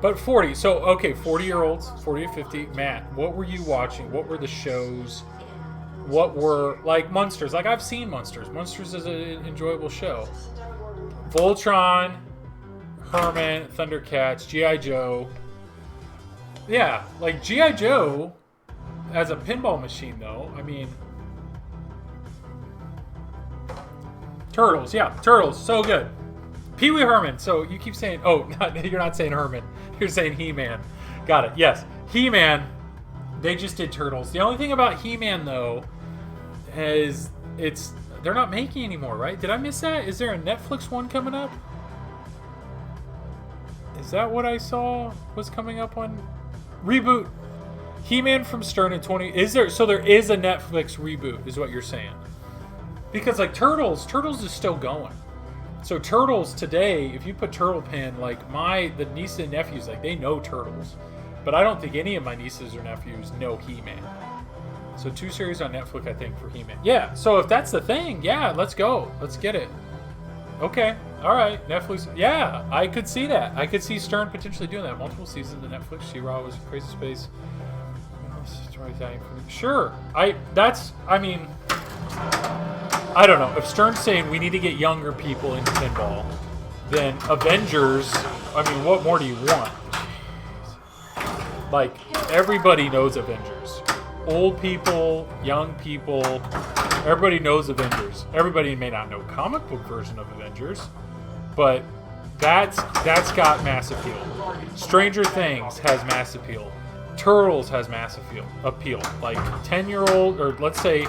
But 40. So, okay, 40-year-olds, 40 to 50. Matt, what were you watching? What were the shows? What were, like, Munsters? Like, I've seen Munsters. Munsters is an enjoyable show. Voltron, Herman, Thundercats, G.I. Joe. Yeah, like, G.I. Joe as a pinball machine, though. I mean... Turtles, yeah. Turtles, so good. Pee Wee Herman. So you keep saying... Oh, you're not saying Herman. You're saying He-Man. Got it, yes. He-Man, they just did Turtles. The only thing about He-Man, though, is they're not making anymore, right? Did I miss that? Is there a Netflix one coming up? Is that what I saw was coming up on reboot? He-Man from Stern in 20. Is there? So there is a Netflix reboot, is what you're saying? Because like Turtles is still going. So Turtles today, if you put Turtle Pin, like the nieces and nephews, like they know Turtles, but I don't think any of my nieces or nephews know He-Man. So 2 series on Netflix, I think, for He-Man. Yeah. So if that's the thing, yeah, let's go. Let's get it. Okay. All right. Netflix. Yeah, I could see that. I could see Stern potentially doing that. Multiple seasons of Netflix. She-Ra was Crazy Space. Sure. I don't know. If Stern's saying we need to get younger people into pinball, then Avengers, I mean, what more do you want? Like, everybody knows Avengers. Old people, young people, everybody knows Avengers. Everybody may not know comic book version of Avengers, but that's got mass appeal. Stranger Things has mass appeal. Turtles has mass appeal. Like 10-year-old, or let's say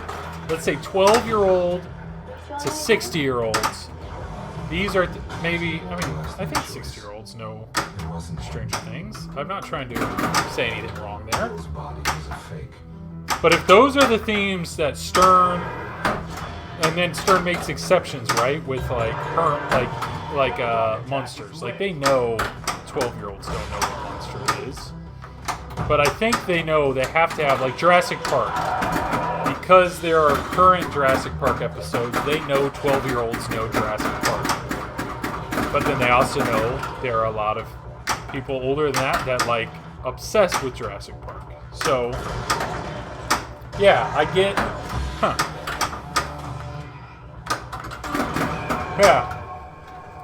12-year-old to 60-year-olds. These are maybe, I think 60-year-olds know Stranger Things. I'm not trying to say anything wrong there. His body was a fake. But if those are the themes that Stern And then Stern makes exceptions, right? With like monsters. Like they know 12-year-olds don't know what monster is. But I think they know they have to have like Jurassic Park. Because there are current Jurassic Park episodes, they know 12-year-olds know Jurassic Park. But then they also know there are a lot of people older than that like obsessed with Jurassic Park. So yeah, I get yeah.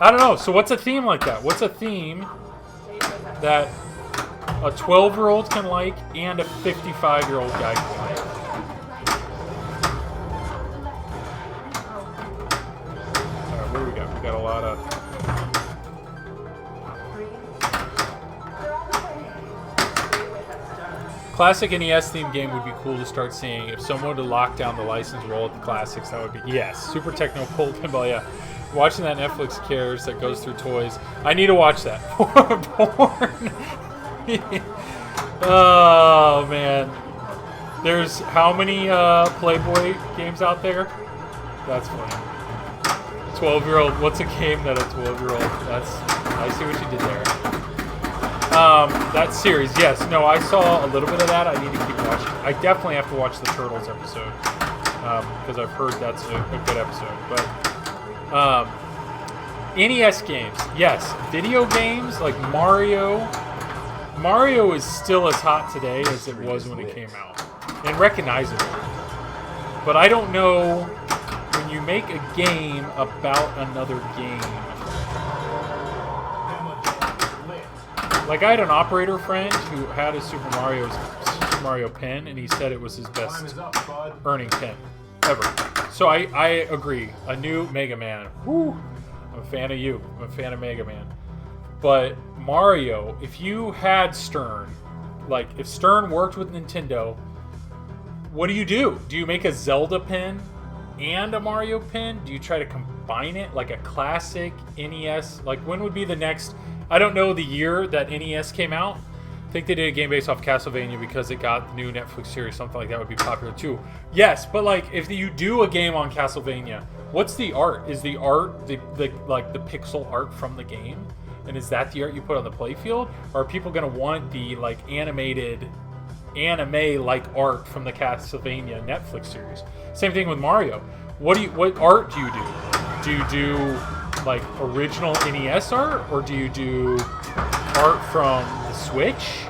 I don't know. So what's a theme like that? What's a theme that a 12-year-old can like and a 55-year-old guy can like? Alright, what do we got? We got a lot of... Classic NES theme game would be cool to start seeing. If someone were to lock down the license roll at the classics, that would be... Yes, Super Techno Cold Pinball, yeah. Watching that Netflix Cares that goes through toys. I need to watch that. Porn. Oh, man. There's how many Playboy games out there? That's funny. 12-year-old. What's a game that a 12-year-old... That's... I see what you did there. That series, yes. No, I saw a little bit of that. I need to keep watching. I definitely have to watch the Turtles episode. Because I've heard that's a good episode. But... NES games. Yes. Video games like Mario. Mario is still as hot today as it was when it came out. And recognizable. But I don't know when you make a game about another game. Like I had an operator friend who had a Super Mario pen, and he said it was his best earning pen ever. So I agree. A new Mega Man. Woo! I'm a fan of you. I'm a fan of Mega Man. But Mario, if you had Stern, like if Stern worked with Nintendo, what do? Do you make a Zelda pin and a Mario pin? Do you try to combine it like a classic NES? Like when would be the next... I don't know the year that NES came out. I think they did a game based off Castlevania because it got the new Netflix series. Something like that would be popular too. Yes, but like if you do a game on Castlevania, what's the art? Is the art the pixel art from the game? And is that the art you put on the playfield? Or are people going to want the like animated anime-like art from the Castlevania Netflix series? Same thing with Mario. What art do you do? Do you do like original NES art, or do you do art from the Switch?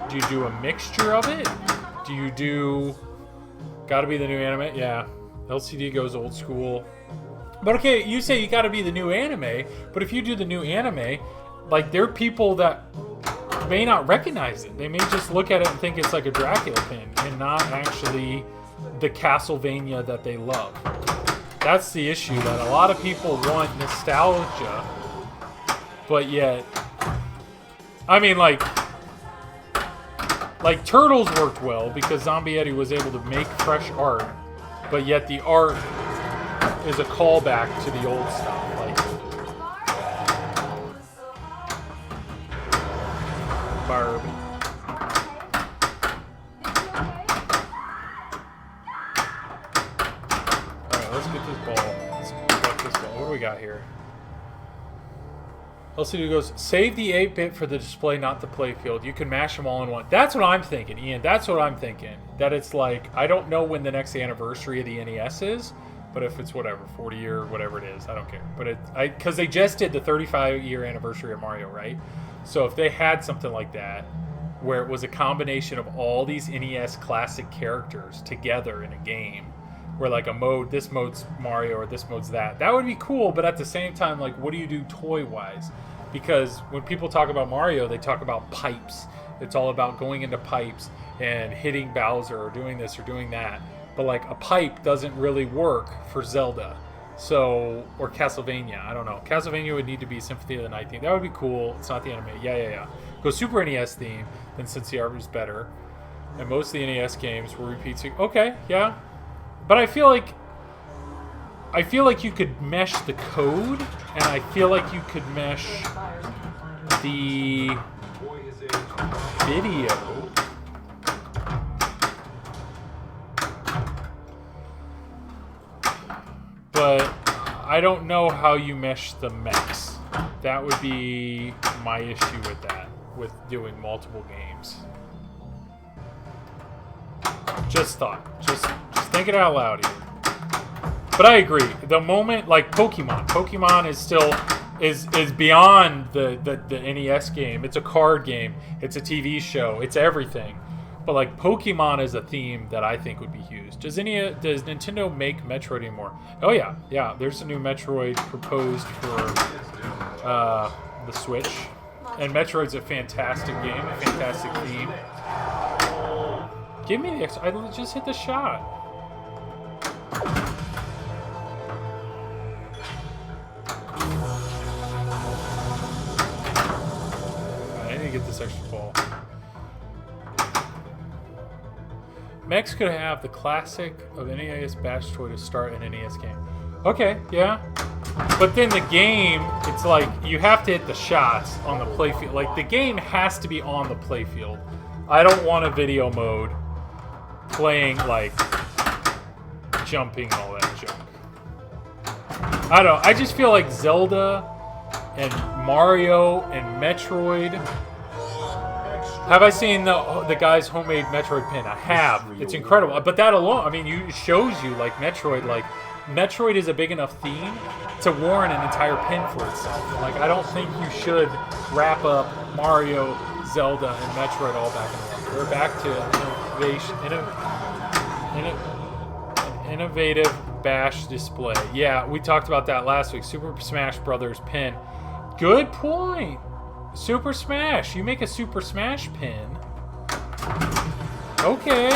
Do you do a mixture of it? Do you do... Gotta be the new anime? Yeah. LCD goes old school. But okay, you say you gotta be the new anime, but if you do the new anime, like there are people that may not recognize it. They may just look at it and think it's like a Dracula pin and not actually the Castlevania that they love. That's the issue, that a lot of people want nostalgia, but yet, I mean, like Turtles worked well because Zombie Eddie was able to make fresh art, but yet the art is a callback to the old stuff. Like Barbie. Let's get this ball. What do we got here? LCD goes, save the 8-bit for the display, not the playfield. You can mash them all in one. That's what I'm thinking, Ian. That's what I'm thinking. That it's like, I don't know when the next anniversary of the NES is, but if it's whatever, 40 or whatever it is, I don't care. But because they just did the 35-year anniversary of Mario, right? So if they had something like that, where it was a combination of all these NES classic characters together in a game, where like a mode, this mode's Mario or this mode's that would be cool. But at the same time, like, what do you do toy wise? Because when people talk about Mario, they talk about pipes. It's all about going into pipes and hitting Bowser or doing this or doing that. But like a pipe doesn't really work for Zelda. So, or Castlevania, I don't know. Castlevania would need to be Symphony of the Night theme. That would be cool. It's not the anime. Yeah. Go Super NES theme, then since the art was better. And most of the NES games were repeats. Okay, yeah. But I feel like you could mesh the code, and I feel like you could mesh the video. I don't know how you mesh the mechs. That would be my issue with that, with doing multiple games. Just thought. Just think it out loud here. But I agree. The moment, like Pokemon is still is beyond the NES game. It's a card game. It's a TV show. It's everything. But like Pokemon is a theme that I think would be huge. Does Nintendo make Metroid anymore? Oh yeah. There's a new Metroid proposed for the Switch, and Metroid's a fantastic game, a fantastic theme. Give me the I just hit the shot. I need to get this extra ball. Mechs could have the classic of NES Bash Toy to start an NES game. Okay, yeah. But then the game, it's like you have to hit the shots on the playfield. Like the game has to be on the playfield. I don't want a video mode playing like jumping and all that junk. I don't know. I just feel like Zelda and Mario and Metroid. Have I seen the guy's homemade Metroid pin? I have. It's incredible. But that alone, I mean, it shows you like Metroid is a big enough theme to warrant an entire pin for itself. Like, I don't think you should wrap up Mario, Zelda, and Metroid all back in one. We're back to an innovative bash display. Yeah, we talked about that last week. Super Smash Brothers pin. Good point. Super Smash. You make a Super Smash pin. Okay.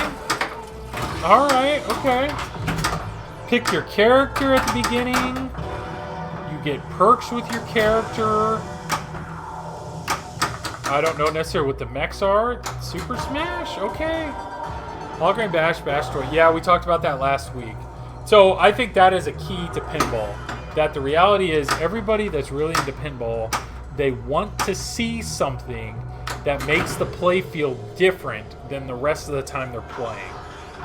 Alright, okay. Pick your character at the beginning. You get perks with your character. I don't know necessarily what the mechs are. Super Smash? Okay. Hologram Bash, Bash Toy. Yeah, we talked about that last week. So I think that is a key to pinball. That the reality is everybody that's really into pinball, they want to see something that makes the playfield different than the rest of the time they're playing.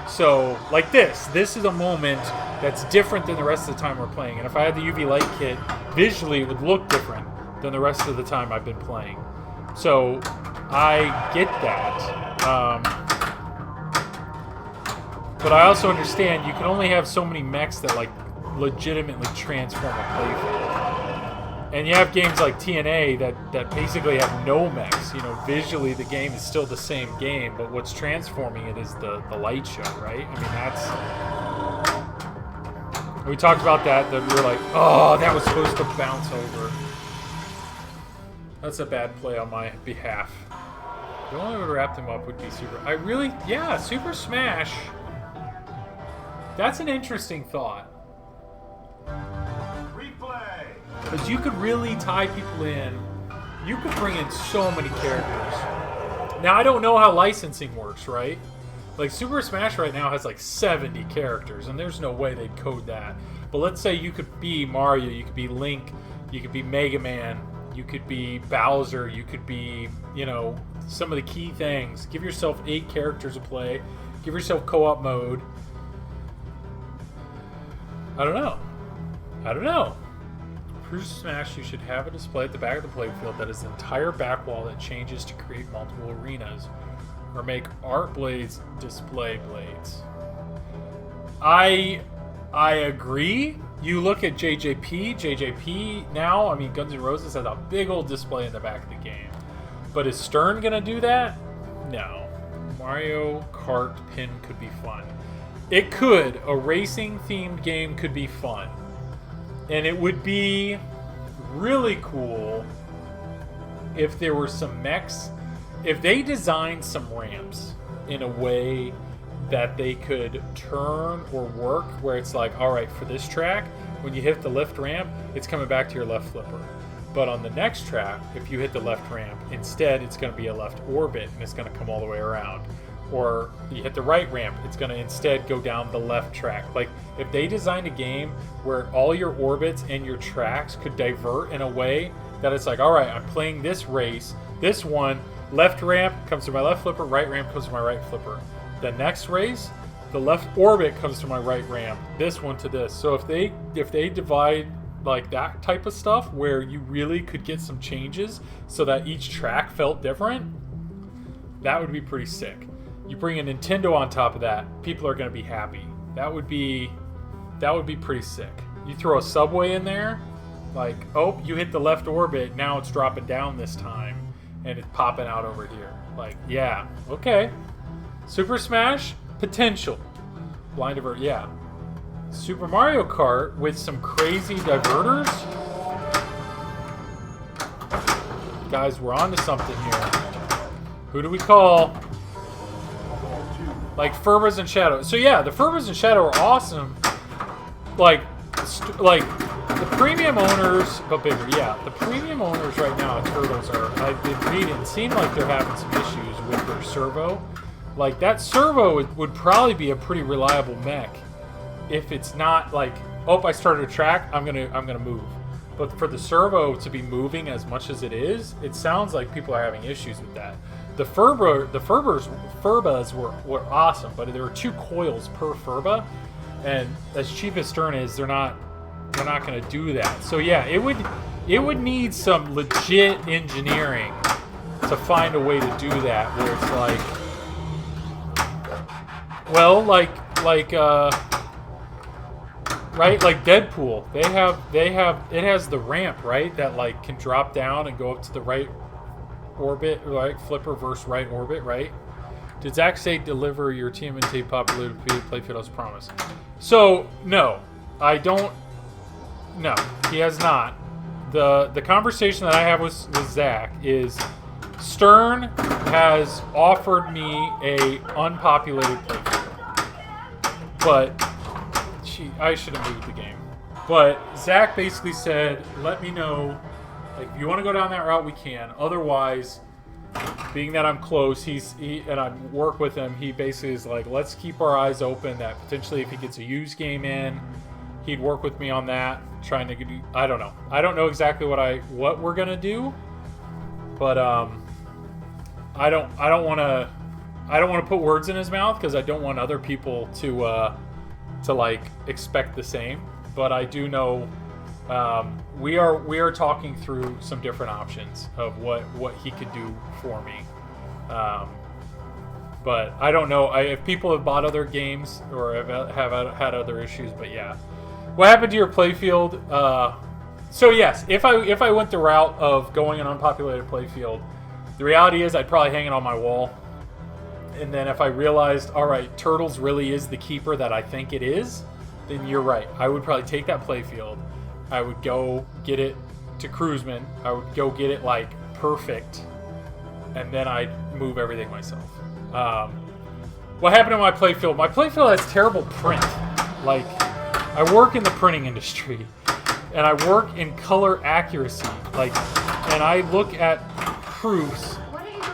So, like this is a moment that's different than the rest of the time we're playing. And if I had the UV light kit, visually it would look different than the rest of the time I've been playing. So, I get that. But I also understand you can only have so many mechs that like legitimately transform a playfield. And you have games like TNA that basically have no mechs. You know, visually the game is still the same game, but what's transforming it is the light show, right? I mean, that's... We talked about that we were like, oh, that was supposed to bounce over. That's a bad play on my behalf. The only way to wrap them up would be Super Smash. That's an interesting thought. Because you could really tie people in. You could bring in so many characters. Now, I don't know how licensing works, right? Like, Super Smash right now has like 70 characters, and there's no way they'd code that. But let's say you could be Mario, you could be Link, you could be Mega Man, you could be Bowser, you could be, you know, some of the key things. Give yourself 8 characters to play. Give yourself co-op mode. I don't know. For Smash, you should have a display at the back of the playfield that is the entire back wall that changes to create multiple arenas, or make art blades display blades. I agree. You look at JJP now, I mean, Guns N' Roses has a big old display in the back of the game. But is Stern gonna do that? No. Mario Kart pin could be fun. It could. A racing-themed game could be fun. And it would be really cool if there were some mechs. If they designed some ramps in a way that they could turn or work, where it's like, all right, for this track, when you hit the left ramp, it's coming back to your left flipper. But on the next track, if you hit the left ramp, instead it's going to be a left orbit, and it's going to come all the way around. Or you hit the right ramp, it's going to instead go down the left track. Like, if they designed a game where all your orbits and your tracks could divert in a way that it's like, all right, I'm playing this race, this one, left ramp comes to my left flipper, right ramp comes to my right flipper. The next race, the left orbit comes to my right ramp, this one to this. So if they like that type of stuff where you really could get some changes so that each track felt different, that would be pretty sick. You bring a Nintendo on top of that, people are going to be happy. That would be pretty sick. You throw a Subway in there, like, oh, you hit the left orbit, now it's dropping down this time, and it's popping out over here. Like, yeah, okay. Super Smash, potential. Blind Divert, yeah. Super Mario Kart with some crazy diverters. Guys, we're on to something here. Who do we call? Like Furbas and Shadow. So yeah, the Furbas and Shadow are awesome. Like the premium owners, but bigger. Yeah, the premium owners right now at Turtles are. I've been reading. Seem like they're having some issues with their servo. Like that servo would probably be a pretty reliable mech if it's not like, oh, I started a track, I'm gonna move. But for the servo to be moving as much as it is, it sounds like people are having issues with that. The Furbas were awesome, but there were 2 coils per Furba, and as cheap as Stern is, they're not going to do that. So yeah, it would need some legit engineering to find a way to do that, where it's like, well, right, like Deadpool, they have it has the ramp, right, that like can drop down and go up to the right orbit, right, flipper versus right orbit, right? Did Zach say deliver your TMNT popular playfield as promised? So no, I don't. No, he has not. The conversation that I have with Zach is Stern has offered me a unpopulated playfield, but I should have moved the game. But Zach basically said, let me know, like, if you want to go down that route, we can. Otherwise, being that I'm close, and I work with him, he basically is like, let's keep our eyes open that potentially if he gets a used game in, he'd work with me on that, trying to get, I don't know. I don't know exactly what we're going to do, but I don't want to put words in his mouth because I don't want other people to like expect the same, but I do know we are talking through some different options of what he could do for me. But I don't know if people have bought other games or have had other issues. But yeah, what happened to your playfield? So yes, if I went the route of going an unpopulated playfield, the reality is I'd probably hang it on my wall. And then if I realized, all right, Turtles really is the keeper that I think it is, then you're right. I would probably take that playfield. I would go get it to Cruiseman. I would go get it like perfect, and then I'd move everything myself. What happened to my playfield? My playfield has terrible print. Like, I work in the printing industry, and I work in color accuracy. Like, and I look at proofs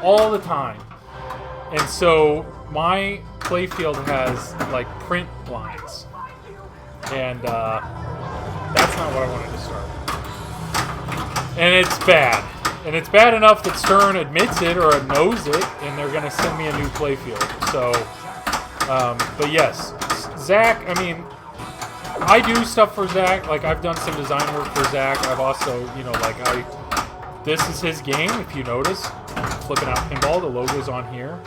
all the time. And so my playfield has like print lines, and that's not what I wanted to start. And it's bad, and it's bad enough that Stern admits it or knows it, and they're gonna send me a new playfield. So, but yes, Zach. I mean, I do stuff for Zach. Like I've done some design work for Zach. I've also, this is his game. If you notice. Flipping Out Pinball, the logo's on here.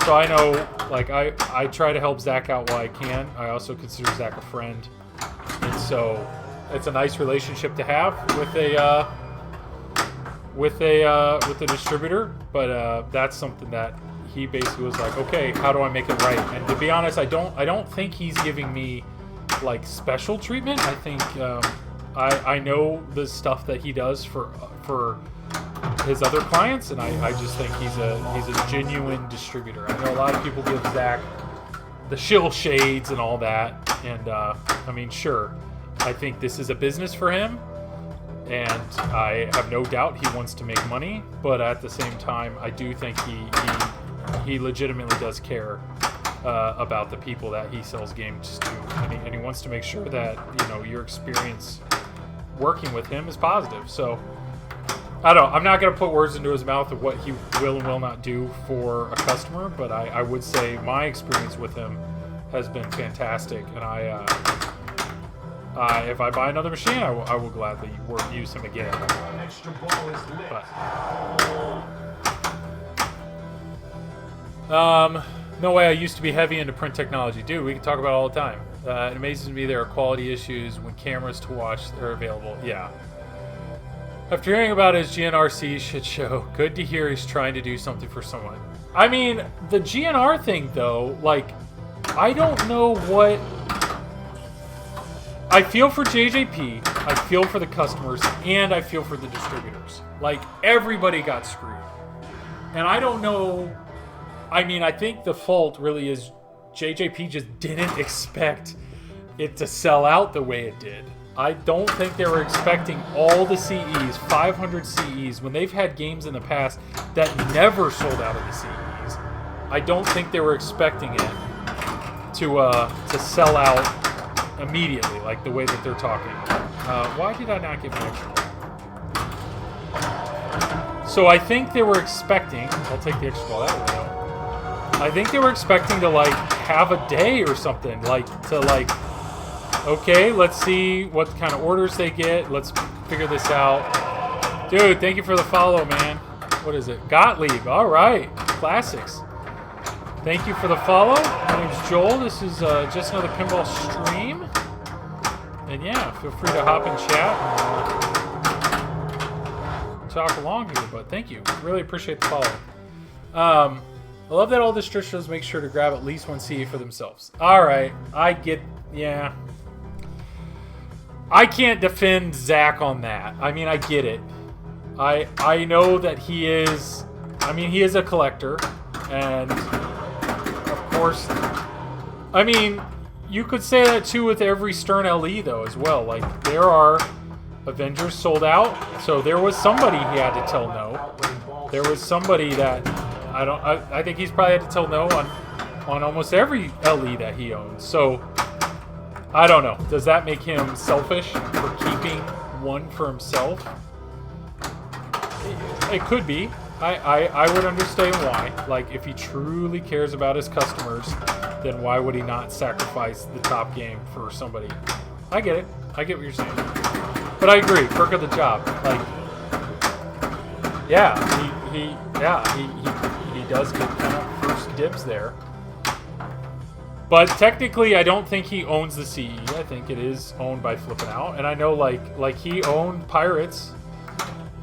So I know, like, I try to help Zach out while I can. I also consider Zach a friend. And so it's a nice relationship to have with a distributor. But that's something that he basically was like, okay, how do I make it right? And to be honest, I don't think he's giving me like special treatment. I think I know the stuff that he does for his other clients, and I just think he's a genuine distributor. I know a lot of people give Zach the shill shades and all that, and I mean, sure, I think this is a business for him, and I have no doubt he wants to make money, but at the same time, I do think he legitimately does care about the people that he sells games to, and he wants to make sure that your experience working with him is positive. So I don't know. I'm not going to put words into his mouth of what he will and will not do for a customer, but I would say my experience with him has been fantastic, and If I buy another machine, I will gladly use him again. Extra ball is lit. But, no way I used to be heavy into print technology. Dude, we can talk about it all the time. It amazes me there are quality issues when cameras to watch are available. Yeah. After hearing about his GNRC shit show, good to hear he's trying to do something for someone. I mean, the GNR thing, though, like, I don't know what... I feel for JJP, I feel for the customers, and I feel for the distributors. Like, everybody got screwed. And I don't know... I mean, I think the fault really is JJP just didn't expect it to sell out the way it did. I don't think they were expecting all the CEs, 500 CEs, when they've had games in the past that never sold out of the CEs. I don't think they were expecting it to sell out immediately, like the way that they're talking. Why did I not get my extra ball? So I think they were expecting... I'll take the extra ball that way, though. I think they were expecting to, like, have a day or something. Like, to, like... Okay, let's see what kind of orders they get. Let's figure this out. Dude, thank you for the follow, man. What is it? Gottlieb. All right. Classics. Thank you for the follow. My name's Joel. This is just another pinball stream. And yeah, feel free to hop in chat and talk along here. But thank you. Really appreciate the follow. I love that all distributors make sure to grab at least one CE for themselves. All right. I get... Yeah. I can't defend Zach on that. I mean, I get it. I know that he is... I mean, he is a collector. And, of course... I mean, you could say that, too, with every Stern LE, though, as well. Like, there are Avengers sold out. So there was somebody he had to tell no. There was somebody that... I think he's probably had to tell no on almost every LE that he owns. So... I don't know. Does that make him selfish for keeping one for himself? It could be. I would understand why. Like, if he truly cares about his customers, then why would he not sacrifice the top game for somebody? I get it. I get what you're saying. But I agree. Perk of the job. Like, yeah, he does get kind of first dibs there. But technically, I don't think he owns the CE. I think it is owned by Flippin' Out. And I know, like he owned Pirates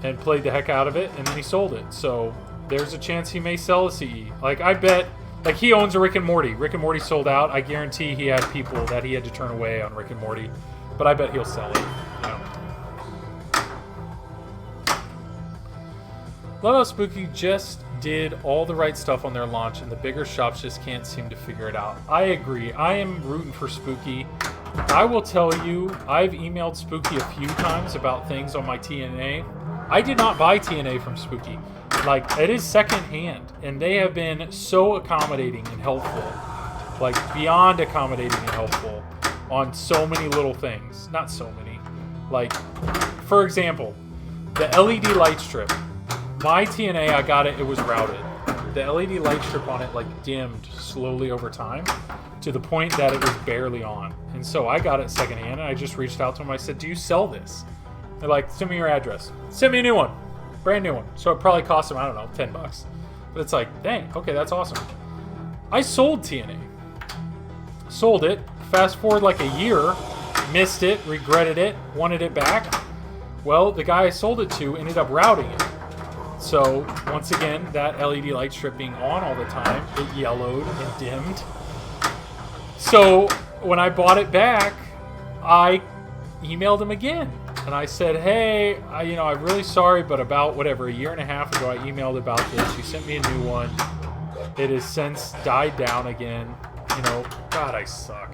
and played the heck out of it, and then he sold it. So there's a chance he may sell a CE. Like, I bet, like, he owns a Rick and Morty. Rick and Morty sold out. I guarantee he had people that he had to turn away on Rick and Morty. But I bet he'll sell it. You know. Love how Spooky just did all the right stuff on their launch, and the bigger shops just can't seem to figure it out. I agree. I am rooting for Spooky. I will tell you, I've emailed Spooky a few times about things on my TNA. I did not buy TNA from Spooky. Like, it is secondhand, and they have been so accommodating and helpful. Like, beyond accommodating and helpful on so many little things. Not so many. Like, for example, the LED light strip. My TNA, I got it, it was routed. The LED light strip on it, like, dimmed slowly over time to the point that it was barely on. And so I got it secondhand, and I just reached out to them. I said, do you sell this? They're like, send me your address. Send me a new one. Brand new one. So it probably cost them, I don't know, $10. But it's like, dang, okay, that's awesome. I sold TNA. Sold it. Fast forward like a year. Missed it. Regretted it. Wanted it back. Well, the guy I sold it to ended up routing it. So, once again, that LED light strip being on all the time, it yellowed and dimmed. So, when I bought it back, I emailed him again. And I said, hey, I'm really sorry, but about, whatever, a year and a half ago, I emailed about this. You sent me a new one. It has since died down again. You know, God, I suck.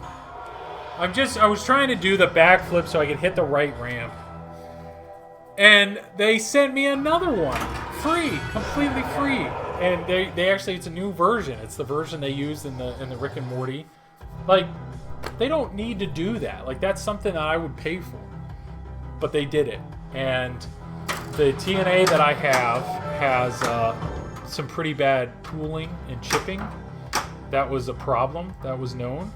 I was trying to do the backflip so I could hit the right ramp. And they sent me another one. Free. Completely free. And they actually, it's a new version. It's the version they used in the Rick and Morty. Like, they don't need to do that. Like, that's something that I would pay for. But they did it. And the TNA that I have has some pretty bad pooling and chipping. That was a problem. That was known.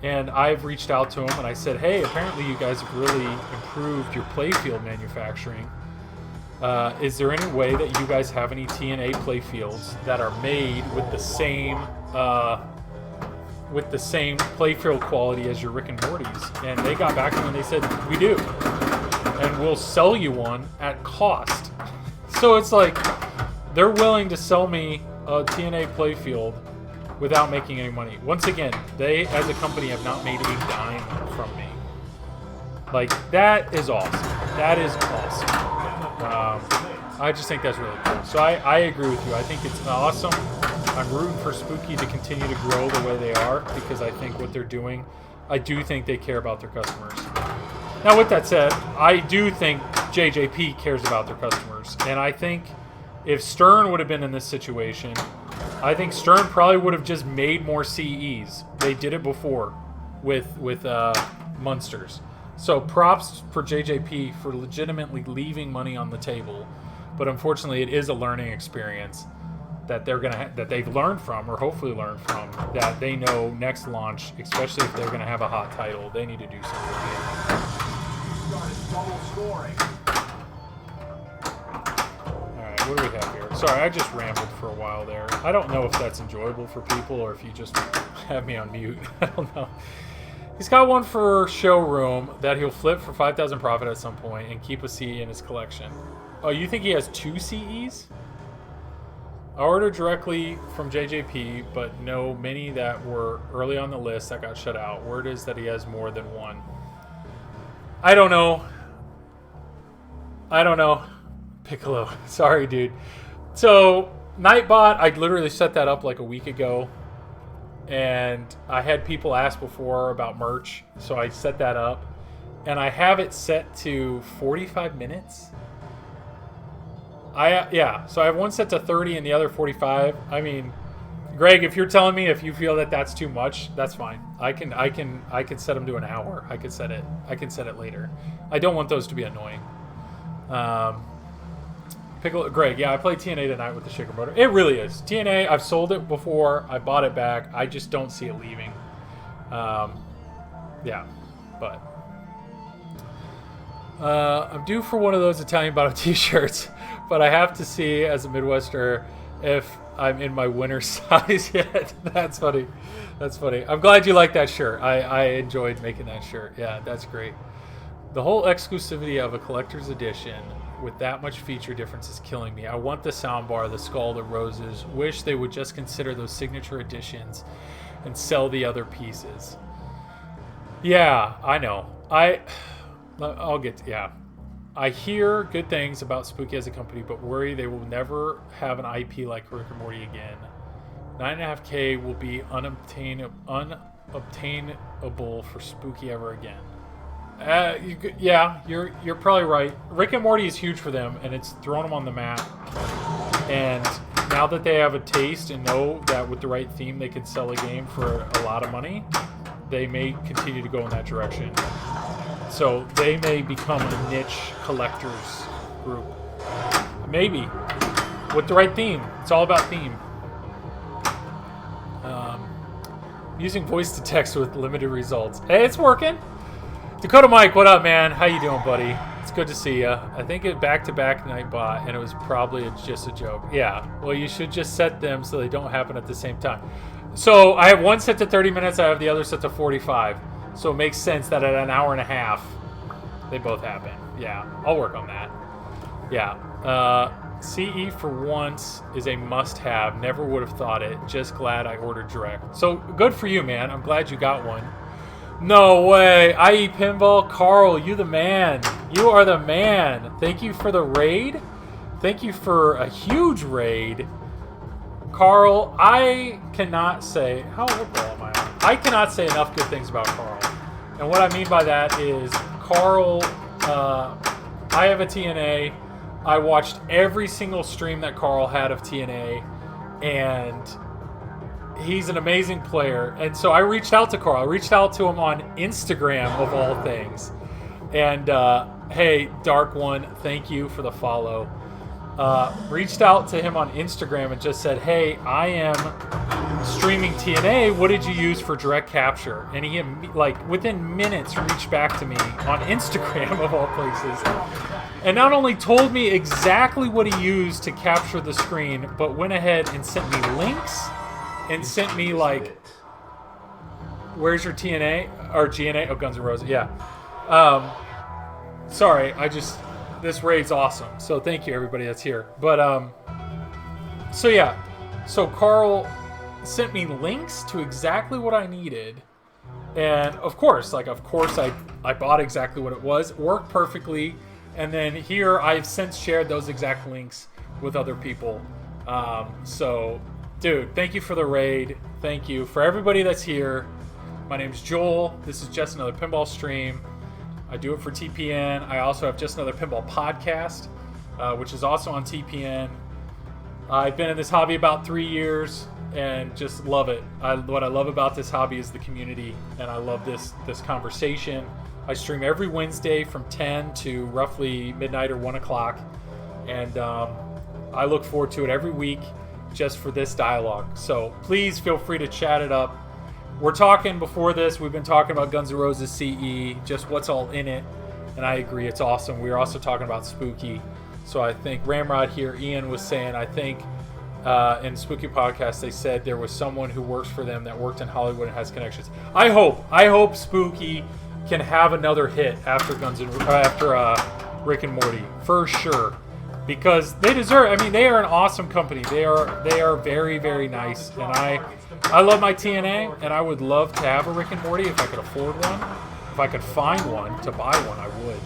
And I've reached out to him and I said, hey, apparently you guys have really improved your playfield manufacturing. Is there any way that you guys have any TNA playfields that are made with the same playfield quality as your Rick and Morty's? And they got back to me and they said, we do. And we'll sell you one at cost. So it's like they're willing to sell me a TNA playfield without making any money. Once again, they as a company have not made a dime from me. Like, that is awesome. That is awesome. I just think that's really cool. So I agree with you. I think it's awesome. I'm rooting for Spooky to continue to grow the way they are because I think what they're doing, I do think they care about their customers. Now, with that said, I do think JJP cares about their customers. And I think if Stern would have been in this situation, I think Stern probably would have just made more CEs. They did it before with Munsters. So props for JJP for legitimately leaving money on the table. But unfortunately, it is a learning experience that they're gonna that they've learned from, or hopefully learned from, that they know next launch, especially if they're gonna have a hot title, they need to do something with it. Double scoring. Alright, what do we have here? Sorry, I just rambled for a while there. I don't know if that's enjoyable for people or if you just have me on mute. I don't know. He's got one for showroom that he'll flip for 5,000 profit at some point and keep a CE in his collection. Oh, you think he has 2 CEs? I ordered directly from JJP, but know many that were early on the list that got shut out. Word is that he has more than one. I don't know. Piccolo. Sorry, dude. So, Nightbot, I literally set that up like a week ago. And I had people ask before about merch, so I set that up. And I have it set to 45 minutes. So I have one set to 30 and the other 45. I mean, Greg, if you're telling me if you feel that that's too much, that's fine. I can set them to an hour. I can set it later. I don't want those to be annoying. Greg, yeah, I played TNA tonight with the shaker motor. It really is. TNA, I've sold it before. I bought it back. I just don't see it leaving. But I'm due for one of those Italian bottom t-shirts, but I have to see as a Midwesterner if I'm in my winter size yet. That's funny. I'm glad you like that shirt. I enjoyed making that shirt. Yeah, that's great. The whole exclusivity of a collector's edition with that much feature difference is killing me. I want the soundbar, the skull, the roses. Wish they would just consider those signature editions and sell the other pieces. Yeah, I know. I hear good things about Spooky as a company, but worry they will never have an IP like Rick and Morty again. 9.5K will be unobtainable for Spooky ever again. You're probably right. Rick and Morty is huge for them, and it's thrown them on the map. And now that they have a taste and know that with the right theme they can sell a game for a lot of money, they may continue to go in that direction. So they may become a niche collectors group. Maybe. With the right theme. It's all about theme. Using voice to text with limited results. Hey, it's working. Dakota Mike, what up, man? How you doing, buddy? It's good to see you. I think it back-to-back Nightbot, and it was probably just a joke. Yeah, well, you should just set them so they don't happen at the same time. So I have one set to 30 minutes. I have the other set to 45. So it makes sense that at an hour and a half, they both happen. Yeah, I'll work on that. Yeah. CE for once is a must-have. Never would have thought it. Just glad I ordered direct. So good for you, man. I'm glad you got one. No way. IE Pinball. Carl, you the man. You are the man. Thank you for the raid. Thank you for a huge raid. Carl, I cannot say... How old am I on? I cannot say enough good things about Carl. And what I mean by that is Carl... I have a TNA. I watched every single stream that Carl had of TNA. And... he's an amazing player. And so I reached out to Carl. I reached out to him on Instagram, of all things. And, hey, Dark One, thank you for the follow. Reached out to him on Instagram and just said, hey, I am streaming TNA, what did you use for direct capture? And he, like, within minutes reached back to me on Instagram, of all places, and not only told me exactly what he used to capture the screen, but went ahead and sent me links and sent me, like, where's your TNA? Or GNA? Oh, Guns N' Roses, yeah. Sorry, this raid's awesome. So thank you, everybody that's here. But, so yeah. So Carl sent me links to exactly what I needed. And, of course, I bought exactly what it was. It worked perfectly. And then here, I've since shared those exact links with other people. So, dude, thank you for the raid. Thank you for everybody that's here. My name's Joel. This is Just Another Pinball Stream. I do it for TPN. I also have Just Another Pinball Podcast, which is also on TPN. I've been in this hobby about 3 years and just love it. What I love about this hobby is the community, and I love this conversation. I stream every Wednesday from 10 to roughly midnight or 1 o'clock, and I look forward to it every week just for this dialogue. So please feel free to chat it up. We're talking before this, we've been talking about Guns N' Roses CE, just what's all in it, and I agree, it's awesome. We were also talking about Spooky. So I think Ramrod here, Ian was saying, I think in Spooky Podcast, they said there was someone who works for them that worked in Hollywood and has connections. I hope Spooky can have another hit after Rick and Morty, for sure. Because they deserve. I mean, they are an awesome company. They are very, very nice, and I love my TNA, and I would love to have a Rick and Morty if I could afford one. If I could find one to buy one, I would.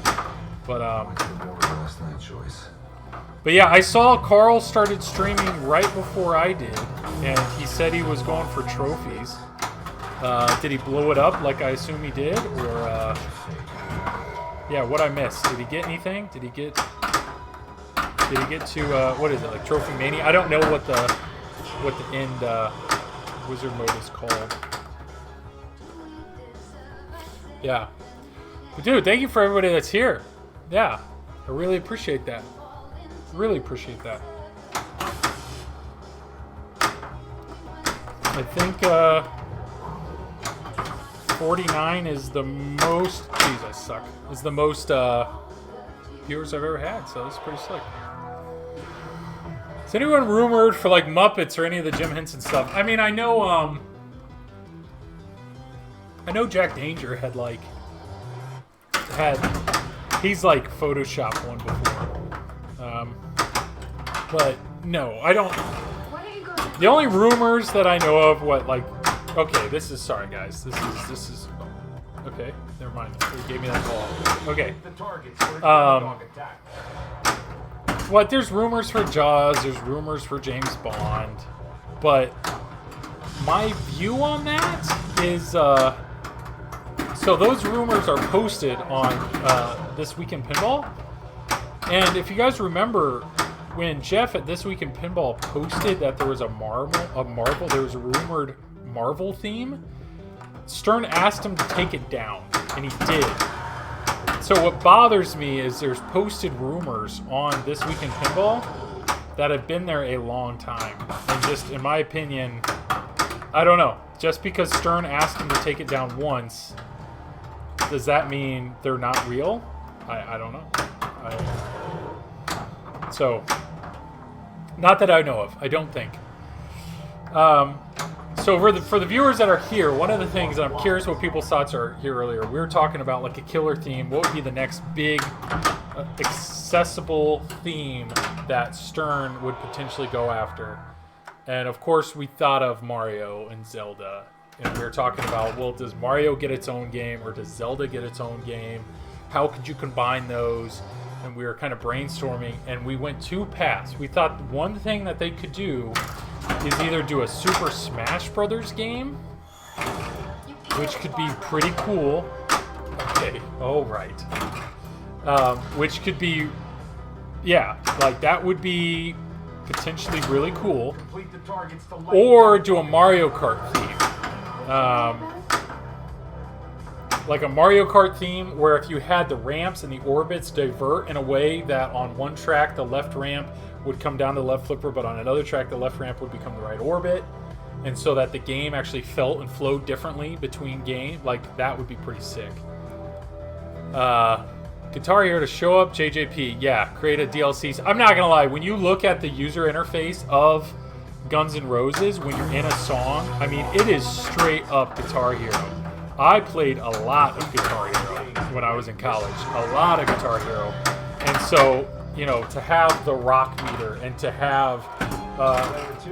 But yeah, I saw Carl started streaming right before I did, and he said he was going for trophies. Did he blow it up like I assume he did, or yeah? What I missed? Did he get anything? Did he get to what is it, like Trophy Mania? I don't know what the end wizard mode is called. Yeah, but dude, thank you for everybody that's here. Yeah, I really appreciate that. Really appreciate that. I think 49 is the most. Jeez, I suck. Is the most viewers I've ever had, so that's pretty slick. Is anyone rumored for like Muppets or any of the Jim Henson stuff? I mean, I know Jack Danger he's like photoshopped one before. But no, I don't. The only rumors that I know of, okay, sorry guys, this is okay, never mind. They gave me that ball. Okay. There's rumors for Jaws, there's rumors for James Bond, but my view on that is, so those rumors are posted on This Week in Pinball, and if you guys remember, when Jeff at This Week in Pinball posted that there was there was a rumored Marvel theme, Stern asked him to take it down, and he did. So what bothers me is there's posted rumors on This Week in Pinball that have been there a long time. And just, in my opinion, I don't know. Just because Stern asked him to take it down once, does that mean they're not real? I don't know. So, not that I know of. I don't think. So for the viewers that are here, one of the things, and I'm curious what people's thoughts are here earlier, we were talking about like a killer theme. What would be the next big accessible theme that Stern would potentially go after? And of course we thought of Mario and Zelda. And we were talking about, well, does Mario get its own game or does Zelda get its own game? How could you combine those? And we were kind of brainstorming, and we went two paths. We thought one thing that they could do is either do a Super Smash Brothers game, which could be pretty cool. Okay, all right. Which could be, yeah, like that would be potentially really cool. Or do a Mario Kart theme. Like a Mario Kart theme where if you had the ramps and the orbits divert in a way that on one track the left ramp would come down to the left flipper, but on another track the left ramp would become the right orbit. and so that the game actually felt and flowed differently between game, like that would be pretty sick. Guitar Hero to show up, JJP. Yeah, create a DLC. I'm not gonna lie, when you look at the user interface of Guns N' Roses, when you're in a song, I mean, it is straight up Guitar Hero. I played a lot of Guitar Hero when I was in college, a lot of Guitar Hero, and so, you know, to have the rock meter and to have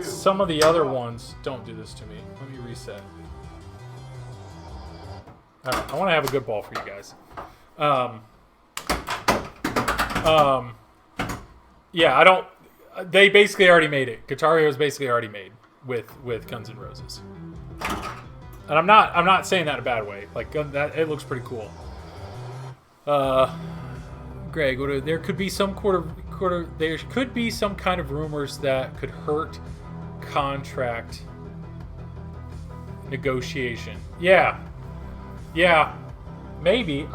some of the other ones. Don't do this to me. Let me reset. All right, I want to have a good ball for you guys. Yeah, I don't. They basically already made it. Guitar Hero is basically already made with Guns N' Roses, and I'm not saying that in a bad way. Like that, it looks pretty cool. Greg, there could be some there could be some kind of rumors that could hurt contract negotiation. Yeah, maybe.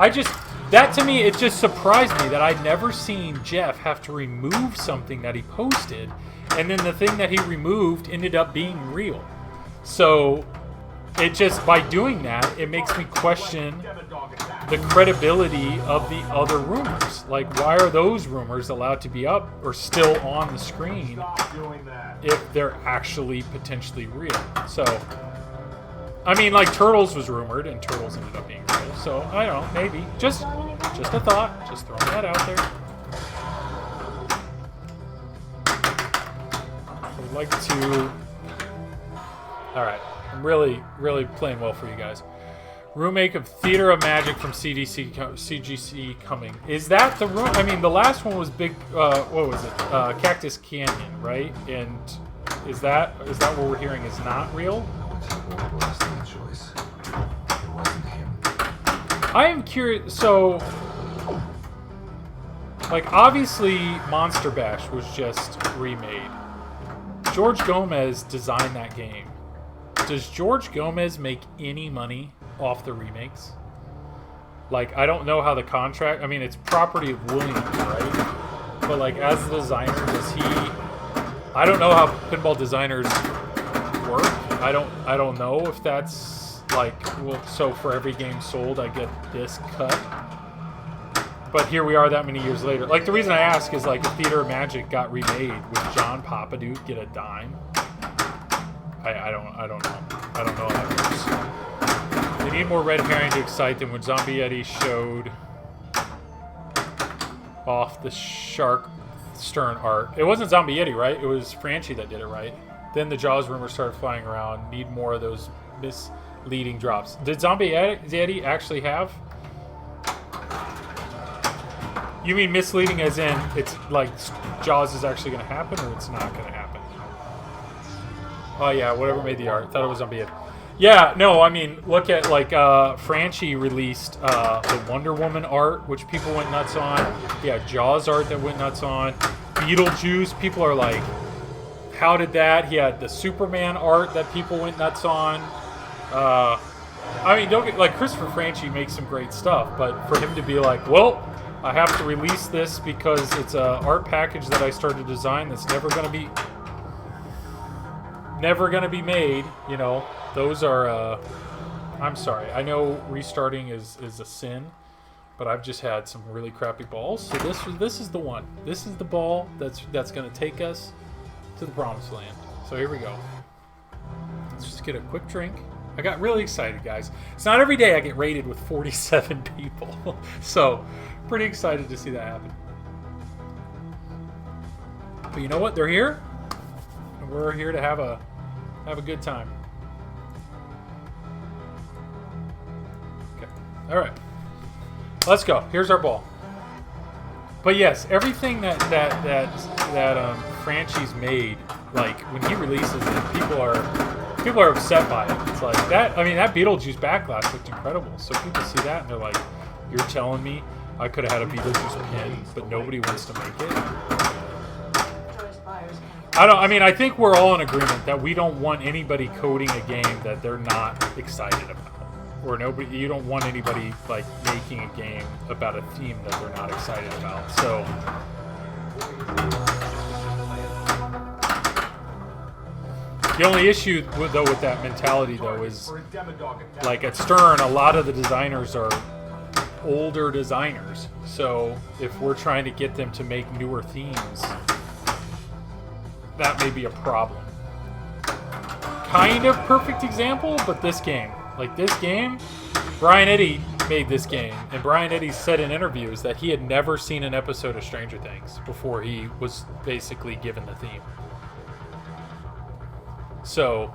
That to me, it just surprised me that I'd never seen Jeff have to remove something that he posted, and then the thing that he removed ended up being real. So it just, by doing that, it makes me question the credibility of the other rumors. Like, why are those rumors allowed to be up or still on the screen if they're actually potentially real? So, I mean, like, Turtles was rumored, and Turtles ended up being real. So, I don't know, maybe. Just a thought. Just throwing that out there. I'd like to... Alright. I'm really playing well for you guys. Remake of Theater of Magic from CGC coming. Is that the room? I mean, the last one was big... what was it? Cactus Canyon, right? And is that what we're hearing is not real? I am curious. So, like, obviously, Monster Bash was just remade. George Gomez designed that game. Does George Gomez make any money off the remakes? Like, I don't know how the contract... I mean, it's property of Williams, right? But, like, as the designer, does he... I don't know how pinball designers work. I don't know if that's... Like, well, so for every game sold, I get this cut. But here we are that many years later. Like, the reason I ask is, like, if Theater of Magic got remade, would John Papaduke get a dime? I don't know. I don't know how that works. They need more red herring to excite them. When Zombie Eddie showed off the shark stern art. It wasn't Zombie Eddie, right? It was Franchi that did it, right? Then the Jaws rumors started flying around. Need more of those misleading drops. Did Zombie Eddie actually have? You mean misleading as in it's like Jaws is actually going to happen or it's not going to happen? Oh yeah, whatever made the art. Thought it was Zombie Eddie. Yeah, no, I mean, look at like Franchi released the Wonder Woman art, which people went nuts on. Yeah, Jaws art that went nuts on. Beetlejuice, people are like, how did that? He had the Superman art that people went nuts on. I mean, don't get like Christopher Franchi makes some great stuff, but for him to be like, well, I have to release this because it's a art package that I started to design that's never gonna be made. You know, those are. I'm sorry. I know restarting is a sin, but I've just had some really crappy balls. So this is the one. This is the ball that's gonna take us to the promised land. So here we go. Let's just get a quick drink. I got really excited, guys. It's not every day I get rated with 47 people. So, pretty excited to see that happen. But you know what? They're here. And we're here to have a good time. Okay. All right. Let's go. Here's our ball. But yes, everything that Franchi's made, like when he releases it, people are upset by it. It's like that. I mean, that Beetlejuice backlash looked incredible. So people see that and they're like, "You're telling me I could have had a Beetlejuice pin, but nobody wants to make it." I mean, I think we're all in agreement that we don't want anybody coding a game that they're not excited about, or nobody. You don't want anybody like making a game about a theme that they're not excited about. So. The only issue with that mentality though is, like at Stern, a lot of the designers are older designers. So if we're trying to get them to make newer themes, that may be a problem. Kind of perfect example, but this game. Like this game, Brian Eddy made this game, and Brian Eddy said in interviews that he had never seen an episode of Stranger Things before he was basically given the theme. So,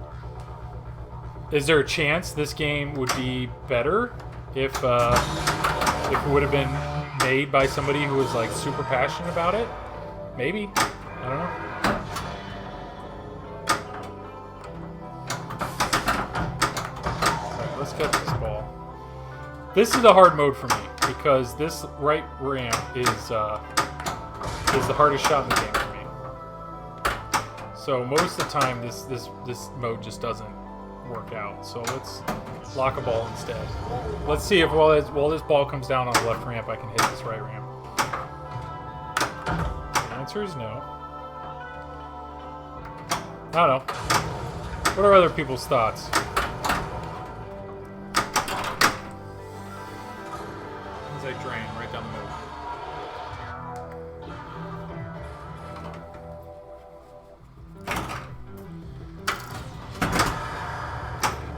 is there a chance this game would be better if it would have been made by somebody who was like super passionate about it? Maybe. I don't know. Alright, let's get this ball. This is a hard mode for me because this right ramp is the hardest shot in the game for me. So most of the time this mode just doesn't work out. So let's lock a ball instead. Let's see if while this ball comes down on the left ramp, I can hit this right ramp. The answer is no. I don't know. What are other people's thoughts? As I drain right down the middle.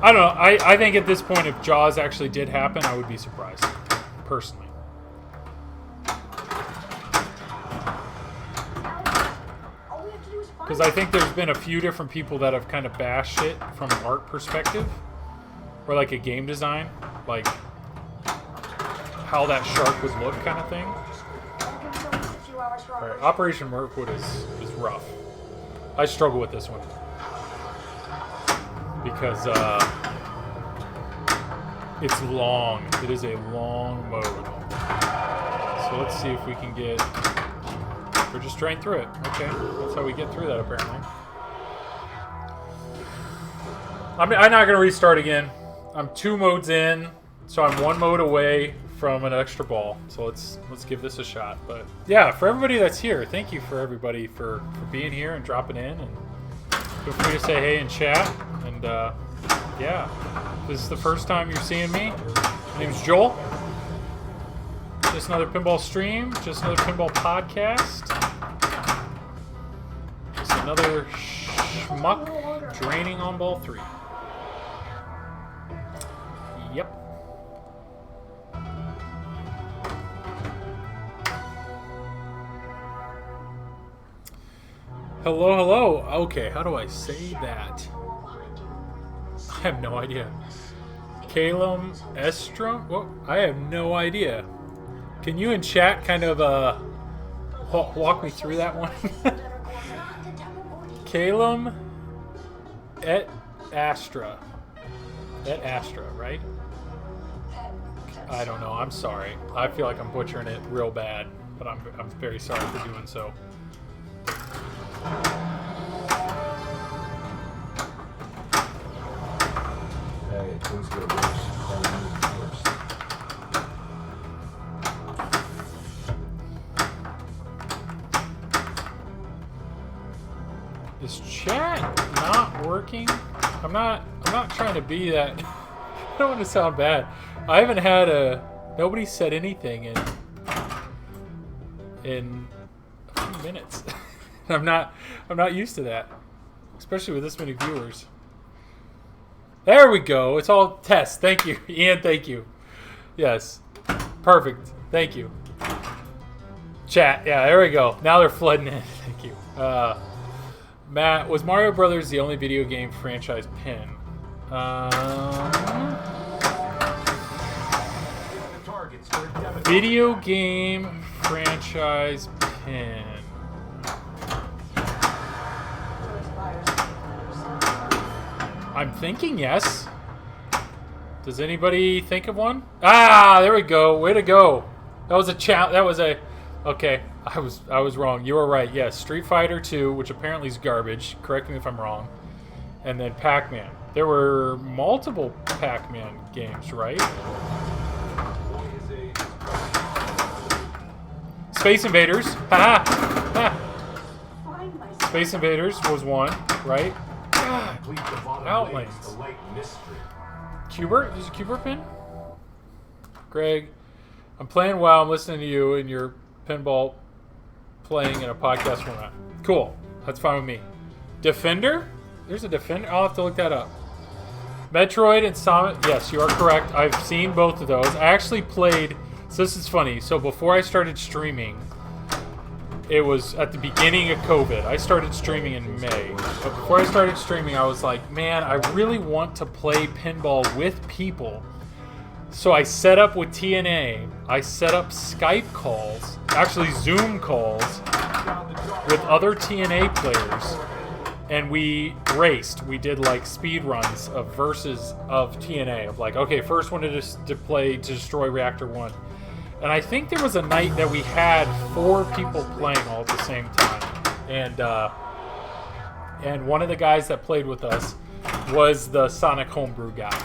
I don't know. I think at this point, if Jaws actually did happen, I would be surprised, personally. Because I think there's been a few different people that have kind of bashed it from an art perspective, or like a game design, like how that shark would look, kind of thing. Right, Operation Mirkwood is rough. I struggle with this one. Because it's long. It is a long mode. So let's see if we can get... We're just drain through it. Okay, that's how we get through that apparently. I'm not going to restart again. I'm 2 modes in, so I'm 1 mode away from an extra ball. So let's give this a shot. But yeah, for everybody that's here, thank you for everybody for being here and dropping in. And feel free to say hey in chat. And yeah, if this is the first time you're seeing me, my name's Joel. Just another pinball stream, just another pinball podcast. Just another schmuck draining on ball 3. Yep. Hello, hello. Okay, how do I say that? I have no idea. Calum Estrom? Well, I have no idea. Can you in chat kind of walk me through that one? Calum et Astra. Et Astra, right? I don't know. I'm sorry. I feel like I'm butchering it real bad, but I'm very sorry for doing so. Hey, things get worse. Is chat not working? I'm not trying to be that. I don't want to sound bad. I haven't had nobody said anything in a few minutes. I'm not used to that, especially with this many viewers. There we go. It's all tests. Thank you, Ian. Thank you. Yes, perfect. Thank you. Chat. Yeah, there we go. Now they're flooding in. Thank you. Matt, was Mario Brothers the only video game franchise pin? Video game franchise pin. I'm thinking yes. Does anybody think of one? Ah, there we go. Way to go. That was a chat. That was a. Okay, I was wrong. You were right. Yes, Street Fighter 2, which apparently is garbage. Correct me if I'm wrong. And then Pac-Man. There were multiple Pac-Man games, right? Space Invaders. Ha ha. Space Invaders was one, right? Complete the bottom Outlanes. lanes, the light mystery. Cubert? There's a Cubert pin? Greg, I'm playing WoW. I'm listening to you and your pinball playing in a podcast format. Cool. That's fine with me. Defender? There's a Defender? I'll have to look that up. Metroid and Summit. Yes, you are correct. I've seen both of those. I actually played... So this is funny. So before I started streaming, it was at the beginning of COVID. I started streaming in May. But before I started streaming, I was like, man, I really want to play pinball with people. So I set up with TNA. I set up Skype calls, actually Zoom calls, with other TNA players. And we raced. We did like speed runs of versus of TNA. Of like, okay, first one to play to destroy Reactor 1. And I think there was a night that we had 4 people playing all at the same time. And one of the guys that played with us was the Sonic Homebrew guy.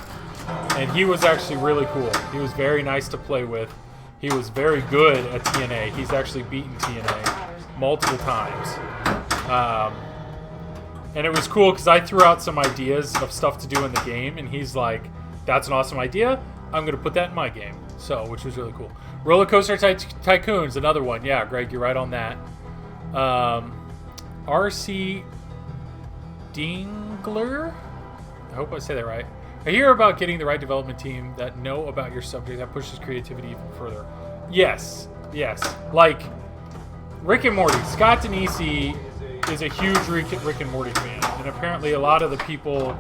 And he was actually really cool. He was very nice to play with. He was very good at TNA. He's actually beaten TNA multiple times. And it was cool because I threw out some ideas of stuff to do in the game. And he's like, that's an awesome idea. I'm going to put that in my game. So, which was really cool. Roller Coaster Tycoon's another one. Yeah, Greg, you're right on that. RC Dingler? I hope I say that right. I hear about getting the right development team that know about your subject that pushes creativity even further. Yes, yes. Like, Rick and Morty. Scott Denisi is a huge Rick and Morty fan. And apparently a lot of the people...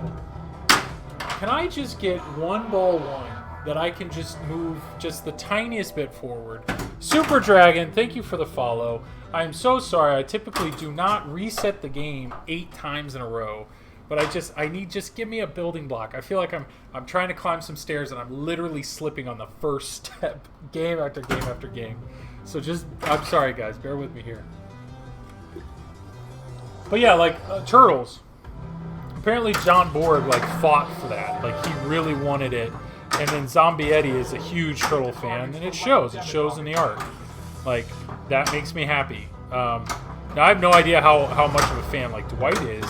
Can I just get one ball one that I can just move just the tiniest bit forward? Super Dragon, thank you for the follow. I'm so sorry. I typically do not reset the game 8 times in a row. But just give me a building block. I feel like I'm trying to climb some stairs and I'm literally slipping on the first step, game after game after game. So I'm sorry guys, bear with me here. But yeah, like Turtles. Apparently John Borg like fought for that. Like he really wanted it. And then Zombie Eddie is a huge Turtle fan, and it shows. It shows in the art. Like that makes me happy. Now I have no idea how much of a fan like Dwight is.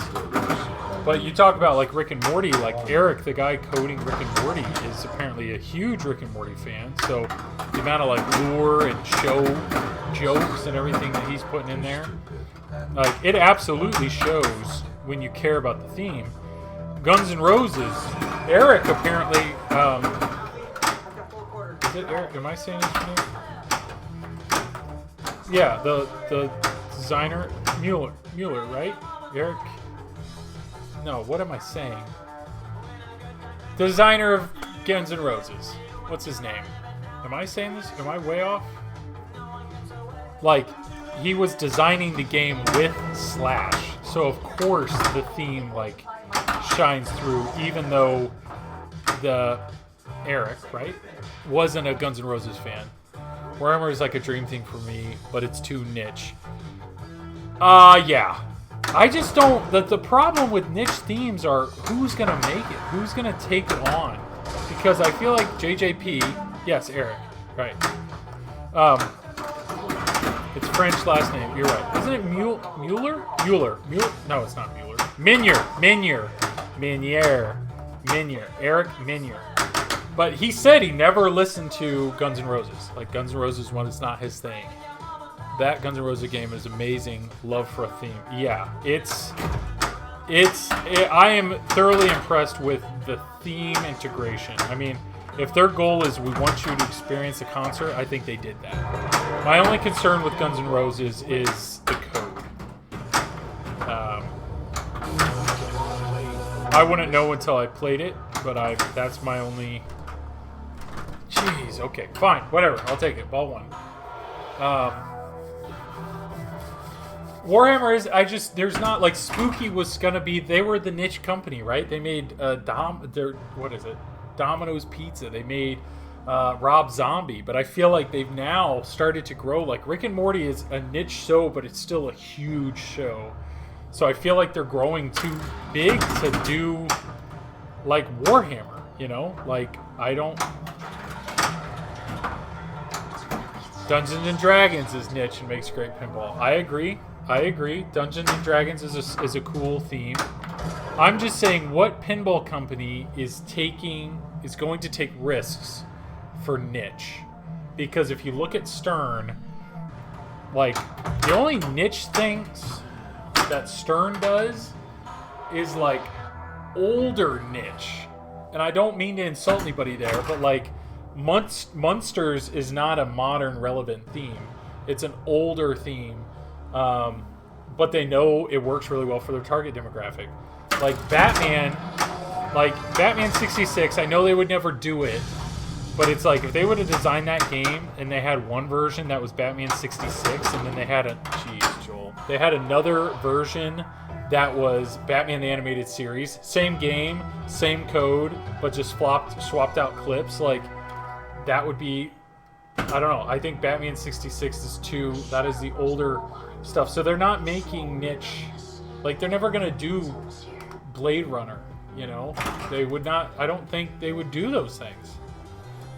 But you talk about like Rick and Morty, like Eric, the guy coding Rick and Morty, is apparently a huge Rick and Morty fan. So the amount of like lure and show jokes and everything that he's putting in there, like it absolutely shows when you care about the theme. Guns N' Roses, Eric apparently. Is it Eric? Am I saying his name? Yeah, the designer Mueller, right? Eric. No, what am I saying? The designer of Guns N' Roses. What's his name? Am I saying this? Am I way off? Like, he was designing the game with Slash. So, of course, the theme, like, shines through, even though the Eric, right, wasn't a Guns N' Roses fan. Warhammer is like a dream thing for me, but it's too niche. Yeah. I just don't... The problem with niche themes are who's going to make it? Who's going to take it on? Because I feel like JJP... Yes, Eric. Right. It's French last name. You're right. Isn't it Mueller? Mueller. No, it's not Mueller. Minier. Eric Minier. But he said he never listened to Guns N' Roses. Like, Guns N' Roses one is not his thing. That Guns N' Roses game is amazing. Love for a theme. Yeah, I am thoroughly impressed with the theme integration. I mean, if their goal is we want you to experience a concert, I think they did that. My only concern with Guns N' Roses is the code. I wouldn't know until I played it, but that's my only... Jeez, okay, fine, whatever, I'll take it. Ball one. Warhammer is, there's not, like, Spooky was gonna be, they were the niche company, right? They made, Domino's Pizza. They made Rob Zombie, but I feel like they've now started to grow. Like, Rick and Morty is a niche show, but it's still a huge show. So I feel like they're growing too big to do, like, Warhammer, you know? Like, I don't... Dungeons and Dragons is niche and makes great pinball. I agree. Dungeons and Dragons is a cool theme. I'm just saying, what pinball company is going to take risks for niche? Because if you look at Stern, like, the only niche things that Stern does is, like, older niche. And I don't mean to insult anybody there, but, like, Munsters is not a modern relevant theme. It's an older theme. But they know it works really well for their target demographic. Like Batman 66, I know they would never do it, but it's like if they would have designed that game and they had one version that was Batman 66, and then they had they had another version that was Batman the Animated Series, same game, same code, but just swapped out clips, like that would be, I don't know, I think Batman 66 that is the older stuff. So they're not making niche, like they're never going to do Blade Runner, you know? They would not, I don't think they would do those things.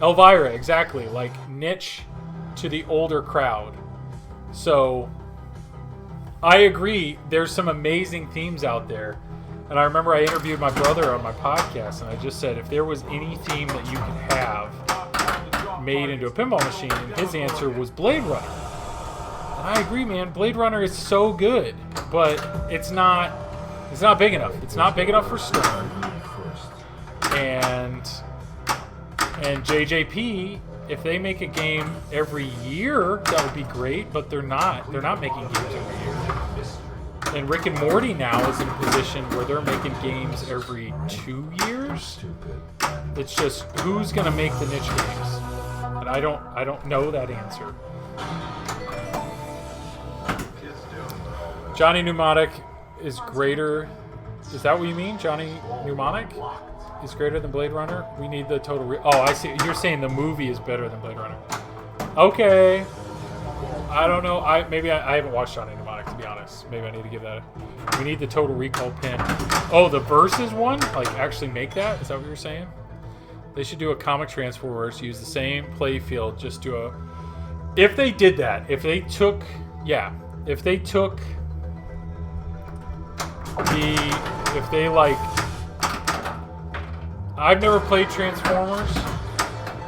Elvira, exactly, like niche to the older crowd. So I agree, there's some amazing themes out there. And I remember I interviewed my brother on my podcast, and I just said, if there was any theme that you could have made into a pinball machine, and his answer was Blade Runner. And I agree, man. Blade Runner is so good, but it's not big enough. It's not big enough for Stern. And JJP, if they make a game every year, that would be great, but they're not. They're not making games every year. And Rick and Morty now is in a position where they're making games every 2 years. It's just who's going to make the niche games, and I don't know that answer. Johnny Mnemonic is greater. Is that what you mean? Johnny Mnemonic is greater than Blade Runner? We need the total. Oh, I see. You're saying the movie is better than Blade Runner. Okay. I don't know. I haven't watched Johnny Mnemonic, to be honest. Maybe I need to give that we need the Total Recall pin. Oh, the Versus one? Like, actually make that? Is that what you're saying? They should do a comic Transformers, use the same play field, just do a... If they did that, if they took I've never played Transformers,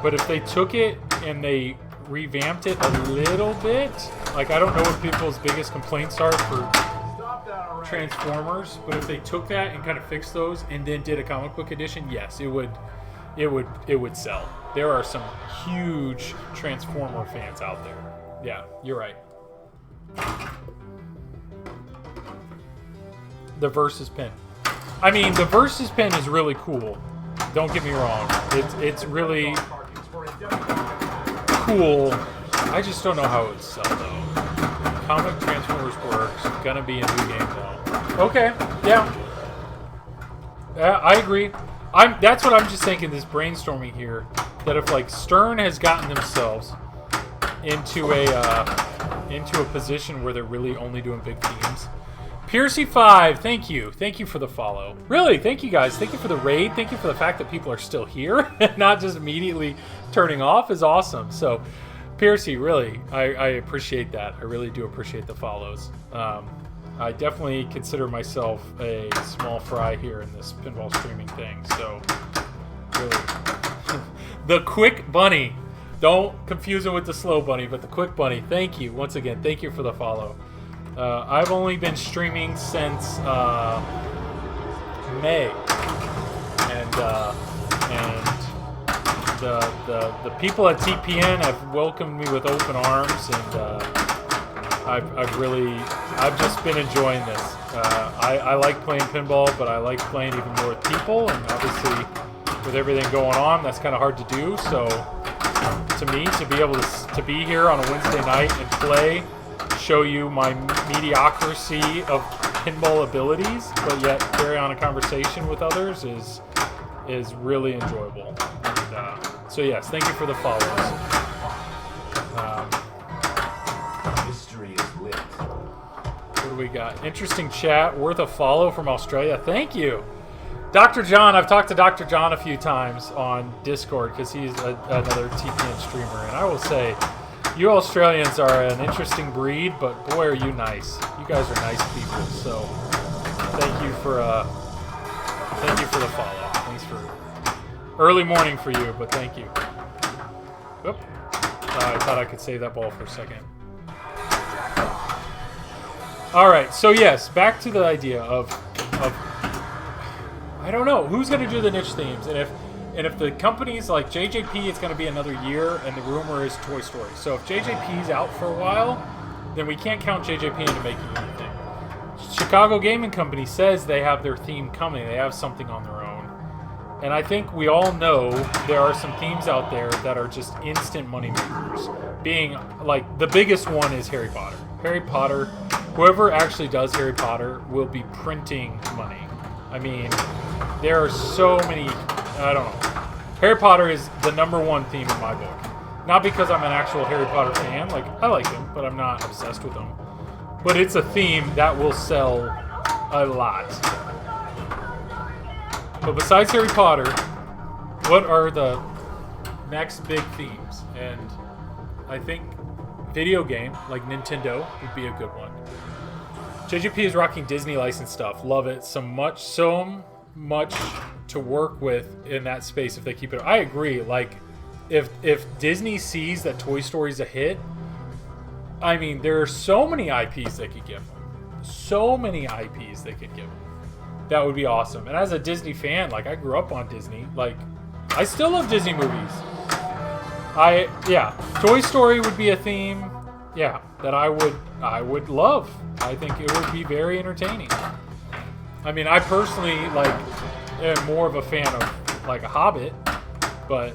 but if they took it and they revamped it a little bit, like, I don't know what people's biggest complaints are for Transformers, but if they took that and kind of fixed those and then did a comic book edition, yes, it would sell. There are some huge Transformer fans out there. Yeah, you're right. The Versus pin. I mean, the Versus pin is really cool. Don't get me wrong. It's really cool. I just don't know how it would sell, though. Comic Transformers works. Gonna be a new game, though. Okay. Yeah. I agree. That's what I'm just thinking, this brainstorming here, that if, like, Stern has gotten themselves into a position where they're really only doing big themes. Piercy5, thank you. Thank you for the follow. Really, thank you guys. Thank you for the raid. Thank you for the fact that people are still here and not just immediately turning off is awesome. So, Piercy, really, I appreciate that. I really do appreciate the follows. I definitely consider myself a small fry here in this pinball streaming thing. So, really. The Quick Bunny. Don't confuse it with the Slow Bunny, but the Quick Bunny. Thank you. Once again, thank you for the follow. I've only been streaming since May, and the people at TPN have welcomed me with open arms, and I've just been enjoying this. I like playing pinball, but I like playing even more with people, and obviously with everything going on, that's kind of hard to do. So to me, to be able to be here on a Wednesday night and play, show you my mediocrity of pinball abilities, but yet carry on a conversation with others is really enjoyable. And, so yes, thank you for the follows. Mystery is lit. What do we got? Interesting chat, worth a follow from Australia. Thank you. Dr. John, I've talked to Dr. John a few times on Discord because he's another TPN streamer, and I will say, you Australians are an interesting breed, but boy, are you nice. You guys are nice people, so thank you for Thank you for the follow. Thanks for early morning for you, but thank you. Oop. I thought I could save that ball for a second. All right, so yes, back to the idea of I don't know who's going to do the niche themes, and if the companies like JJP, it's going to be another year, and the rumor is Toy Story. So if JJP's out for a while, then we can't count JJP into making anything. Chicago Gaming Company says they have their theme coming. They have something on their own. And I think we all know there are some themes out there that are just instant money makers. Being, like, the biggest one is Harry Potter. Harry Potter, whoever actually does Harry Potter will be printing money. I mean, there are so many, I don't know. Harry Potter is the #1 theme in my book. Not because I'm an actual Harry Potter fan. Like, I like him, but I'm not obsessed with him. But it's a theme that will sell a lot. But besides Harry Potter, what are the next big themes? And I think video game, like Nintendo, would be a good one. JJP is rocking Disney licensed stuff. Love it. So much to work with in that space if they keep it. I agree. Like, if Disney sees that Toy Story's a hit, I mean, there are so many IPs they could give them. So many IPs they could give them. That would be awesome. And as a Disney fan, like, I grew up on Disney. Like, I still love Disney movies. Toy Story would be a theme, that I would love. I think it would be very entertaining. I mean, I personally, like, am more of a fan of, like, a Hobbit, but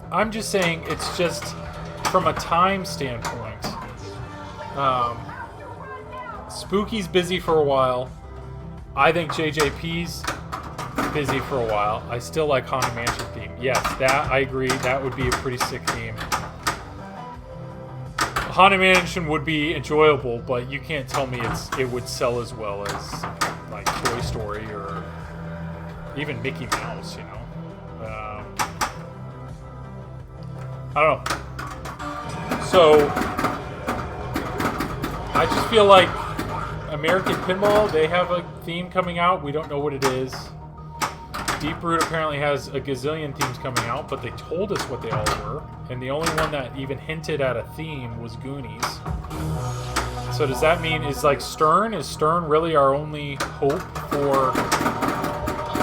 I'm just saying it's just from a time standpoint. Spooky's busy for a while. I think JJP's busy for a while. I still like Haunted Mansion theme. Yes, that I agree. That would be a pretty sick theme. Haunted Mansion would be enjoyable, but you can't tell me it would sell as well as like Toy Story or even Mickey Mouse, you know. I don't know. So I just feel like American Pinball, they have a theme coming out. We don't know what it is. Deep Root apparently has a gazillion themes coming out, but they told us what they all were. And the only one that even hinted at a theme was Goonies. So does that mean, is Stern really our only hope for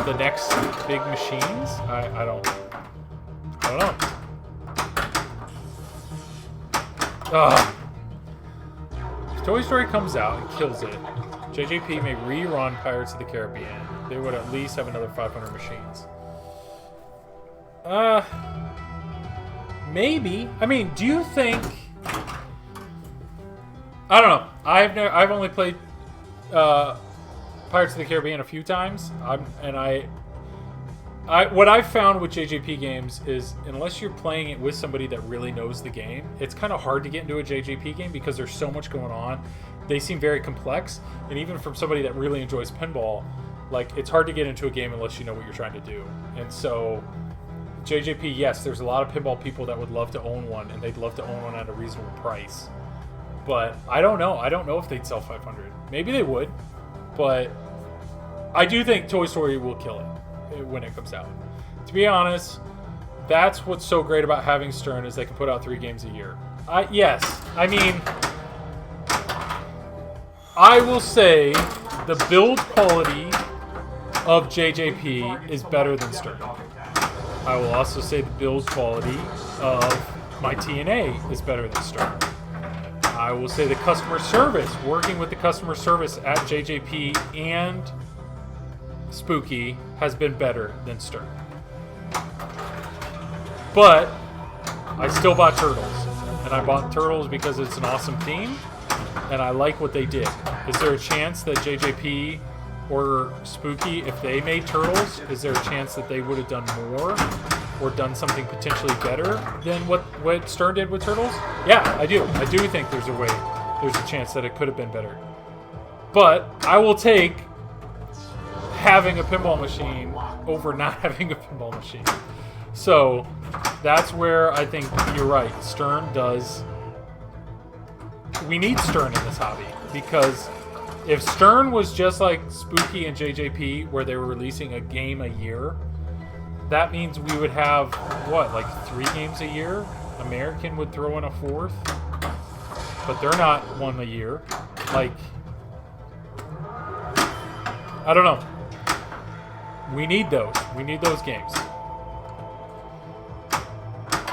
the next big machines? I don't know. If Toy Story comes out and kills it, JJP may rerun Pirates of the Caribbean. They would at least have another 500 machines. Maybe. I mean, do you think? I don't know. I've only played Pirates of the Caribbean a few times. What I've found with JJP games is unless you're playing it with somebody that really knows the game, it's kind of hard to get into a JJP game because there's so much going on. They seem very complex, and even from somebody that really enjoys pinball, like, it's hard to get into a game unless you know what you're trying to do. And so JJP, yes, there's a lot of pinball people that would love to own one, and they'd love to own one at a reasonable price. But I don't know. I don't know if they'd sell 500. Maybe they would, but I do think Toy Story will kill it when it comes out. To be honest, that's what's so great about having Stern is they can put out 3 games a year. Yes, I mean, I will say the build quality of JJP is better than Stern. I will also say the build quality of my TNA is better than Stern. I will say the customer service, working with the customer service at JJP and Spooky has been better than Stern. But I still bought Turtles. And I bought Turtles because it's an awesome theme, and I like what they did. Is there a chance that JJP or Spooky, if they made Turtles, is there a chance that they would have done more or done something potentially better than what Stern did with Turtles? Yeah, I do. I do think there's a chance that it could have been better. But I will take having a pinball machine over not having a pinball machine. So that's where I think you're right. Stern does. We need Stern in this hobby because If Stern was just like Spooky and JJP, where they were releasing a game a year, that means we would have, what, like 3 games a year? American would throw in a 4th. But they're not one a year. Like, I don't know. We need those. We need those games.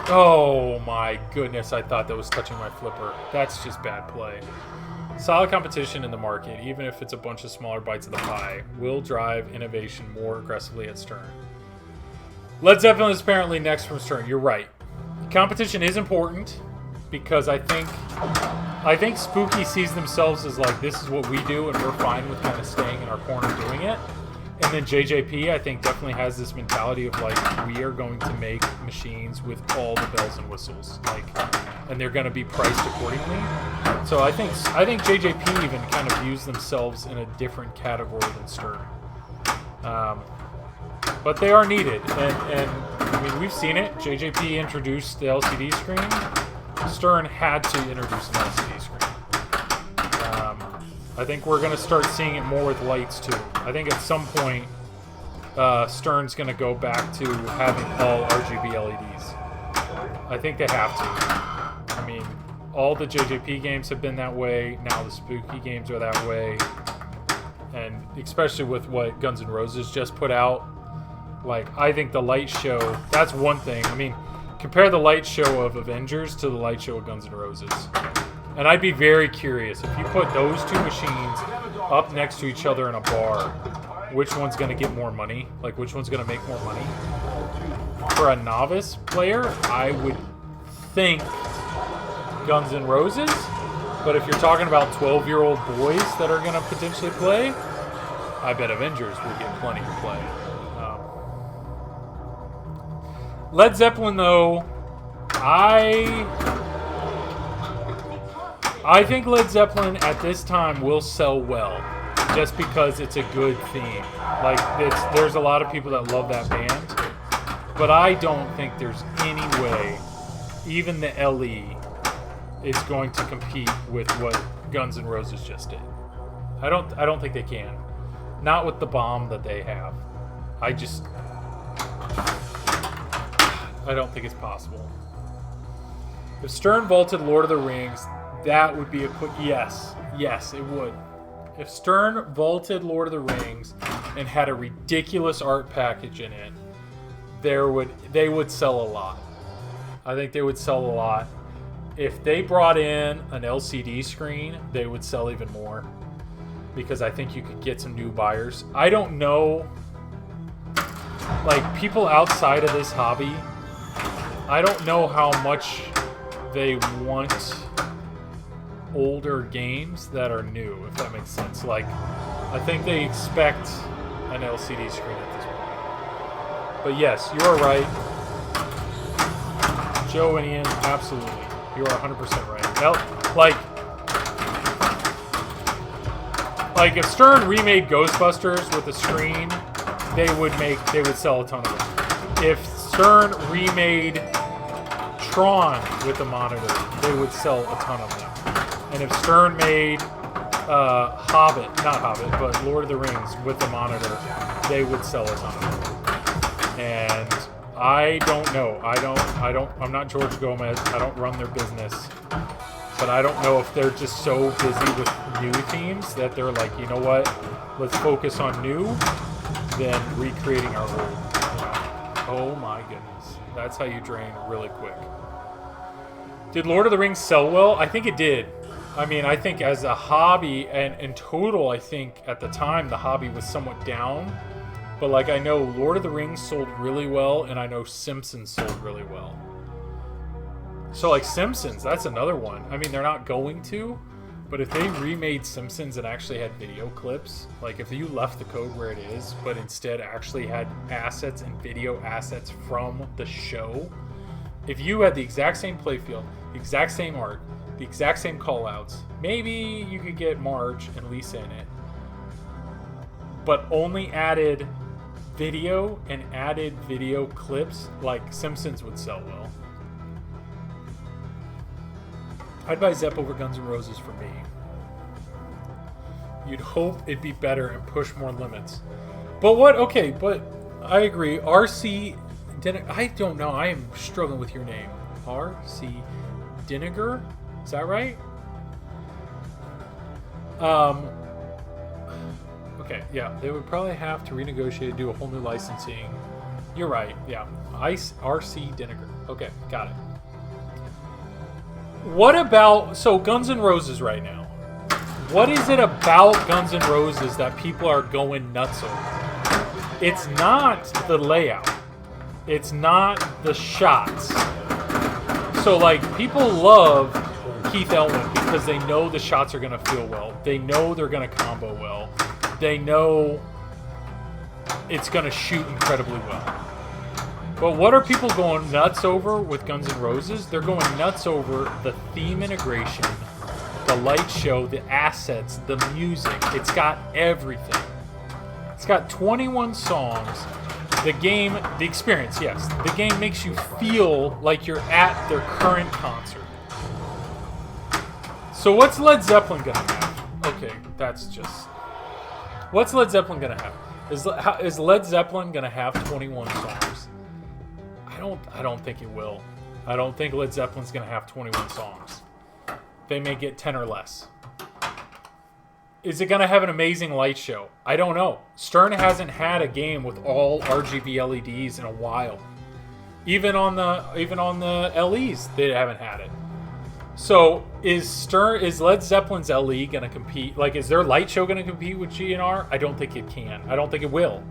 Oh my goodness, I thought that was touching my flipper. That's just bad play. Solid competition in the market, even if it's a bunch of smaller bites of the pie, will drive innovation more aggressively at Stern. Led Zeppelin is apparently next from Stern. You're right. Competition is important because I think Spooky sees themselves as like, this is what we do and we're fine with kind of staying in our corner doing it. And then JJP, I think, definitely has this mentality of like, we are going to make machines with all the bells and whistles, like, and they're going to be priced accordingly. So I think JJP even kind of views themselves in a different category than Stern. But they are needed, and I mean, we've seen it. JJP introduced the LCD screen. Stern had to introduce an LCD screen. I think we're going to start seeing it more with lights too. I think at some point, Stern's going to go back to having all RGB LEDs. I think they have to. I mean, all the JJP games have been that way. Now the Spooky games are that way. And especially with what Guns N' Roses just put out. Like, I think the light show, that's one thing. I mean, compare the light show of Avengers to the light show of Guns N' Roses. And I'd be very curious, if you put those two machines up next to each other in a bar, which one's going to get more money? Like, which one's going to make more money? For a novice player, I would think Guns N' Roses. But if you're talking about 12-year-old boys that are going to potentially play, I bet Avengers will get plenty to play. Led Zeppelin, though, I think Led Zeppelin at this time will sell well, just because it's a good theme. Like, there's a lot of people that love that band, but I don't think there's any way even the LE is going to compete with what Guns N' Roses just did. I don't think they can. Not with the bomb that they have. I don't think it's possible. If Stern vaulted Lord of the Rings, that would be a quick... Yes, it would. If Stern vaulted Lord of the Rings and had a ridiculous art package in it, they would sell a lot. I think they would sell a lot. If they brought in an LCD screen, they would sell even more. Because I think you could get some new buyers. I don't know... Like, people outside of this hobby... I don't know how much they want older games that are new, if that makes sense. Like, I think they expect an LCD screen at this point. But yes, you are right. Joe and Ian, absolutely. You are 100% right. Like if Stern remade Ghostbusters with a screen, they would sell a ton of them. If Stern remade Tron with a monitor, they would sell a ton of them. And if Stern made but Lord of the Rings with a monitor, they would sell a ton of them. And I don't know. I'm not George Gomez. I don't run their business. But I don't know if they're just so busy with new themes that they're like, you know what? Let's focus on new than recreating our old. Oh my goodness. That's how you drain really quick. Did Lord of the Rings sell well? I think it did. I mean, I think as a hobby, and in total, I think at the time the hobby was somewhat down. But like, I know Lord of the Rings sold really well, and I know Simpsons sold really well. So like Simpsons, that's another one. I mean, they're not going to, but if they remade Simpsons and actually had video clips, like if you left the code where it is, but instead actually had assets and video assets from the show, if you had the exact same playfield, the exact same art, the exact same callouts, maybe you could get Marge and Lisa in it, but only added video and added video clips, like Simpsons would sell well. I'd buy Zepp over Guns N' Roses for me. You'd hope it'd be better and push more limits. But what? Okay, but I agree. RC, I don't know. I am struggling with your name. RC Diniger? Is that right? Okay, yeah. They would probably have to renegotiate, do a whole new licensing. You're right. Yeah. Ice RC Diniger. Okay, got it. What about Guns N' Roses right now? What is it about Guns N' Roses that people are going nuts over? It's not the layout. It's not the shots. So, like, people love Keith Elwin because they know the shots are going to feel well. They know they're going to combo well. They know it's going to shoot incredibly well. But what are people going nuts over with Guns N' Roses? They're going nuts over the theme integration, the light show, the assets, the music. It's got everything. It's got 21 songs. The game, the experience, yes. The game makes you feel like you're at their current concert. So what's Led Zeppelin gonna have? Okay, that's just... What's Led Zeppelin gonna have? Is Led Zeppelin gonna have 21 songs? I don't think it will. I don't think Led Zeppelin's gonna have 21 songs. They may get 10 or less. Is it gonna have an amazing light show? I don't know. Stern hasn't had a game with all RGB LEDs in a while. Even on the LEs, they haven't had it. So is Led Zeppelin's LE gonna compete? Like, is their light show gonna compete with GNR? I don't think it can. I don't think it will.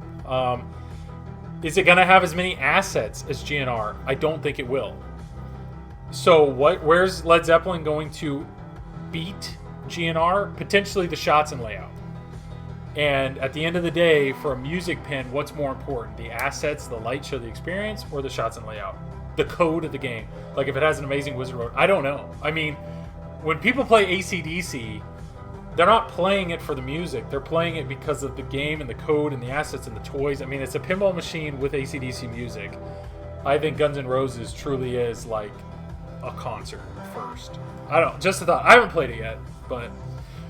Is it gonna have as many assets as GNR? I don't think it will. So where's Led Zeppelin going to beat GNR? Potentially the shots and layout. And at the end of the day, for a music pin, what's more important? The assets, the light show, the experience, or the shots and layout? The code of the game. Like, if it has an amazing wizard road, I don't know. I mean, when people play AC/DC, they're not playing it for the music. They're playing it because of the game and the code and the assets and the toys. I mean, it's a pinball machine with AC/DC music. I think Guns N' Roses truly is like a concert first. Just a thought. I haven't played it yet, but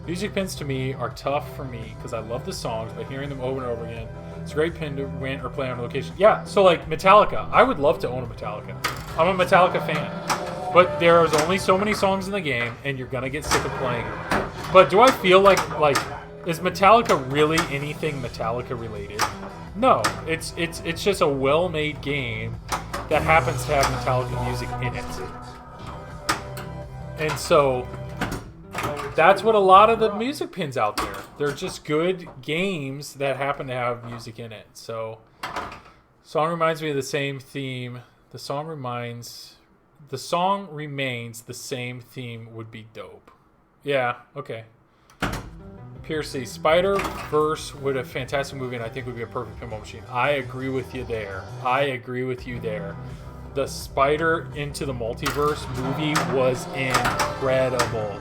music pins to me are tough for me because I love the songs, but hearing them over and over again, it's a great pin to rent or play on location. Yeah, so like Metallica. I would love to own a Metallica. I'm a Metallica fan. But there's only so many songs in the game, and you're going to get sick of playing them. But do I feel like, is Metallica really anything Metallica related? No. It's just a well-made game that happens to have Metallica music in it. And so that's what a lot of the music pins out there. They're just good games that happen to have music in it. So, song reminds me of the same theme. The song remains the same theme would be dope. Yeah, okay. Piercy, Spider-Verse would a fantastic movie, and I think would be a perfect pinball machine. I agree with you there. The Spider Into the Multiverse movie was incredible.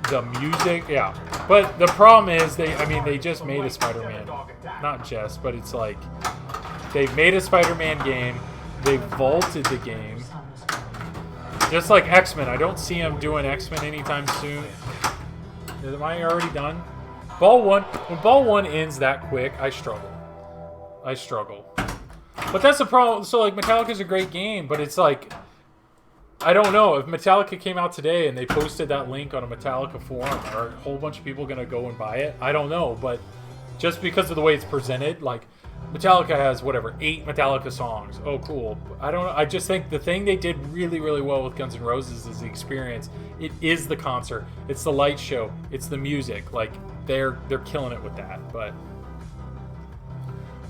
The music, yeah. But the problem is, they just made a Spider-Man. Not just, but it's like, they've made a Spider-Man game. They vaulted the game. Just like X-Men. I don't see them doing X-Men anytime soon. Am I already done? Ball 1. When Ball 1 ends that quick, I struggle. But that's the problem. So, like, Metallica's a great game, but it's like, I don't know. If Metallica came out today and they posted that link on a Metallica forum, are a whole bunch of people going to go and buy it? I don't know. But just because of the way it's presented, like, Metallica has, 8 Metallica songs. Oh, cool. I don't know. I just think the thing they did really, really well with Guns N' Roses is the experience. It is the concert. It's the light show. It's the music. Like, they're killing it with that. But,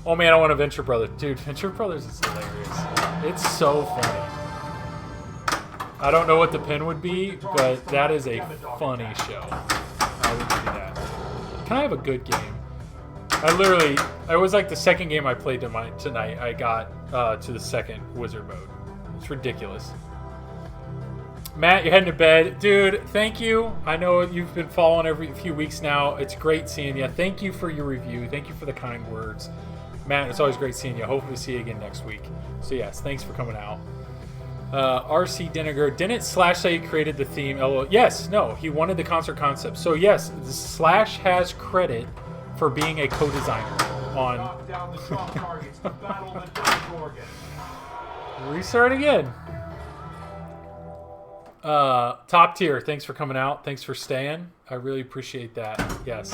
oh man, I want a Venture Brothers. Dude, Venture Brothers is hilarious. It's so funny. I don't know what the pin would be, but that is a funny show. I would do that. Can I have a good game? It was like the second game I played tonight. I got to the second wizard mode. It's ridiculous. Matt, you're heading to bed. Dude, thank you. I know you've been following every few weeks now. It's great seeing you. Thank you for your review. Thank you for the kind words. Matt, it's always great seeing you. Hopefully see you again next week. So yes, thanks for coming out. RC Deniger, didn't Slash say he created the theme? LOL. Yes, no, he wanted the concert concept. So yes, Slash has credit for being a co-designer on. Knock down the soft targets to battle the Dark Organ. Restart again. Top tier, thanks for coming out. Thanks for staying. I really appreciate that. Yes.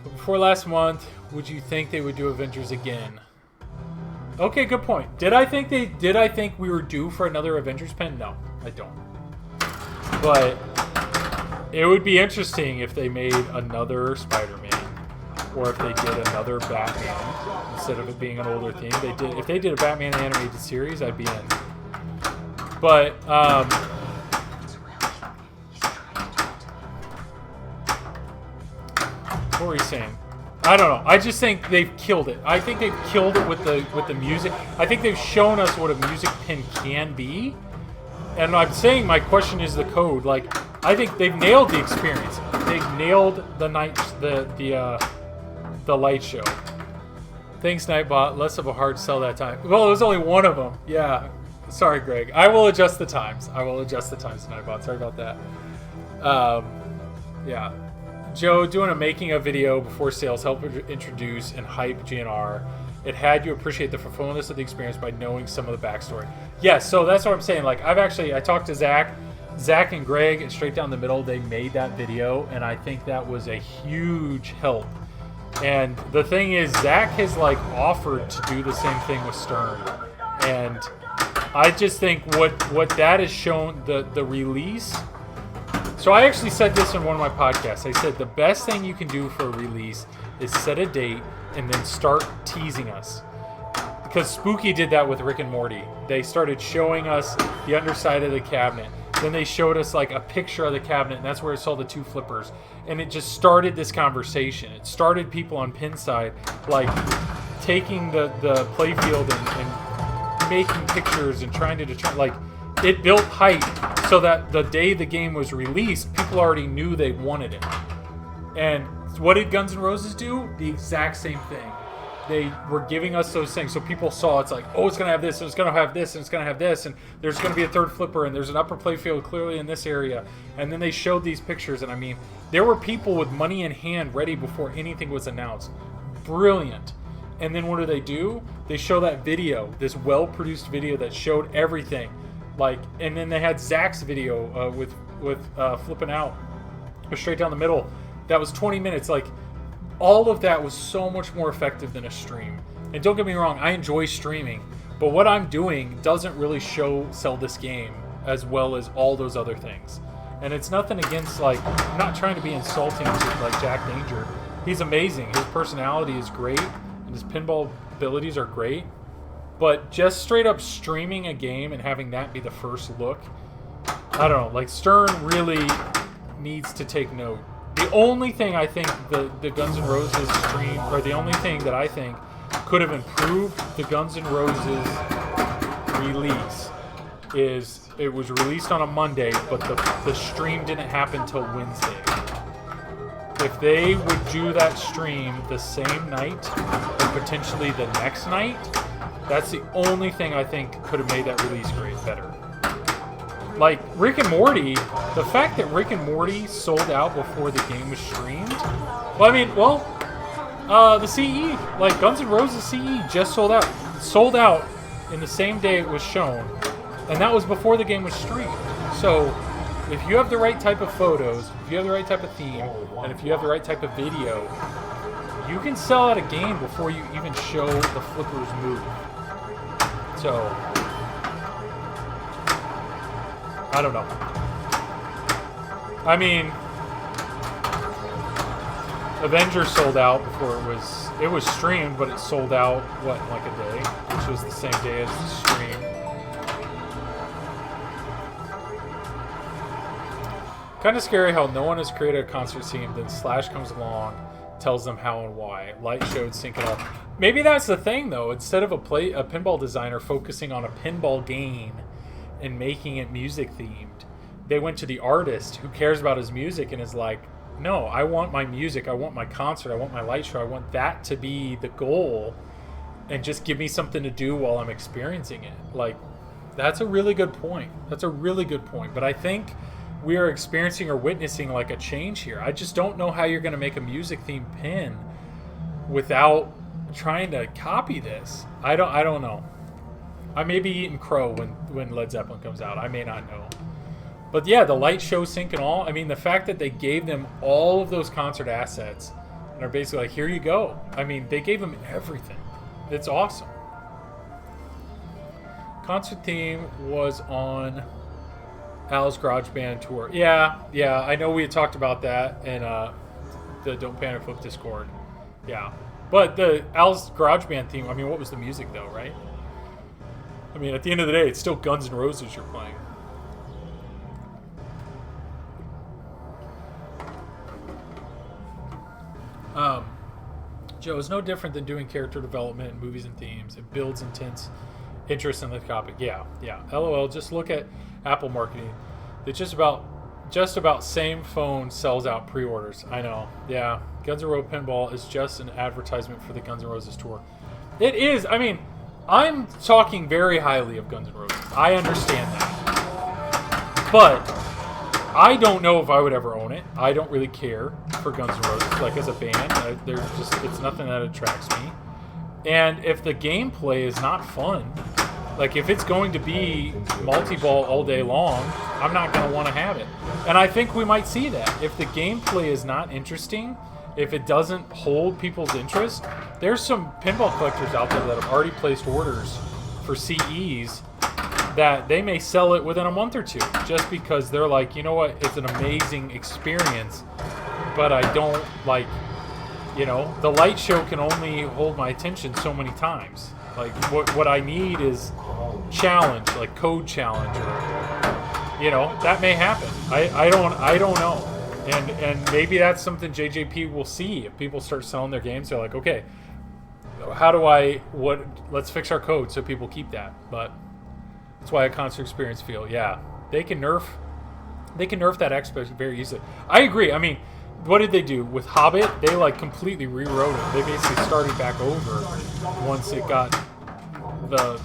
Before last month, would you think they would do Avengers again? Okay, good point. Did I think we were due for another Avengers pen? No, I don't. But it would be interesting if they made another Spider-Man, or if they did another Batman instead of it being an older theme. If they did a Batman animated series, I'd be in. But what were you saying? I don't know. I just think they've killed it. I think they've killed it with the music. I think they've shown us what a music pin can be. And I'm saying my question is the code. Like, I think they've nailed the experience. They've nailed the light show. Thanks, Nightbot. Less of a hard sell that time. Well, it was only one of them. Yeah. Sorry, Greg. I will adjust the times. Nightbot. Sorry about that. Yeah. Joe, doing a making of video before sales helped introduce and hype GNR. It had you appreciate the fulfillment of the experience by knowing some of the backstory. Yes, so that's what I'm saying. Like, I talked to Zach and Greg, and straight down the middle, they made that video, and I think that was a huge help. And the thing is, Zach has like offered to do the same thing with Stern, and I just think what that has shown, the release. So I actually said this in one of my podcasts. I said the best thing you can do for a release is set a date and then start teasing us. Because Spooky did that with Rick and Morty. They started showing us the underside of the cabinet. Then they showed us like a picture of the cabinet, and that's where I saw the two flippers. And it just started this conversation. It started people on Pinside like taking the playfield and making pictures and trying to determine, like, it built hype so that the day the game was released, people already knew they wanted it. And what did Guns N' Roses do? The exact same thing. They were giving us those things, so people saw it's like, oh, it's going to have this, and it's going to have this, and it's going to have this, and there's going to be a third flipper, and there's an upper playfield clearly in this area. And then they showed these pictures, and I mean, there were people with money in hand ready before anything was announced. Brilliant. And then what do? They show that video, this well-produced video that showed everything. Like, and then they had Zach's video with flipping out straight down the middle. That was 20 minutes. Like, all of that was so much more effective than a stream. And don't get me wrong, I enjoy streaming, but what I'm doing doesn't really sell this game as well as all those other things. And it's nothing against, like, I'm not trying to be insulting to like Jack Danger. He's amazing. His personality is great, and his pinball abilities are great. But just straight up streaming a game and having that be the first look, I don't know. Like, Stern really needs to take note. The only thing I think the Guns N' Roses stream, or the only thing that I think could have improved the Guns N' Roses release is it was released on a Monday, but the stream didn't happen till Wednesday. If they would do that stream the same night, or potentially the next night, that's the only thing I think could have made that release better. Like, Rick and Morty, the fact that Rick and Morty sold out before the game was streamed, the CE, like Guns N' Roses CE just sold out in the same day it was shown, and that was before the game was streamed. So, if you have the right type of photos, if you have the right type of theme, and if you have the right type of video, you can sell out a game before you even show the flippers move. So, I don't know. I mean, Avengers sold out before it was streamed, but it sold out, what, like a day, which was the same day as the stream. Kind of scary how no one has created a concert scene, then Slash comes along, tells them how and why. Light showed, sync it all. Maybe that's the thing, though. Instead of a pinball designer focusing on a pinball game and making it music themed, they went to the artist who cares about his music and is like, no, I want my music, I want my concert, I want my light show, I want that to be the goal. and just give me something to do while I'm experiencing it. Like, that's a really good point. That's a really good point. But I think we are experiencing or witnessing like a change here. I just don't know how you're going to make a music themed pin without trying to copy this. I don't know. I may be eating crow when Led Zeppelin comes out. I may not know. But yeah, the light show sync and all. I mean, the fact that they gave them all of those concert assets and are basically like, here you go. I mean, they gave them everything. It's awesome. Concert theme was on Al's Garage Band tour. Yeah, I know we had talked about that in the Don't Panic Flip Discord. Yeah. But the Al's Garage Band theme, I mean, what was the music though, right? I mean, at the end of the day, it's still Guns N' Roses you're playing. Joe, it's no different than doing character development in movies and themes. It builds intense interest in the topic. Yeah. LOL, just look at Apple marketing. It's just about same phone sells out pre-orders. I know. Yeah. Guns N' Roses Pinball is just an advertisement for the Guns N' Roses tour. It is. I mean, I'm talking very highly of Guns N' Roses. I understand that. But I don't know if I would ever own it. I don't really care for Guns N' Roses, like as a band. It's nothing that attracts me. And if the gameplay is not fun, like if it's going to be multi-ball all day long, I'm not going to want to have it. And I think we might see that. If the gameplay is not interesting, if it doesn't hold people's interest, there's some pinball collectors out there that have already placed orders for CEs that they may sell it within a month or two just because they're like, you know what, it's an amazing experience, but I don't like, you know, the light show can only hold my attention so many times. Like what I need is challenge, like code challenge, or, you know, that may happen. I don't know. And maybe that's something JJP will see if people start selling their games. They're like, okay, let's fix our code so people keep that. But that's why a concert experience feel, yeah, they can nerf that aspect very easily. I agree. I mean, what did they do with Hobbit? They like completely rewrote it. They basically started back over once it got the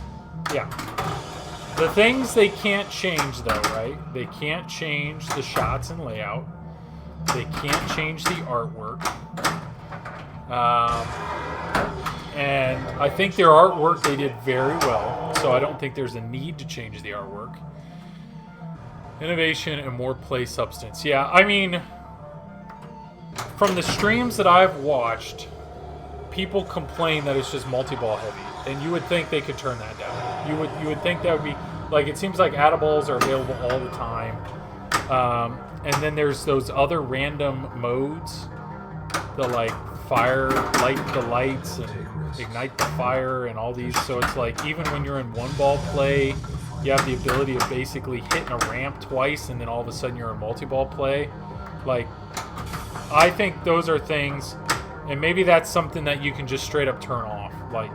things they can't change though, right? They can't change the shots and layout. They can't change the artwork. And I think their artwork they did very well, so I don't think there's a need to change the artwork. Innovation and more play substance. Yeah, I mean, from the streams that I've watched, people complain that it's just multi-ball heavy, and you would think they could turn that down. You would think that would be like, it seems like Attaballs are available all the time, and then there's those other random modes, the like light the lights and ignite the fire and all these. So it's like even when you're in one ball play, you have the ability of basically hitting a ramp twice, and then all of a sudden you're in multi-ball play. Like, I think those are things, and maybe that's something that you can just straight up turn off. Like,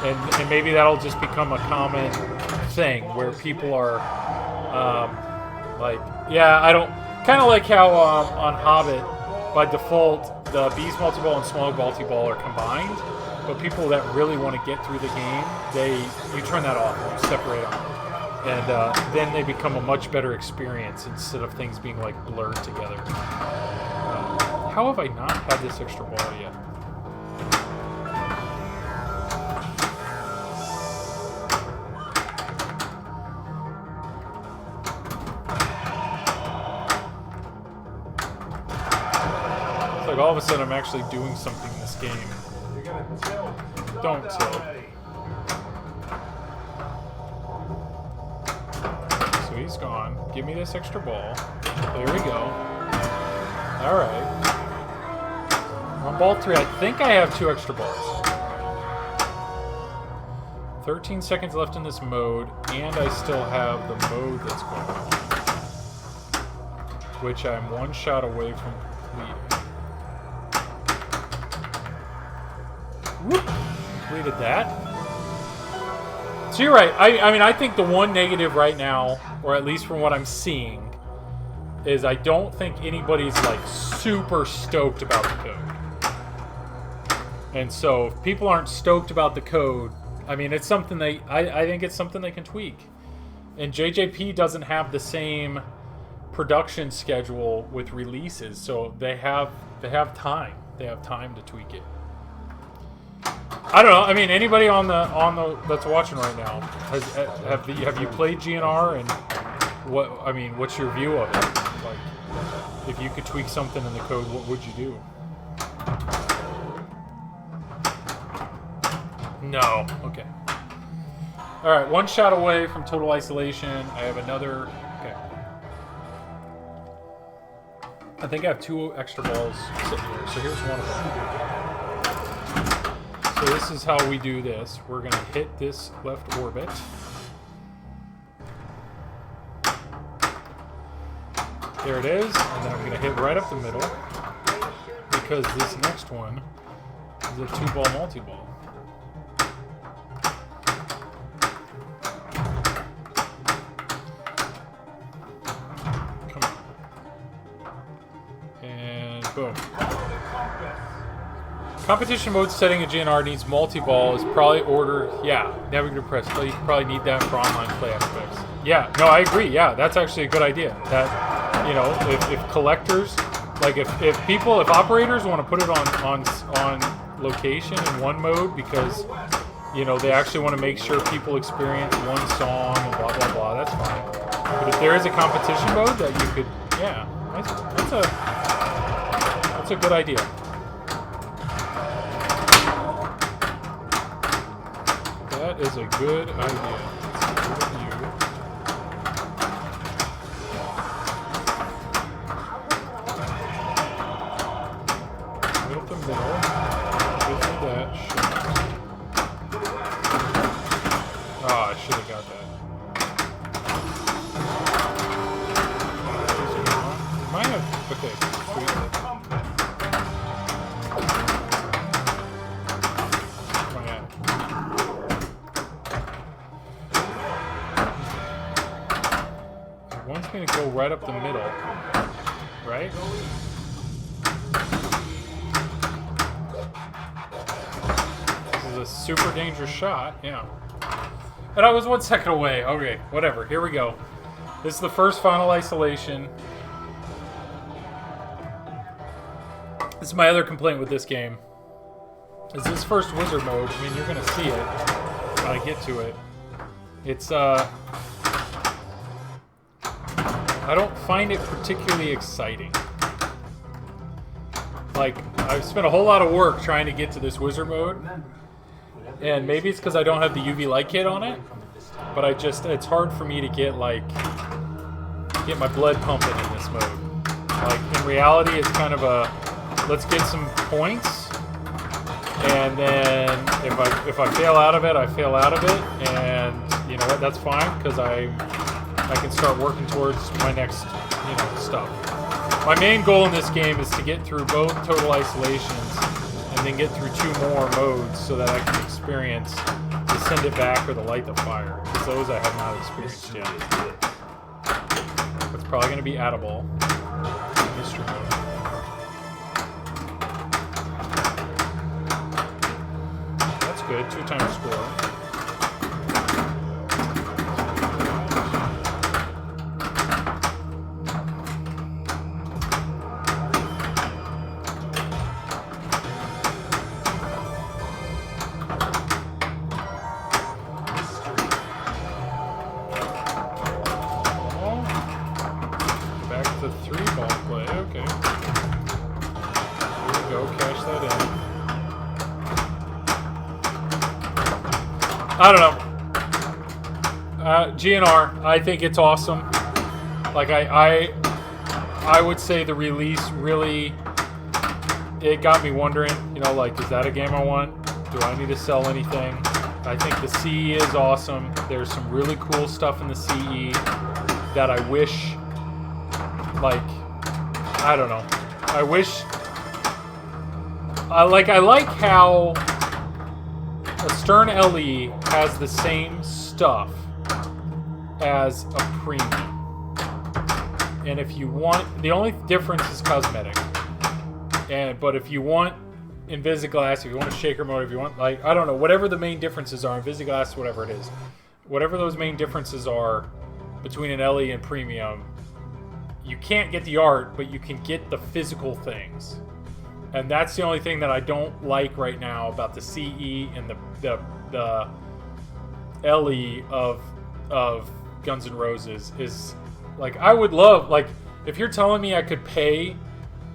and maybe that'll just become a common thing where people are like, yeah, I don't, kind of like how on Hobbit, by default, the Beast multi-ball and Small multi-ball are combined, but people that really want to get through the game, you turn that off, you separate them, and then they become a much better experience instead of things being like blurred together. How have I not had this extra ball yet? Like all of a sudden I'm actually doing something in this game. You're gonna tilt. Don't tilt. So he's gone. Give me this extra ball. There we go. Alright. On ball 3, I think I have 2 extra balls. 13 seconds left in this mode, and I still have the mode that's going on, which I'm one shot away from completing. Whoop. Completed that. So you're right. I mean, I think the one negative right now, or at least from what I'm seeing, is I don't think anybody's like super stoked about the code. And so if people aren't stoked about the code, I mean, it's something I think it's something they can tweak. And JJP doesn't have the same production schedule with releases, so they have time. They have time to tweak it. I don't know. I mean, anybody on the that's watching right now, have you played GNR, and what's your view of it? Like, if you could tweak something in the code, what would you do? No. Okay. All right, one shot away from total isolation. I have another. Okay. I think I have 2 extra balls sitting here. So here's one of them. So this is how we do this. We're going to hit this left orbit. There it is. And then I'm going to hit right up the middle, because this next one is a 2-ball multi-ball. Come on. And boom. Competition mode setting a GNR needs multi-ball is probably ordered. Yeah, navigator press play. You probably need that for online play aspects. Yeah, no, I agree. Yeah, that's actually a good idea. That, you know, if collectors, like if operators want to put it on location in one mode, because, you know, they actually want to make sure people experience one song and blah blah blah, that's fine. But if there is a competition mode that you could, yeah, that's a good idea. That is a good idea. Let's go with you. Right up the middle. Give me that shot. Oh, I should have got that. Might have. Okay, sweet. One's going to go right up the middle, right? This is a super dangerous shot, yeah. And I was 1 second away. Okay, whatever. Here we go. This is the first final isolation. This is my other complaint with this game. Is this first wizard mode. I mean, you're going to see it when I get to it. It's, I don't find it particularly exciting. Like, I've spent a whole lot of work trying to get to this wizard mode, and maybe it's because I don't have the UV light kit on it, but it's hard for me to get my blood pumping in this mode. Like, in reality, it's kind of a, let's get some points, and then if I fail out of it, I fail out of it, and you know what, that's fine, because I can start working towards my next, stuff. My main goal in this game is to get through both total isolations and then get through 2 more modes so that I can experience the send it back or the light the fire, because those I have not experienced yet. It's probably going to be Add-a-Ball. Mystery mode. That's good. 2-time score. I don't know. GNR, I think it's awesome. Like, I would say the release really, it got me wondering, like, is that a game I want? Do I need to sell anything? I think the CE is awesome. There's some really cool stuff in the CE that I wish, like, I don't know. I wish, I like how a Stern LE has the same stuff as a premium. And if you want, the only difference is cosmetic. But if you want Invisiglass, if you want a shaker mode, if you want, like, I don't know, whatever the main differences are, Invisiglass, whatever it is, whatever those main differences are between an LE and premium, you can't get the art, but you can get the physical things. And that's the only thing that I don't like right now about the CE and the LE of Guns N' Roses is, like, I would love, like, if you're telling me I could pay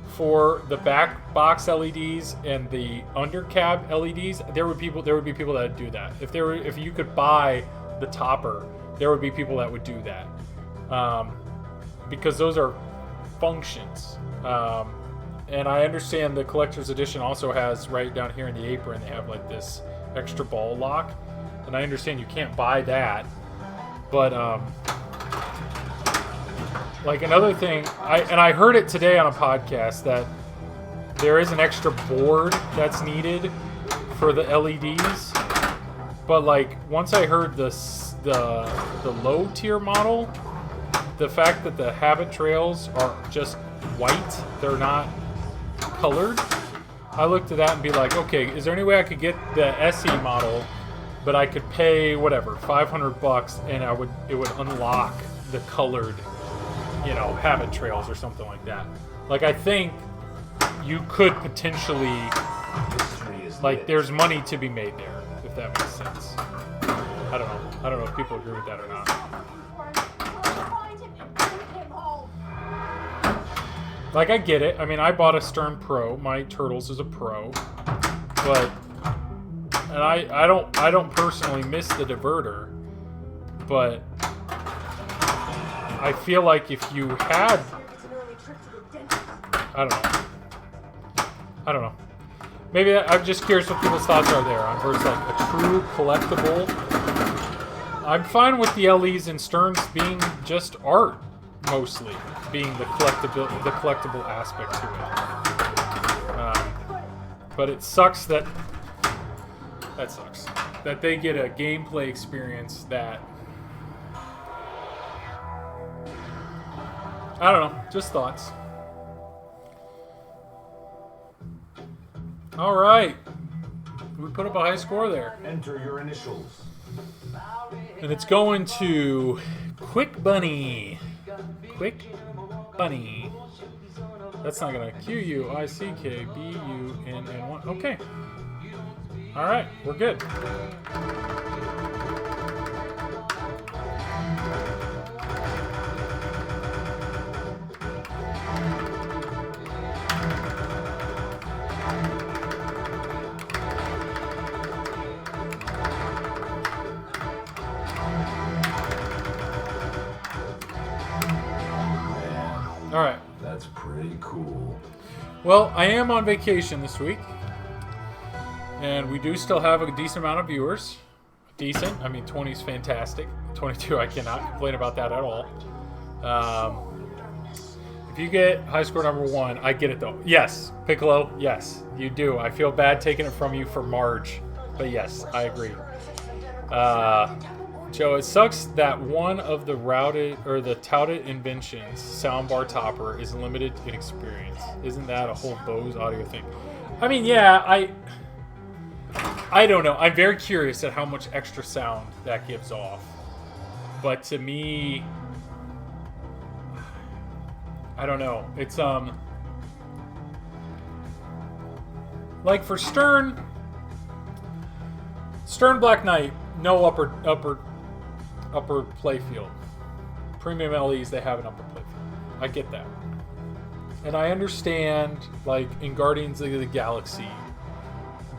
for the back box LEDs and the under cab LEDs, there would be people that would do that. If you could buy the topper, there would be people that would do that, because those are functions. And I understand the collector's edition also has, right down here in the apron, they have like this extra ball lock, and I understand you can't buy that, but like another thing, I heard it today on a podcast that there is an extra board that's needed for the LEDs, but like once I heard the low tier model, the fact that the habit trails are just white, they're not colored, I looked at that and be like, okay, is there any way I could get the SE model, but I could pay whatever $500 and it would unlock the colored, you know, habit trails or something like that. Like, I think you could potentially, like, there's money to be made there, if that makes sense. I don't know if people agree with that or not. Like, I get it. I mean, I bought a Stern Pro. My Turtles is a Pro, but and I don't personally miss the diverter, but I feel like if you had, I don't know. Maybe I'm just curious what people's thoughts are there on versus like a true collectible. I'm fine with the LEs and Sterns being just art, mostly being the collectible aspect to it. But it sucks that they get a gameplay experience that, I don't know, just thoughts. All right, we put up a high score there. Enter your initials. And it's going to Quick Bunny. Quick Bunny. That's not gonna QUICKBUNN1. Okay. All right, we're good. All right. That's pretty cool. Well, I am on vacation this week, and we do still have a decent amount of viewers. Decent. I mean, 20 is fantastic. 22, I cannot complain about that at all. If you get high score number 1, I get it though. Yes, Piccolo. Yes, you do. I feel bad taking it from you for Marge, but yes, I agree. Joe, it sucks that one of the touted inventions, soundbar topper, is limited in experience. Isn't that a whole Bose audio thing? I mean, yeah, I don't know. I'm very curious at how much extra sound that gives off. But to me, I don't know. It's like for Stern Black Knight, no upper playfield. Premium LEs, they have an upper playfield. I get that. And I understand, like, in Guardians of the Galaxy,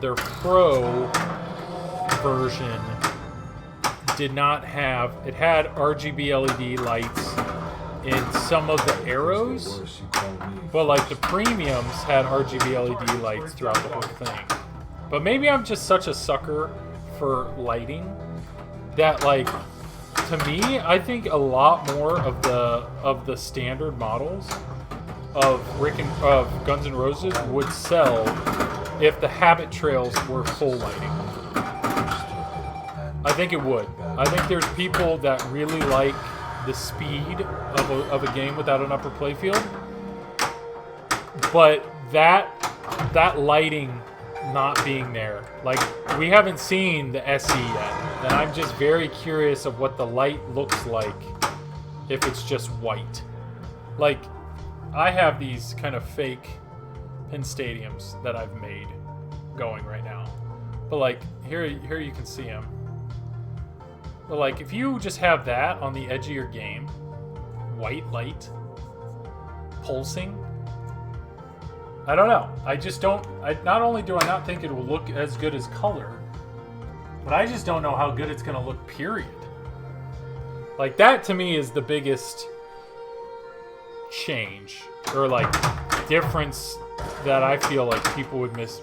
their Pro version did not have... It had RGB LED lights in some of the arrows, but, like, the Premiums had RGB LED lights throughout the whole thing. But maybe I'm just such a sucker for lighting that, like... To me, I think a lot more of the standard models of Guns N' Roses would sell if the habit trails were full lighting. I think it would. I think there's people that really like the speed of a game without an upper playfield, but that lighting not being there. Like, we haven't seen the SE yet, and I'm just very curious of what the light looks like if it's just white. Like, I have these kind of fake pin stadiums that I've made going right now. But like, here you can see them. But like, if you just have that on the edge of your game, white light, pulsing, I don't know. I just don't. Not only do I not think it will look as good as color, but I just don't know how good it's going to look, period. Like, that to me is the biggest change, or like difference, that I feel like people would miss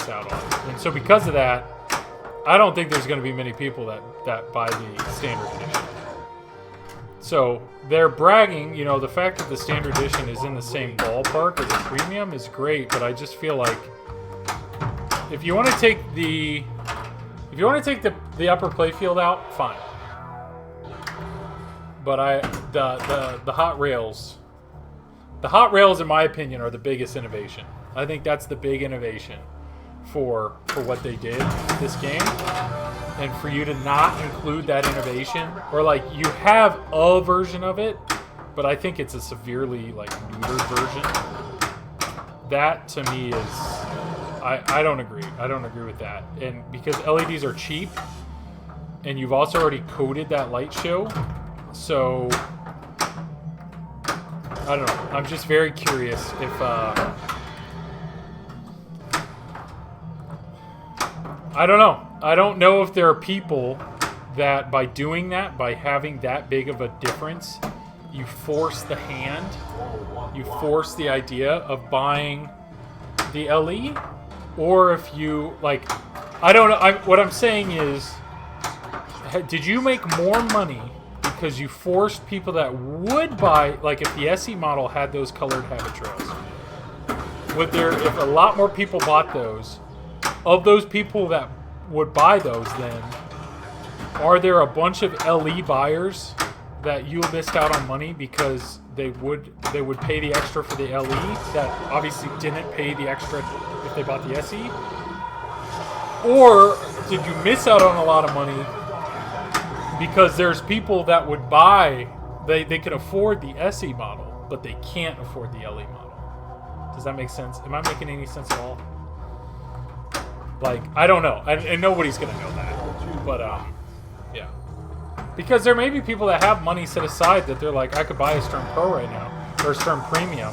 out on. And so because of that, I don't think there's going to be many people that buy the standard edition. So they're bragging, you know, the fact that the standard edition is in the same ballpark as the premium is great, but I just feel like if you want to take the upper playfield out, fine. But the hot rails, in my opinion, are the biggest innovation. I think that's the big innovation for what they did this game. And for you to not include that innovation, or like, you have a version of it, but I think it's a severely like neutered version. That to me is, I don't agree. I don't agree with that. And because LEDs are cheap, and you've also already coded that light show, so I don't know. I'm just very curious if I don't know. I don't know if there are people that by doing that, by having that big of a difference, you force the hand, you force the idea of buying the LE, or if you, like, I don't know. What I'm saying is, did you make more money because you forced people that would buy, like if the SE model had those colored habit trails? Would there, if a lot more people bought those, of those people that would buy those, then are there a bunch of LE buyers that you missed out on money because they would pay the extra for the LE that obviously didn't pay the extra if they bought the SE? Or did you miss out on a lot of money because there's people that would buy, they could afford the SE model, but they can't afford the LE model? Does that make sense? Am I making any sense at all? Like, I don't know. And nobody's going to know that. But, yeah. Because there may be people that have money set aside that they're like, I could buy a Stern Pro right now, or a Stern Premium.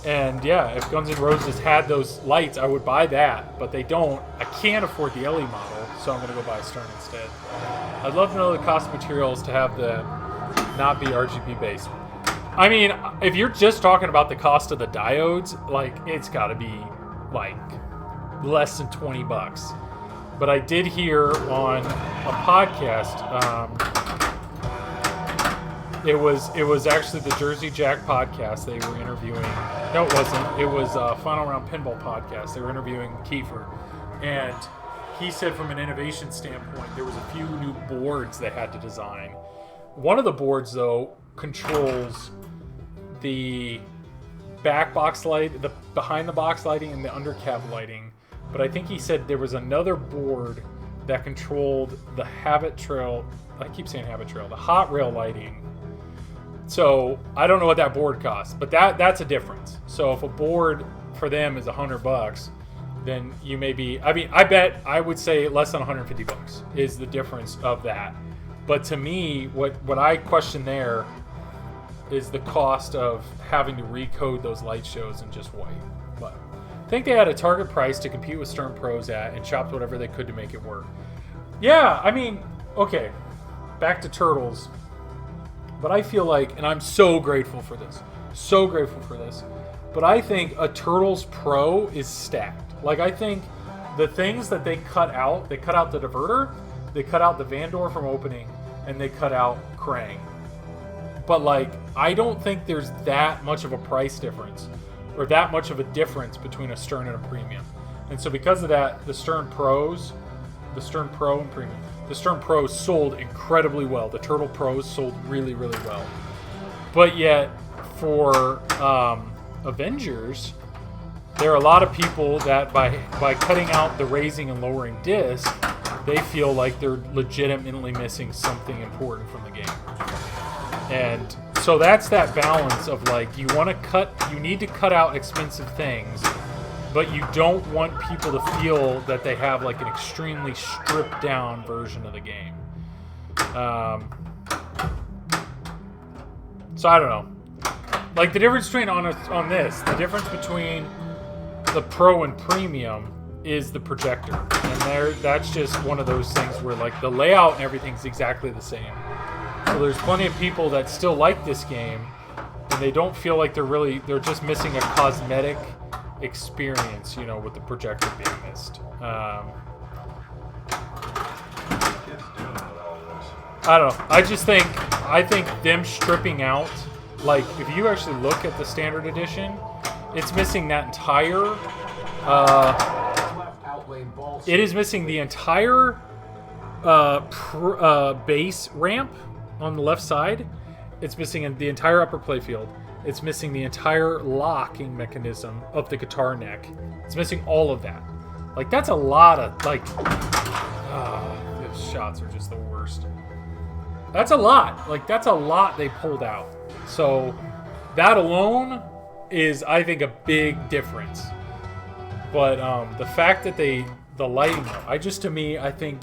And, yeah, if Guns N' Roses had those lights, I would buy that. But they don't. I can't afford the LE model, so I'm going to go buy a Stern instead. I'd love to know the cost of materials to have the not be RGB based. I mean, if you're just talking about the cost of the diodes, like, it's got to be, like, less than $20. But I did hear on a podcast, it was actually the Jersey Jack podcast. They were interviewing, no it wasn't, it was Final Round Pinball podcast. They were interviewing Kiefer, and he said from an innovation standpoint there was a few new boards they had to design. One of the boards though controls the back box light, the behind the box lighting, and the undercab lighting. But I think he said there was another board that controlled the habit trail. I keep saying habit trail, the hot rail lighting. So I don't know what that board costs, but that's a difference. So if a board for them is $100, then you may be, I mean, I would say less than $150 is the difference of that. But to me, what I question there is the cost of having to recode those light shows in just white. But I think they had a target price to compete with Stern Pros at and chopped whatever they could to make it work. Yeah, I mean, okay, back to Turtles. But I feel like, and I'm so grateful for this, but I think a Turtles Pro is stacked. Like, I think the things that they cut out the diverter, they cut out the Vandor from opening, and they cut out Krang. But, like, I don't think there's that much of a price difference, or that much of a difference between a Stern and a Premium. And so because of that, the Stern Pro and Premium, the Stern Pros sold incredibly well. The Turtle Pros sold really, really well. But yet, for Avengers, there are a lot of people that by cutting out the raising and lowering disc, they feel like they're legitimately missing something important from the game. And so that's that balance of like, you need to cut out expensive things, but you don't want people to feel that they have like an extremely stripped down version of the game. So I don't know. Like the difference between the difference between the Pro and Premium is the projector, and that's just one of those things where like the layout and everything's exactly the same. So there's plenty of people that still like this game, and they don't feel like they're just missing a cosmetic experience, you know, with the projector being missed. I don't know. I think them stripping out, like if you actually look at the standard edition, it's missing that entire. It is missing the entire base ramp on the left side. It's missing the entire upper playfield. It's missing the entire locking mechanism of the guitar neck. It's missing all of that. Like, that's a lot of, like... those shots are just the worst. That's a lot. Like, that's a lot they pulled out. So, that alone is, I think, a big difference. But the fact that the lighting, I think...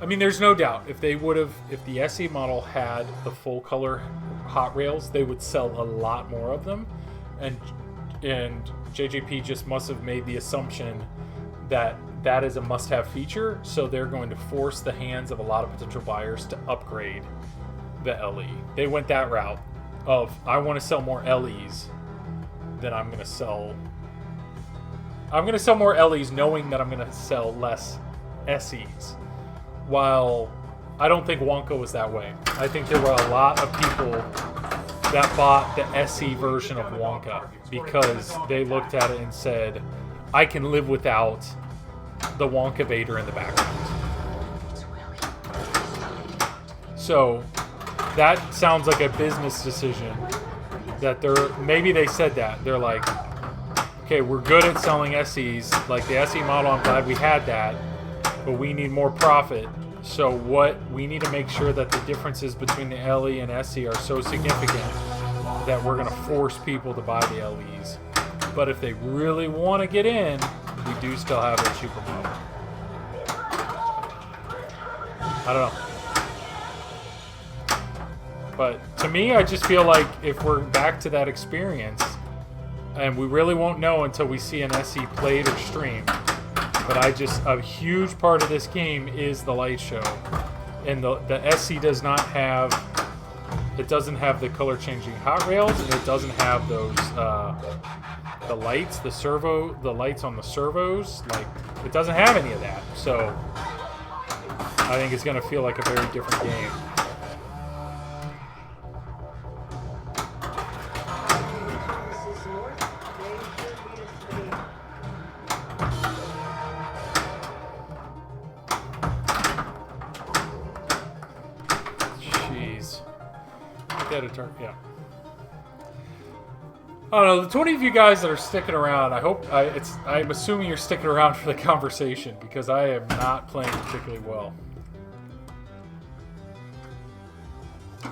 I mean, there's no doubt, if the SE model had the full color hot rails, they would sell a lot more of them. And JJP just must have made the assumption that that is a must-have feature, so they're going to force the hands of a lot of potential buyers to upgrade the LE. They went that route of, I want to sell more LEs than I'm going to sell more LEs knowing that I'm going to sell less SEs. While I don't think Wonka was that way. I think there were a lot of people that bought the SE version of Wonka because they looked at it and said, I can live without the Wonka Vader in the background. So that sounds like a business decision that maybe they said that. They're like, okay, we're good at selling SEs. Like the SE model, I'm glad we had that, but we need more profit. So we need to make sure that the differences between the LE and SE are so significant that we're going to force people to buy the LEs. But if they really want to get in, we do still have a cheaper model. I don't know. But to me, I just feel like if we're back to that experience, and we really won't know until we see an SE played or streamed, but a huge part of this game is the light show. And the SE doesn't have the color changing hot rails, and it doesn't have those, the lights on the servos. Like, it doesn't have any of that. So I think it's going to feel like a very different game. Editor, yeah. I don't know, the 20 of you guys that are sticking around, I'm assuming you're sticking around for the conversation, because I am not playing particularly well.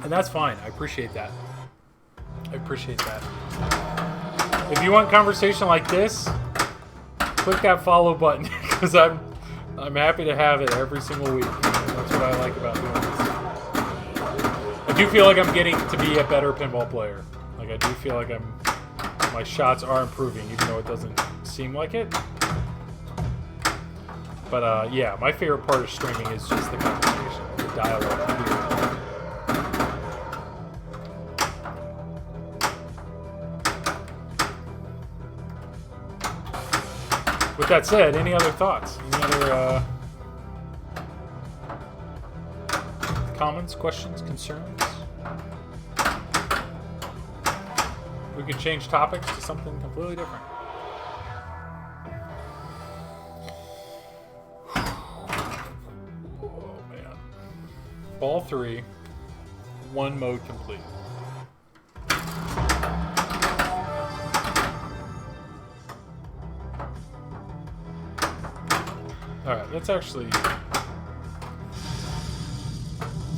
And that's fine, I appreciate that. If you want conversation like this, click that follow button, because I'm happy to have it every single week. That's what I like about doing this. I do feel like I'm getting to be a better pinball player. Like, I do feel like my shots are improving, even though it doesn't seem like it. But yeah, my favorite part of streaming is just the conversation, the dialogue. With that said, any other thoughts? Any other comments, questions, concerns? We could change topics to something completely different. Oh man. Ball 3, 1 mode complete. Alright, that's actually...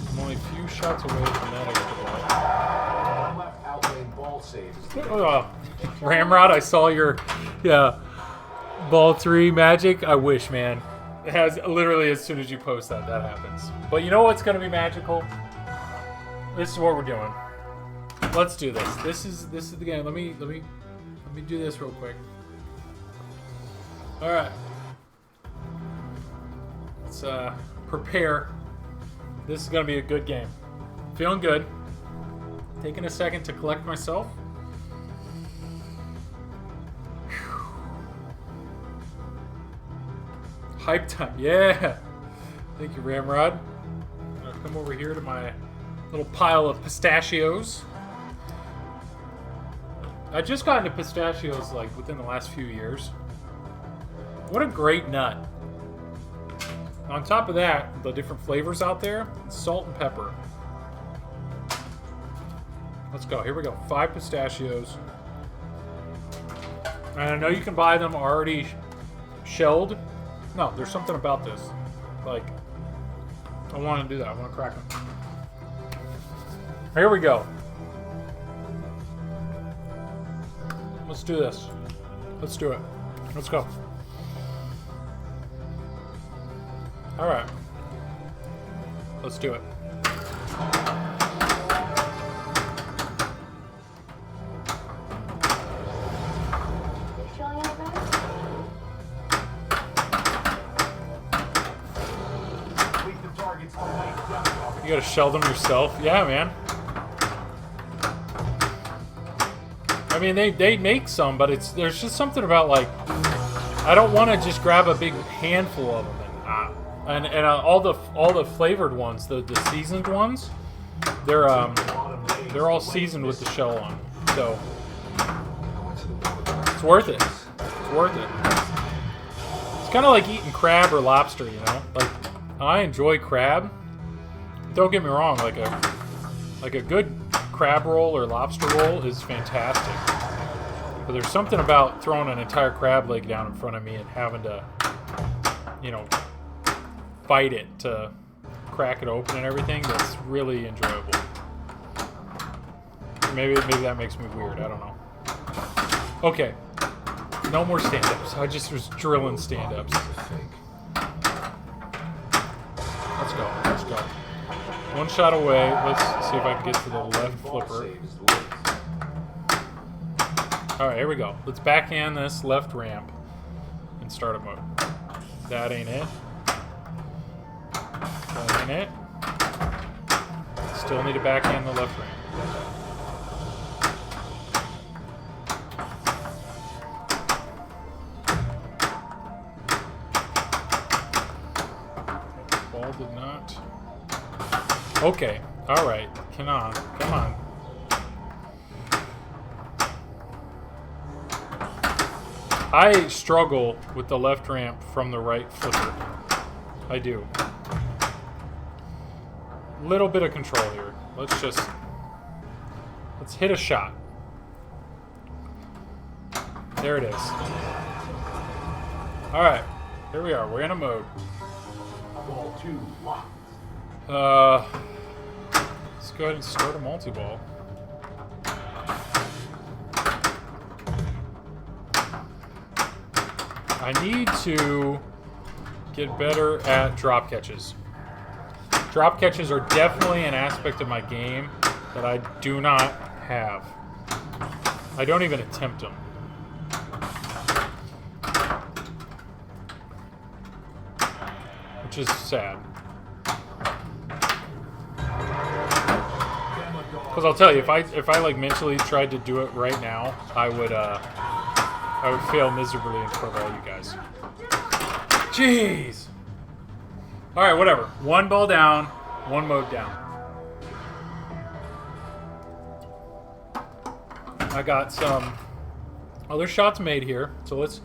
I'm only a few shots away from that. I get the ball. Left outlane ball saves. Ramrod, I saw your... Yeah. Ball 3 magic. I wish, man. It has literally as soon as you post that happens. But you know what's going to be magical? This is what we're doing. Let's do this. This is the game. Let me do this real quick. All right. Let's prepare. This is going to be a good game. Feeling good. Taking a second to collect myself. Hype time. Yeah. Thank you, Ramrod. I'll come over here to my little pile of pistachios. I just got into pistachios like within the last few years. What a great nut. On top of that, the different flavors out there, salt and pepper. Let's go. Here we go. 5 pistachios. And I know you can buy them already shelled. No, there's something about this. Like, I want to do that. I want to crack them. Here we go. Let's do this. Let's do it. Let's go. All right. Let's do it. You gotta shell them yourself. Yeah, man. I mean, they make some, but there's just something about like I don't want to just grab a big handful of them and all the flavored ones, the seasoned ones, they're all seasoned with the shell on, so it's worth it. It's worth it. It's kind of like eating crab or lobster, you know. Like I enjoy crab. Don't get me wrong, like a good crab roll or lobster roll is fantastic. But there's something about throwing an entire crab leg down in front of me and having to, you know, fight it to crack it open and everything that's really enjoyable. Maybe that makes me weird, I don't know. Okay. No more stand-ups. I just was drilling stand-ups. Let's go. Let's go. One shot away. Let's see if I can get to the left flipper. Alright, here we go. Let's backhand this left ramp and start a mode. That ain't it. That ain't it. Still need to backhand the left ramp. Ball did not. Okay. Alright. Come on. Come on. I struggle with the left ramp from the right flipper. I do. Little bit of control here. Let's hit a shot. There it is. Alright. Here we are. We're in a mode. Ball 2 locked. Let's go ahead and start a multi-ball. I need to get better at drop catches. Drop catches are definitely an aspect of my game that I do not have. I don't even attempt them. Which is sad. Because I'll tell you, if I like mentally tried to do it right now, I would fail miserably in front of all you guys. Jeez. All right, whatever. One ball down, one mode down. I got some other shots made here, so it's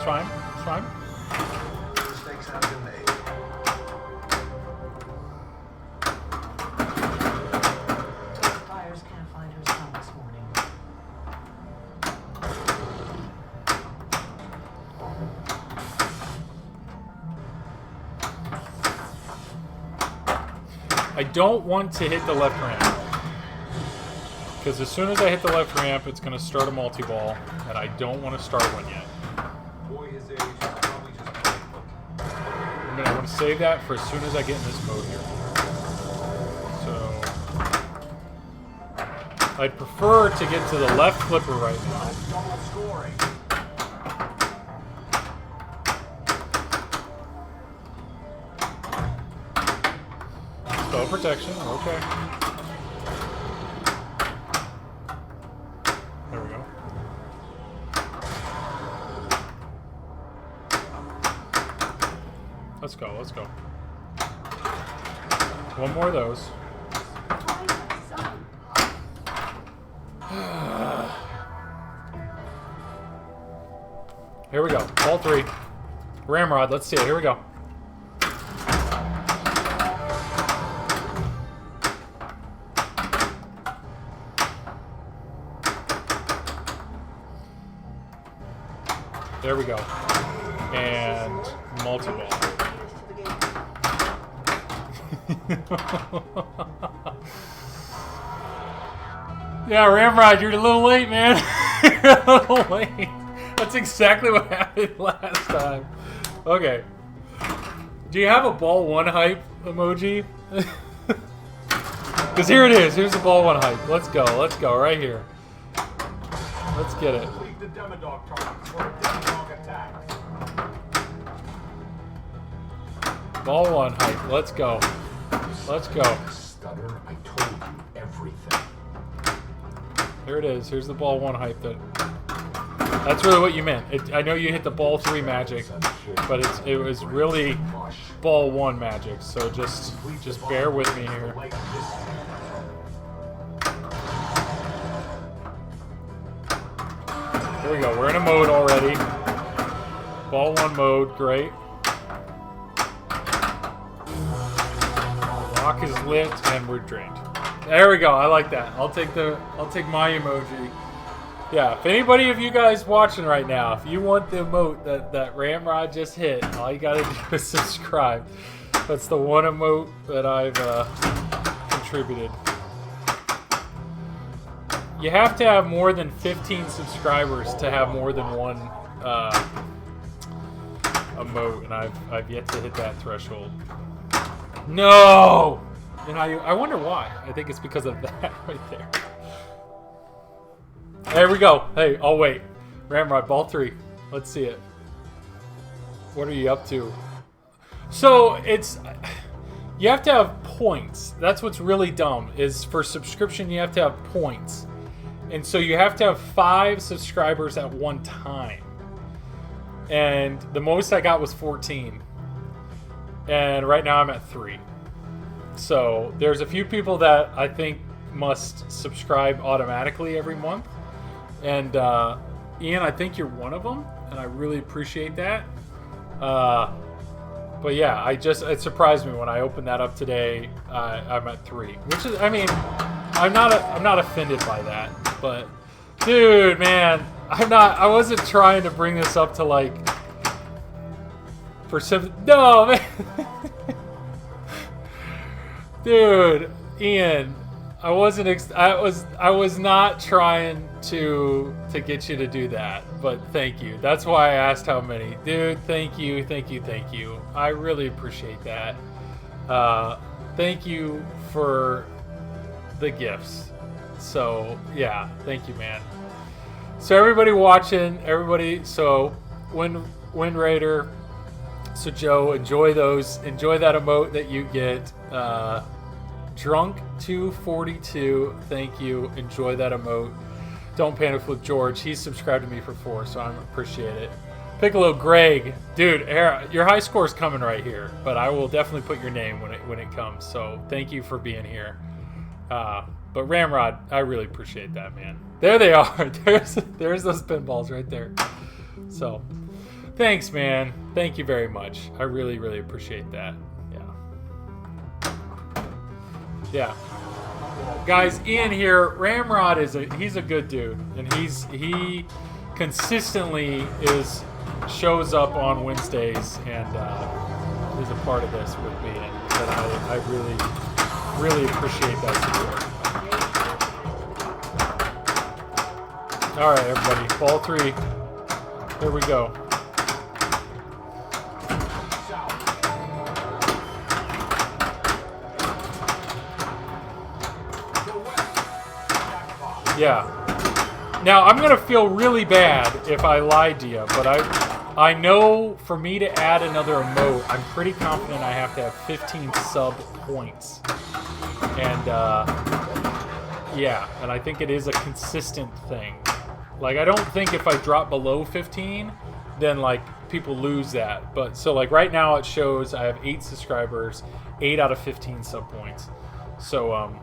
fine. It's fine. Mistakes have been made. Fires can't find her son this morning. I don't want to hit the left ramp. Because as soon as I hit the left ramp, it's going to start a multi-ball, and I don't want to start one yet. Boy his age is probably just playing. I'm going to want to save that for as soon as I get in this mode here. So I'd prefer to get to the left flipper right now. Double scoring. Spell protection, okay. There we go. Let's go, let's go. One more of those. Here we go. All three. Ramrod, let's see it. Here we go. There we go. And multi-ball. Yeah, Ramrod, you're a little late, man. You're a little late. That's exactly what happened last time. Okay. Do you have a ball one hype emoji? Because here it is. Here's the ball one hype. Let's go. Let's go right here. Let's get it. Leave the Demodog target for a Demodog attack. Ball one hype. Let's go. Let's go. Stutter, I told you everything. Here it is. Here's the ball one hype. That's really what you meant. I know you hit the ball three magic, but it was really ball one magic. So just bear with me here. Here we go. We're in a mode already. Ball one mode. Great. Lock is lit and we're drained. There we go. I like that. I'll take my emoji. Yeah, if anybody of you guys watching right now, if you want the emote that Ramrod just hit, all you gotta do is subscribe. That's the one emote that I've contributed. You have to have more than 15 subscribers to have more than one emote, and I've yet to hit that threshold. No! And I wonder why. I think it's because of that right there. There we go. Hey, I'll wait. Ramrod, ball three. Let's see it. What are you up to? So, you have to have points. That's what's really dumb, is for subscription you have to have points. And so you have to have 5 subscribers at one time. And the most I got was 14. And right now I'm at 3. So there's a few people that I think must subscribe automatically every month. And Ian, I think you're one of them, and I really appreciate that. But yeah, it surprised me when I opened that up today. I'm at 3, which is, I mean, I'm not offended by that. But dude, man, I wasn't trying to bring this up to like for some. No, man. Dude, Ian, I was not trying to get you to do that, but thank you. That's why I asked how many. Dude, thank you. I really appreciate that. Thank you for the gifts. So, yeah, thank you, man. So everybody watching, so Wind Raider, so Joe, enjoy those. Enjoy that emote that you get. Drunk 242, thank you. Enjoy that emote. Don't Panic with George. He's subscribed to me for 4, so I appreciate it. Piccolo Greg, dude, your high score's coming right here, but I will definitely put your name when it comes. So thank you for being here. But Ramrod, I really appreciate that, man. There they are. There's those pinballs right there. So thanks, man. Thank you very much. I really, really appreciate that. Yeah. Guys, Ian here. Ramrod he's a good dude, and he consistently shows up on Wednesdays and is a part of this with me, and that I really Really appreciate that support. All right, everybody, ball 3. Here we go. Yeah. Now, I'm going to feel really bad if I lied to you, but I know for me to add another emote, I'm pretty confident I have to have 15 sub points. And, yeah, and I think it is a consistent thing. Like, I don't think if I drop below 15, then, like, people lose that. But, so, like, right now it shows I have 8 subscribers, 8 out of 15 sub points. So,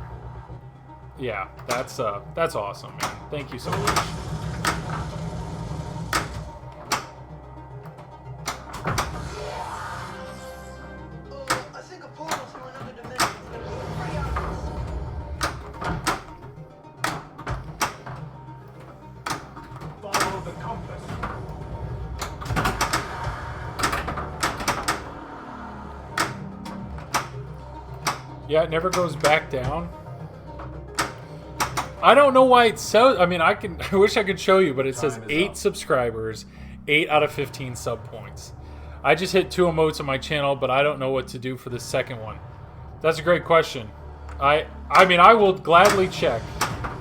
yeah, that's awesome, man. Thank you so much. I think a portal to another dimension is going to be pretty obvious. Follow the compass. Yeah, it never goes back down. I don't know why it's so. I mean, I wish I could show you, but it says 8 subscribers, 8 out of 15 sub points. I just hit 2 emotes on my channel, but I don't know what to do for the second one. That's a great question. I mean, I will gladly check.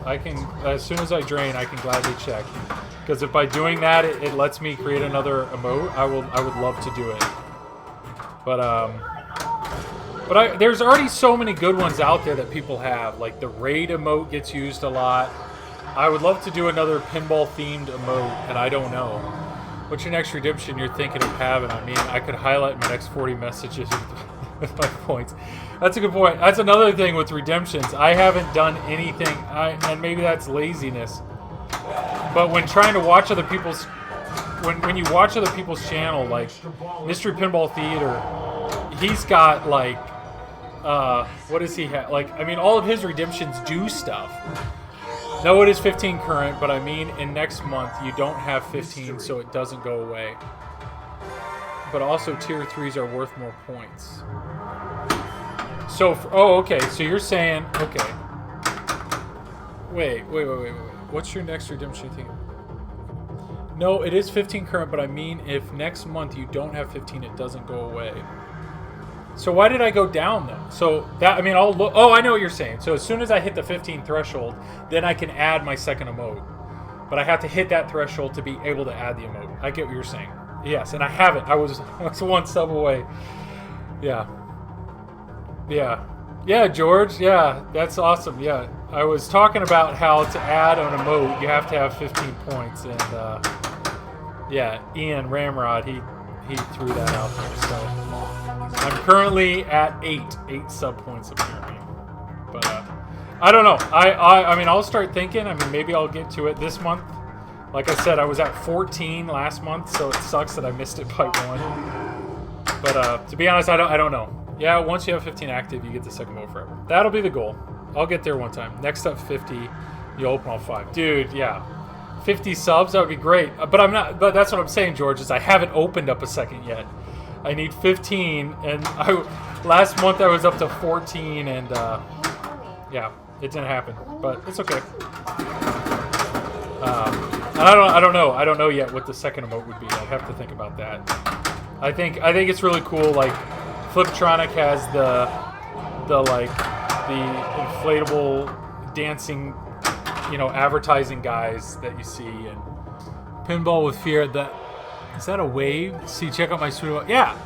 I can, as soon as I drain, I can gladly check. Because if by doing that, it lets me create another emote, I would love to do it. But there's already so many good ones out there that people have. Like the raid emote gets used a lot. I would love to do another pinball themed emote, and I don't know. What's your next redemption you're thinking of having? I mean, I could highlight my next 40 messages with my points. That's a good point. That's another thing with redemptions. I haven't done anything, and maybe that's laziness. But when trying to watch other people's, when you watch other people's channel, like Mystery Pinball Theater, he's got like, what does he have? Like, I mean, all of his redemptions do stuff. No, it is 15 current, but I mean, in next month, you don't have 15, so it doesn't go away. But also, tier 3s are worth more points. So, oh, okay, so you're saying, okay. Wait. What's your next redemption thing? No, it is 15 current, but I mean, if next month you don't have 15, it doesn't go away. So why did I go down though? So that, I mean, I'll look. Oh, I know what you're saying. So as soon as I hit the 15 threshold, then I can add my second emote. But I have to hit that threshold to be able to add the emote. I get what you're saying. Yes, and I haven't. I was 1 sub away. Yeah, George. Yeah, that's awesome. Yeah, I was talking about how to add an emote, you have to have 15 points, and yeah, Ian Ramrod, he threw that out there. So I'm currently at 8 sub points apparently, but I don't know. I mean, I'll start thinking. I mean, maybe I'll get to it this month. Like I said, I was at 14 last month, so it sucks that I missed it by 1. But to be honest, I don't know. Yeah, once you have 15 active, you get the second mode forever. That'll be the goal. I'll get there one time. Next up, 50. You open all 5. Dude, yeah. 50 subs, that would be great. But I'm not. But that's what I'm saying, George, is I haven't opened up a second yet. I need 15, and last month I was up to 14, and yeah, it didn't happen. But it's okay. And I don't know. I don't know yet what the second emote would be. I'd have to think about that. I think it's really cool. Like, Fliptronic has the inflatable dancing, you know, advertising guys that you see, and Pinball with Fear. Is that a wave? See, check out my studio. Yeah.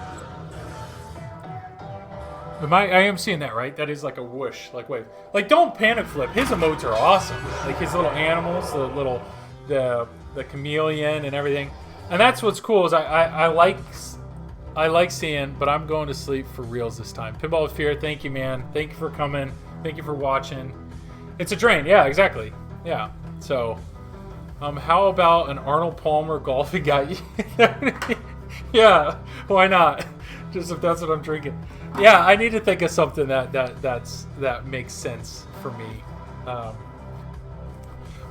I am seeing that, right? That is like a whoosh, like wave. Like, don't panic flip. His emotes are awesome. Like his little animals, the chameleon and everything. And that's what's cool is I like seeing, but I'm going to sleep for reals this time. Pinball with Fear, thank you, man. Thank you for coming. Thank you for watching. It's a drain. Yeah, exactly. Yeah. So, how about an Arnold Palmer golfing guy? Yeah, why not? Just if that's what I'm drinking. Yeah, I need to think of something that makes sense for me.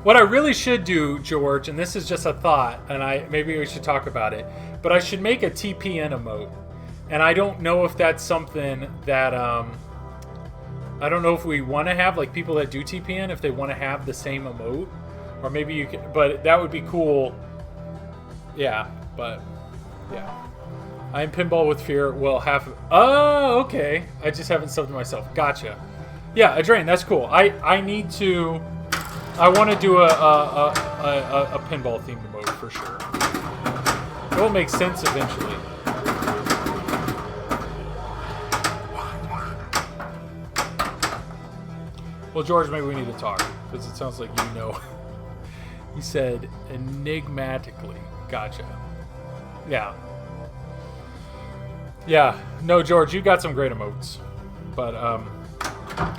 What I really should do, George, and this is just a thought, and maybe we should talk about it, but I should make a TPN emote. And I don't know if that's something that I don't know if we want to have, like, people that do TPN, if they want to have the same emote. Or maybe you can, but that would be cool. Yeah, but, yeah. I'm Pinball with Fear. Well, oh, okay. I just haven't subbed to myself. Gotcha. Yeah, Adrain, that's cool. I need to, I want to do a pinball themed emote for sure. It will make sense eventually. Well, George, maybe we need to talk, because it sounds like you know. He said, enigmatically. Gotcha. Yeah. Yeah. No, George, you got some great emotes. But, I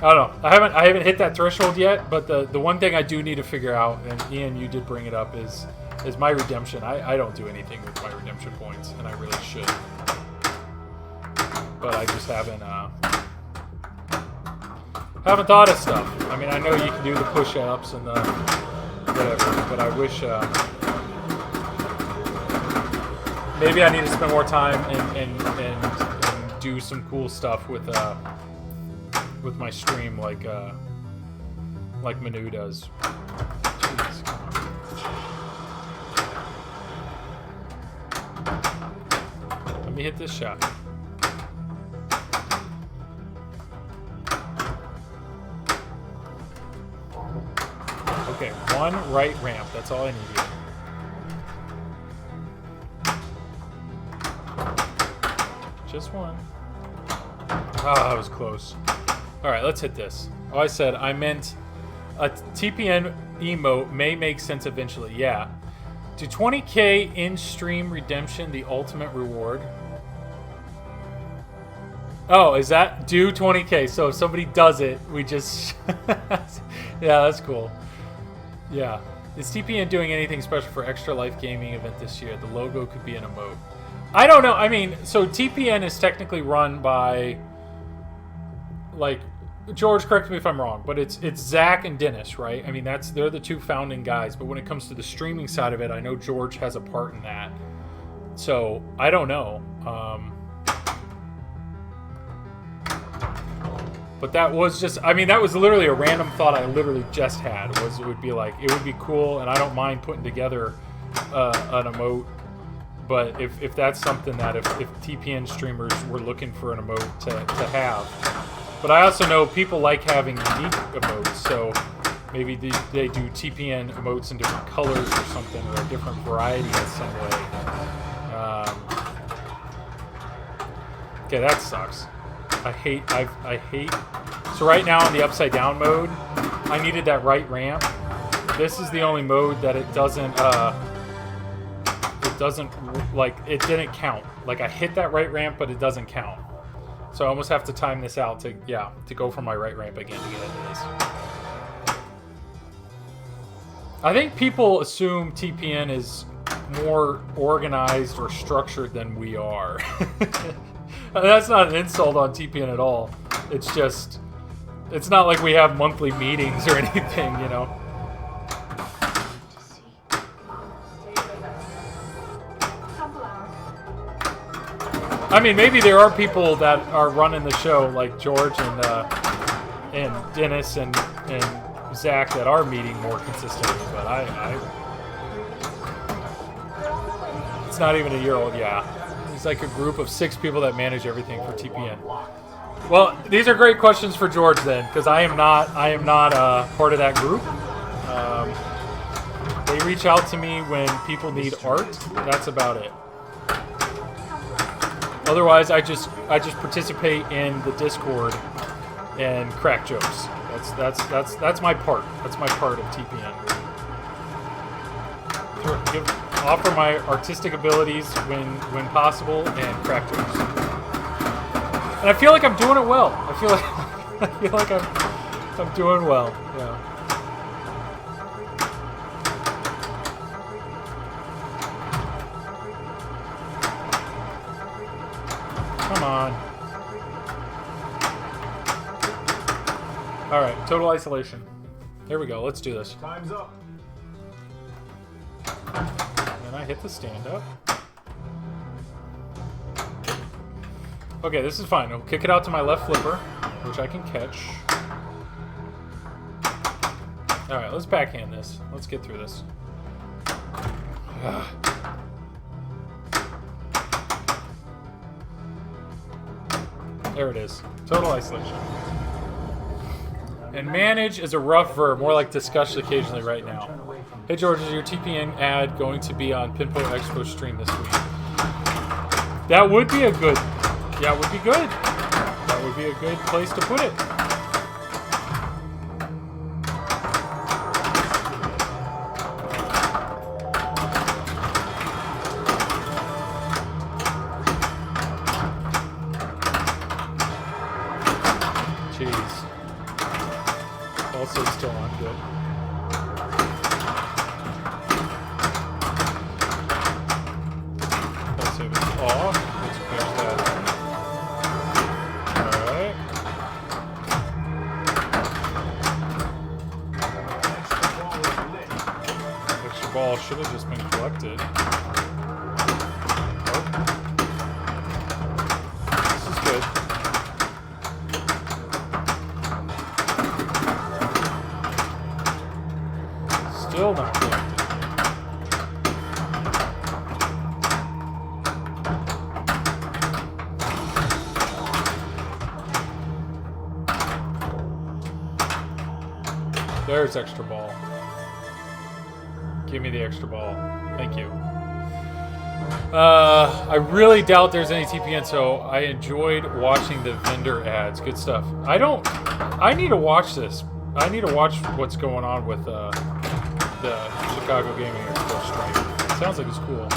don't know. I haven't hit that threshold yet, but the one thing I do need to figure out, and Ian, you did bring it up, is my redemption. I don't do anything with my redemption points, and I really should. But I just haven't thought of stuff. I mean, I know you can do the push-ups and the whatever, but I wish maybe I need to spend more time and do some cool stuff with my stream, like Manu does. Jeez, come on. Let me hit this shot. Okay, one right ramp. That's all I need here. Just one. Ah, that was close. All right, let's hit this. Oh, I said I meant a TPN emote may make sense eventually. Yeah. Do 20K in-stream redemption the ultimate reward? Oh, is that do 20K? So if somebody does it, we just... Yeah, that's cool. Yeah. Is TPN doing anything special for Extra Life Gaming event this year? The logo could be an emote. I don't know. I mean, so TPN is technically run by, like, George, correct me if I'm wrong, but it's Zach and Dennis, right? I mean, they're the two founding guys. But when it comes to the streaming side of it, I know George has a part in that. So I don't know. But that was just, I mean, that was literally a random thought I literally just had, was it would be like, it would be cool, and I don't mind putting together an emote, but if that's something that if TPN streamers were looking for an emote to have. But I also know people like having unique emotes, so maybe they do TPN emotes in different colors or something, or a different variety in some way. Okay, that sucks. I hate. So right now in the upside down mode, I needed that right ramp. This is the only mode that it doesn't like, it didn't count. Like, I hit that right ramp, but it doesn't count. So I almost have to time this out to go for my right ramp again to get into this. I think people assume TPN is more organized or structured than we are. And that's not an insult on TPN at all. It's just, it's not like we have monthly meetings or anything, you know. I mean, maybe there are people that are running the show, like George and Dennis and Zach, that are meeting more consistently, but it's not even a year old, yeah. It's like a group of 6 people that manage everything for TPN. Well, these are great questions for George then, because I am not part of that group. They reach out to me when people need art. That's about it. Otherwise, I just participate in the Discord and crack jokes. That's my part. That's my part of TPN. Offer my artistic abilities when possible and crack jokes. And I feel like I'm doing it well. I feel like I'm doing well. Yeah. Come on. All right, total isolation. There we go. Let's do this. Time's up. And I hit the stand up. Okay, this is fine. I'll kick it out to my left flipper, which I can catch. All right, let's backhand this. Let's get through this. There it is. Total isolation. And manage is a rough verb, more like discussed occasionally right now. Hey George, is your TPN ad going to be on Pinball Expo stream this week? That would be a good. Yeah, it would be good. That would be a good place to put it. Jeez. Also still on good. Let's save it off. Let's finish that. Alright. Extra ball should have just been collected. Oh. This is good. Still not collected. There's extra ball. Give me the extra ball. Thank you. I really doubt there's any TPN, so I enjoyed watching the vendor ads. Good stuff. I need to watch this. I need to watch what's going on with the Chicago Gaming Expo stream. It sounds like it's cool.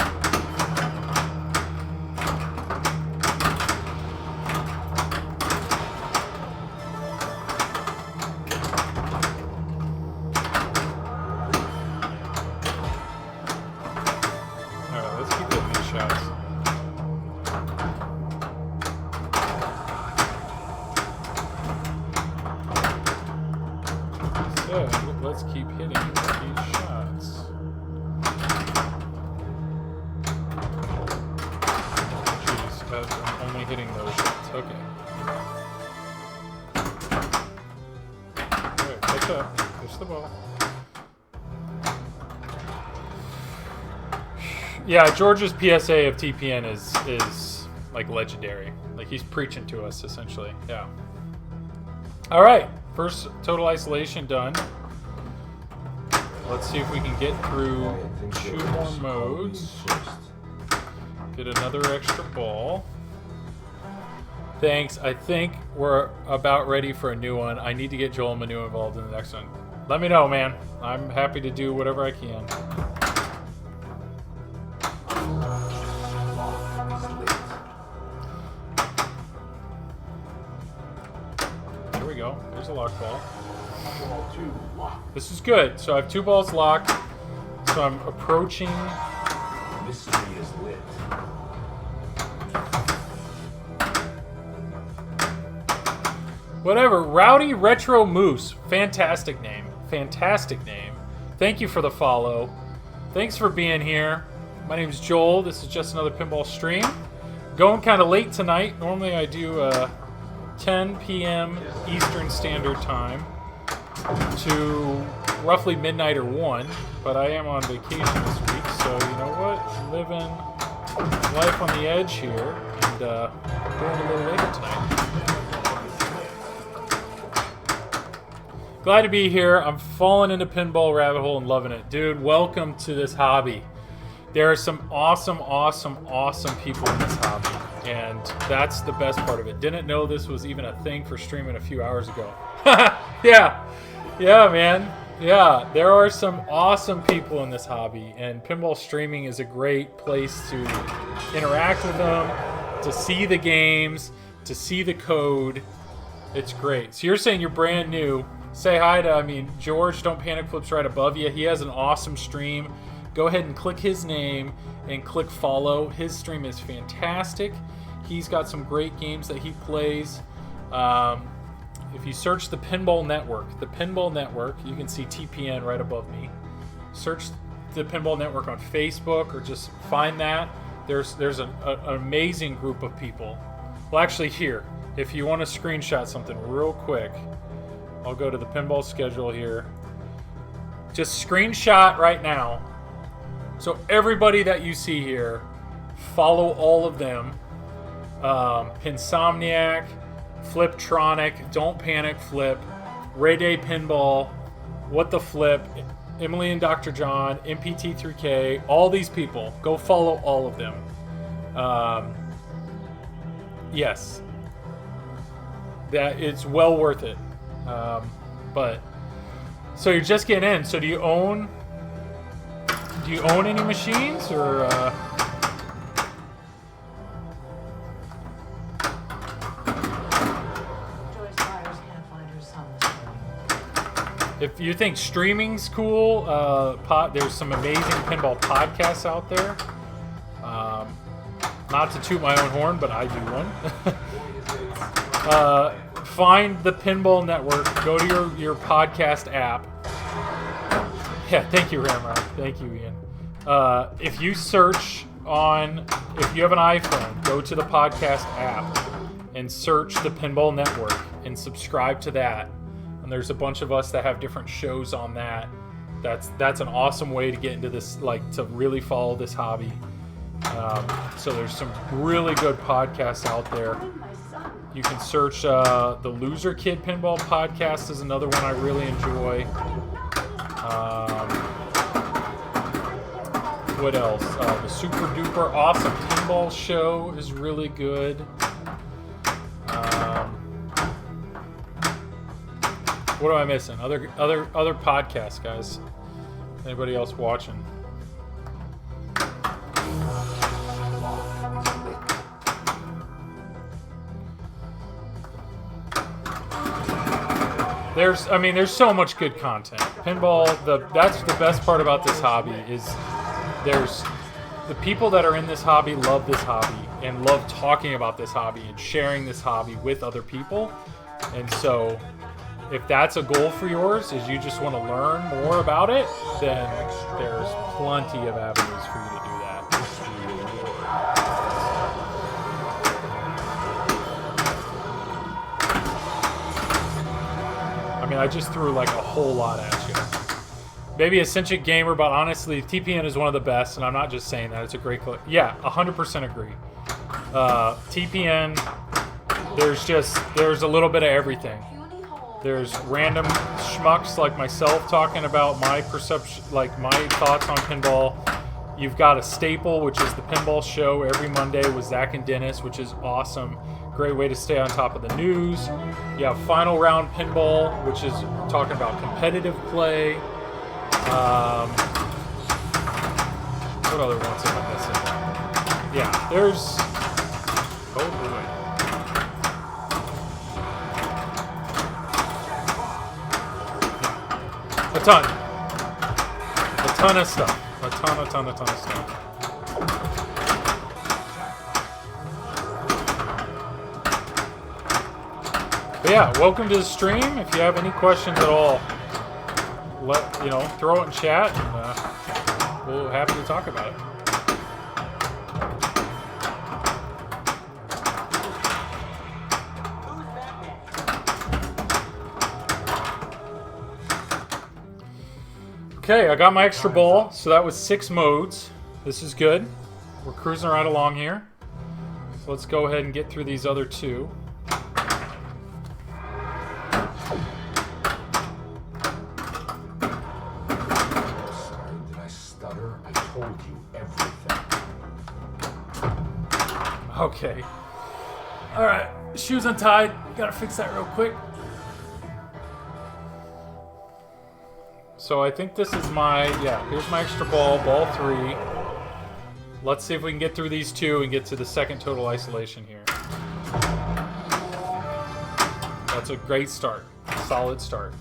Alright, let's keep getting these shots. So, let's keep hitting these shots. Jeez, I'm only hitting those shots. Okay. Alright, catch up. Push the ball. Yeah, George's PSA of TPN is like legendary. Like he's preaching to us essentially. Yeah. All right, first total isolation done. Let's see if we can get through 2 more modes. Get another extra ball. Thanks. I think we're about ready for a new one. I need to get Joel and Manu involved in the next one. Let me know, man. I'm happy to do whatever I can. There we go. There's a lock ball. This is good. So I have 2 balls locked. So I'm approaching. Mystery is lit. Whatever. Rowdy Retro Moose. Fantastic name. Fantastic name. Thank you for the follow. Thanks for being here. My name's Joel. This is just another pinball stream. Going kind of late tonight. Normally I do 10 p.m. Eastern Standard Time to roughly midnight or 1. But I am on vacation this week, so you know what? Living life on the edge here and going a little later tonight. Glad to be here. I'm falling into pinball rabbit hole and loving it. Dude, welcome to this hobby. There are some awesome people in this hobby. And that's the best part of it. Didn't know this was even a thing for streaming a few hours ago. Yeah, man. Yeah, there are some awesome people in this hobby. And pinball streaming is a great place to interact with them, to see the games, to see the code. It's great. So you're saying you're brand new. Say hi to, George, Don't Panic Flip's right above you. He has an awesome stream. Go ahead and click his name and click follow. His stream is fantastic. He's got some great games that he plays. If you search the Pinball Network, you can see TPN right above me. Search the Pinball Network on Facebook or just find that. There's an amazing group of people. Well, actually here, if you want to screenshot something real quick, I'll go to the pinball schedule here. just screenshot right now. So everybody that you see here, follow all of them. Pinsomniac, Fliptronic, Don't Panic Flip, Ray Day Pinball, What the Flip, Emily and Dr. John, MPT3K, all these people. Go follow all of them. Yes. That it's well worth it. But so you're just getting in. So do you own any machines or Joyce Byers can't find her son this morning. if you think streaming's cool, there's some amazing pinball podcasts out there. Not to toot my own horn, but I do one. Find the Pinball Network. Go to your podcast app. Yeah, thank you, Ramrod. Thank you, Ian. If you have an iPhone, go to the podcast app and search the Pinball Network and subscribe to that. And there's a bunch of us that have different shows on that. That's an awesome way to get into this, like to really follow this hobby. So there's some really good podcasts out there. You can search the Loser Kid Pinball podcast is another one I really enjoy. What else? The Super Duper Awesome Pinball Show is really good. What am I missing? Other podcasts, guys. Anybody else watching? There's so much good content. Pinball, that's the best part about this hobby is there's the people that are in this hobby love this hobby and love talking about this hobby and sharing this hobby with other people. And so if that's a goal for yours, is you just want to learn more about it, then there's plenty of avenues for you to do that. I mean, I just threw like a whole lot at you. Maybe a Sentient Gamer, but honestly, TPN is one of the best, and I'm not just saying that. It's a great clip. Yeah, 100% agree. TPN, there's a little bit of everything. There's random schmucks like myself talking about my perception, like my thoughts on pinball. You've got a staple, which is the Pinball Show every Monday with Zach and Dennis, which is awesome. Great way to stay on top of the news. You have Final Round Pinball, which is talking about competitive play. What other ones am I missing? Yeah, there's... Oh, boy. A ton of stuff. A ton of stuff. But yeah, welcome to the stream. If you have any questions at all, throw it in chat, and we'll happy to talk about it. Okay, I got my extra ball, so that was 6 modes. This is good. We're cruising right along here. So let's go ahead and get through these other 2. Okay. Alright, shoes untied. Gotta fix that real quick. So I think this is here's my extra ball, ball 3. Let's see if we can get through these 2 and get to the second total isolation here. That's a great start. Solid start.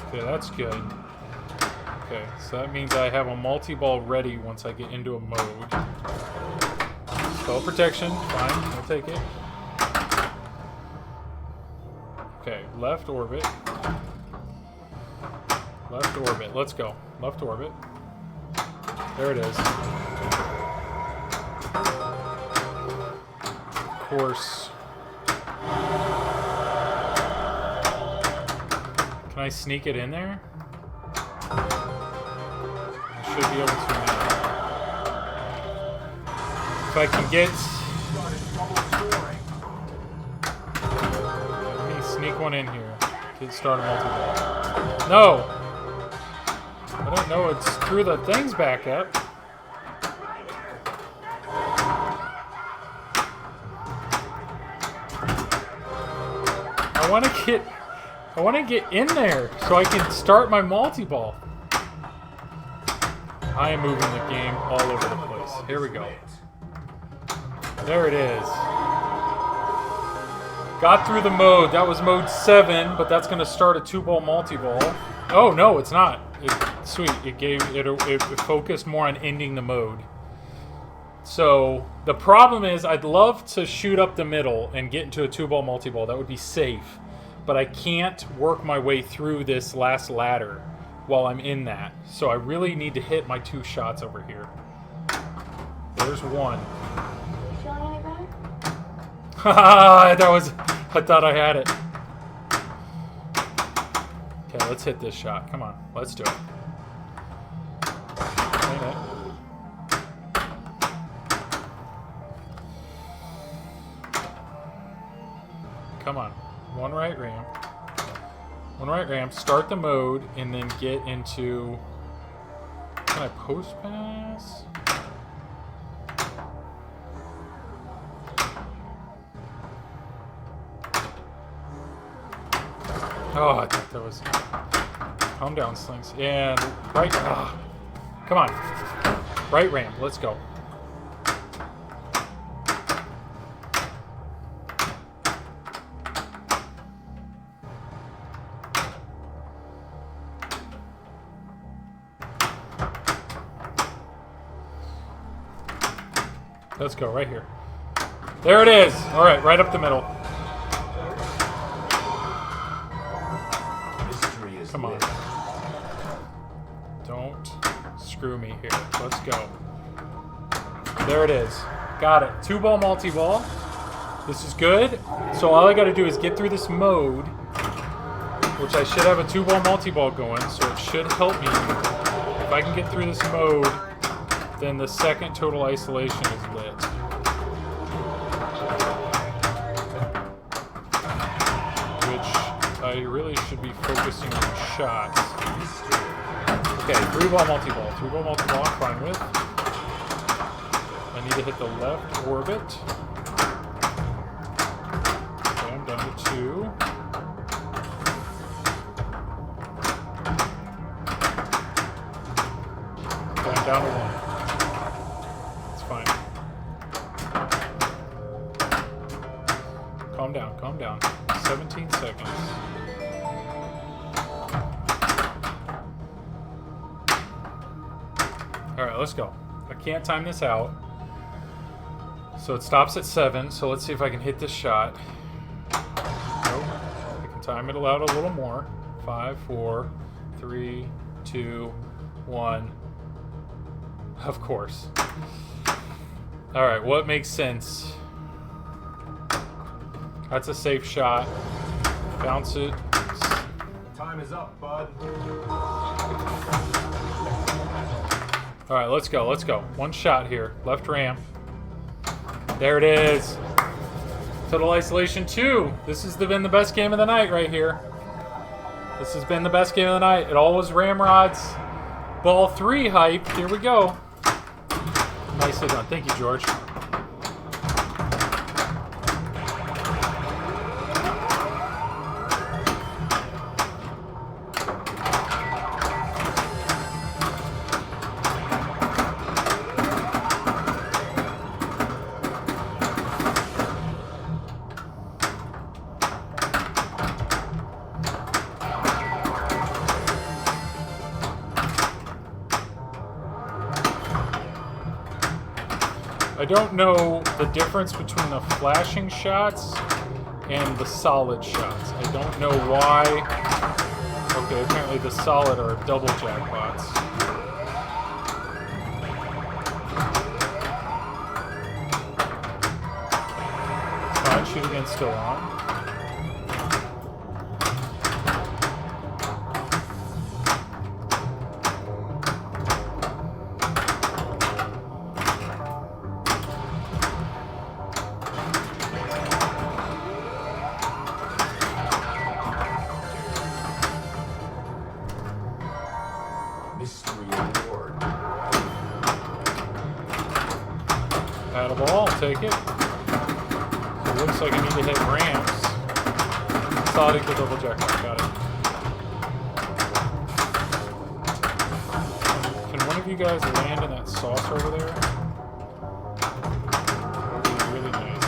Okay, that's good. Okay, so that means I have a multi-ball ready once I get into a mode. Spell protection, fine, I'll take it. Okay, left orbit. Left orbit, let's go. Left orbit. There it is. Of course. Can I sneak it in there? I should be able to now. If I can get... Let me sneak one in here. Get started multi-ball. No! I don't know, it's threw the things back up. I want to get in there so I can start my multi-ball. I am moving the game all over the place. Here we go. There it is. Got through the mode. That was mode 7, but that's going to start a 2-ball multi-ball. Oh, no, it's not. Sweet. It focused more on ending the mode. So the problem is I'd love to shoot up the middle and get into a 2-ball multi-ball. That would be safe. But I can't work my way through this last ladder while I'm in that. So I really need to hit my 2 shots over here. There's one. You feeling any better? Haha, I thought I had it. Okay, let's hit this shot. Come on, let's do it. Come on. One right ramp, start the mode, and then get into... Can I post pass? Oh, I thought that was... Calm down, Slings. And right... Come on. Right ramp, let's go. Let's go, right here. There it is! Alright, right up the middle. Come on. Don't screw me here. Let's go. There it is. Got it. 2-ball multi-ball. This is good. So all I gotta do is get through this mode, which I should have a 2-ball multi-ball going, so it should help me. If I can get through this mode, then the second total isolation is lit. Which I really should be focusing on shots. Okay, 3-ball multi-ball. 3-ball multi-ball I'm fine with. I need to hit the left orbit. Okay, I'm done with 2. Going down to 1. Calm down. 17 seconds. Alright, let's go. I can't time this out. So it stops at 7, so let's see if I can hit this shot. Nope. I can time it out a little more. 5, 4, 3, 2, 1. Of course. Alright, what makes sense? That's a safe shot. Bounce it. Time is up, bud. Alright, let's go. One shot here. Left ramp. There it is. Total isolation 2. This has been the best game of the night right here. This has been the best game of the night. It all was Ramrod's ball 3 hype. Here we go. Nicely done. Thank you, George. I don't know the difference between the flashing shots and the solid shots. I don't know why. Okay, apparently the solid are double jackpots. Shoot again, still on. Mystery award. Out of ball, I'll take it. So it looks like I need to hit ramps. Exotic the double jackpot, got it. Can one of you guys land in that sauce over there? That would be really nice.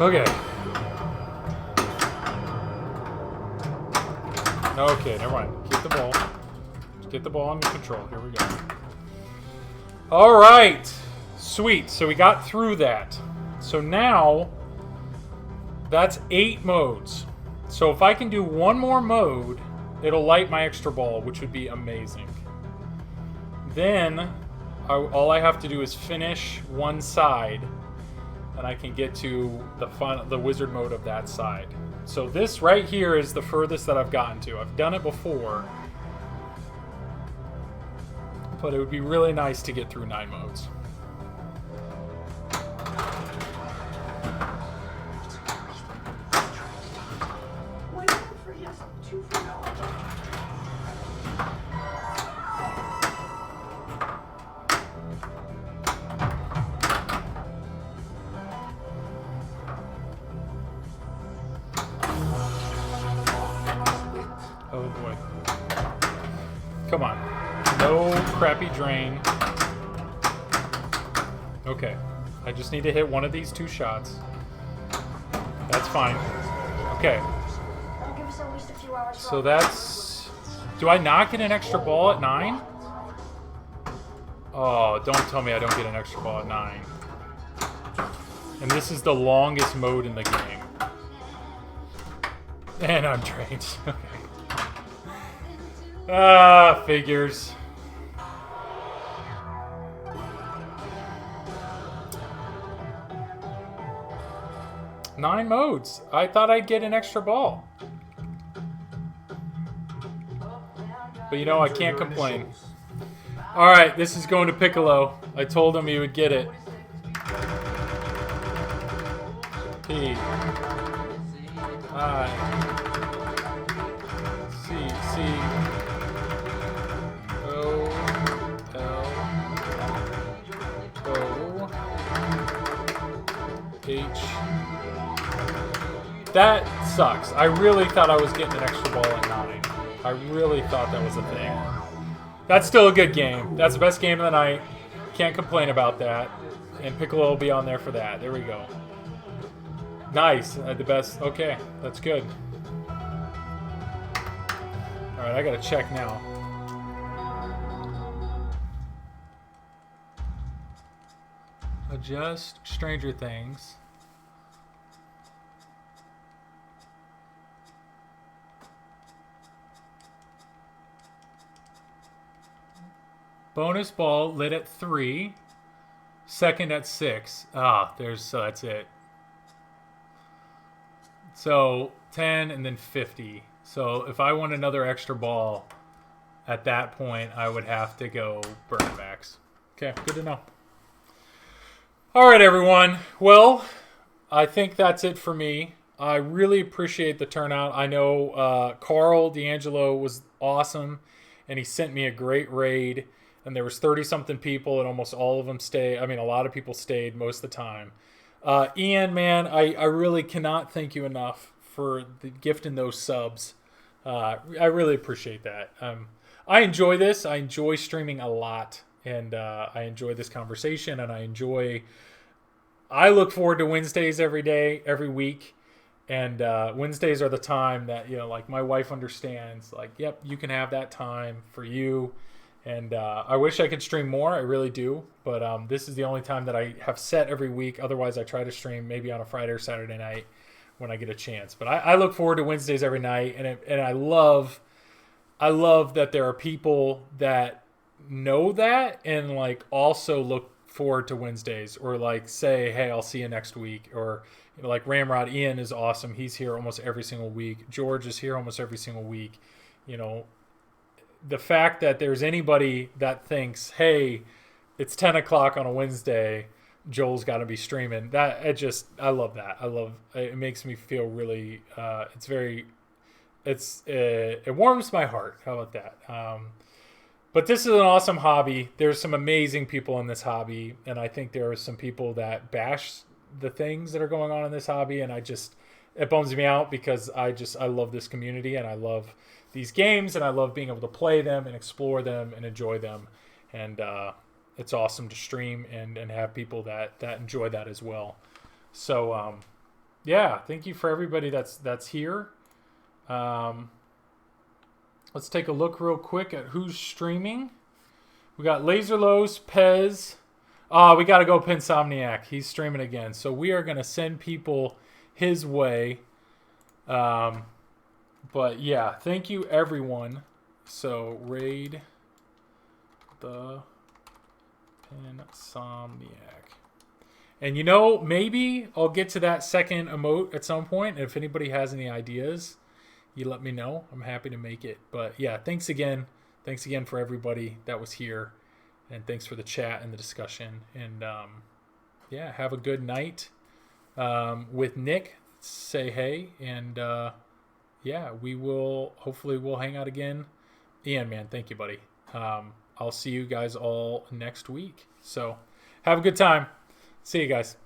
Okay. Okay, never mind. Keep the ball. Get the ball under control. Here we go. All right. Sweet. So we got through that. So now, that's 8 modes. So if I can do one more mode, it'll light my extra ball, which would be amazing. Then, all I have to do is finish one side, and I can get to the wizard mode of that side. So this right here is the furthest that I've gotten to. I've done it before, but it would be really nice to get through 9 modes. Oh boy. Come on. No crappy drain. Okay. I just need to hit one of these 2 shots. That's fine. Okay. That'll give us at least a few hours. So that's... Do I not get an extra ball at 9? Oh, don't tell me I don't get an extra ball at 9. And this is the longest mode in the game. And I'm drained. Okay. Ah, figures. Nine modes. I thought I'd get an extra ball. But you know, I can't complain. Alright, this is going to Piccolo. I told him he would get it. P. I. C. C. O. L. O. H. That sucks. I really thought I was getting an extra ball at 9. I really thought that was a thing. That's still a good game. That's the best game of the night. Can't complain about that. And Piccolo will be on there for that. There we go. Nice. The best. Okay, that's good. Alright, I gotta check now. Adjust Stranger Things. Bonus ball lit at 3. Second at 6. Ah, so that's it. So 10 and then 50. So if I want another extra ball at that point, I would have to go burn max. Okay, good to know. All right, everyone. Well, I think that's it for me. I really appreciate the turnout. I know Carl D'Angelo was awesome, and he sent me a great raid. And there was 30-something people, and almost all of them stayed. I mean, a lot of people stayed most of the time. Ian, man, I really cannot thank you enough for the gifting those subs. I really appreciate that. I enjoy this. I enjoy streaming a lot, and I enjoy this conversation, and I look forward to Wednesdays every day, every week. And Wednesdays are the time that, like my wife understands, like, yep, you can have that time for you. And I wish I could stream more. I really do. But this is the only time that I have set every week. Otherwise, I try to stream maybe on a Friday or Saturday night when I get a chance. But I look forward to Wednesdays every night. And I love that there are people that know that and like also look forward to Wednesdays, or like say, hey, I'll see you next week, or like Ramrod Ian is awesome. He's here almost every single week. George is here almost every single week. You know, the fact that there's anybody that thinks, hey, it's 10 o'clock on a Wednesday, Joel's got to be streaming. That I love that. It makes me feel really, it warms my heart. How about that? But this is an awesome hobby. There's some amazing people in this hobby, and I think there are some people that bash the things that are going on in this hobby, and it bums me out because I love this community, and I love these games, and I love being able to play them and explore them and enjoy them. And it's awesome to stream and have people that enjoy that as well. So yeah, thank you for everybody that's here. Let's take a look real quick at who's streaming. We got Laserlos, Pez. We got to go Pinsomniac. He's streaming again. So we are going to send people his way. But yeah, thank you everyone. So raid the Pinsomniac. And maybe I'll get to that second emote at some point. And if anybody has any ideas, you let me know. I'm happy to make it. But yeah, thanks again. Thanks again for everybody that was here. And thanks for the chat and the discussion. And yeah, have a good night with Nick. Say hey. And yeah, hopefully we'll hang out again. Ian, man, thank you, buddy. I'll see you guys all next week. So have a good time. See you guys.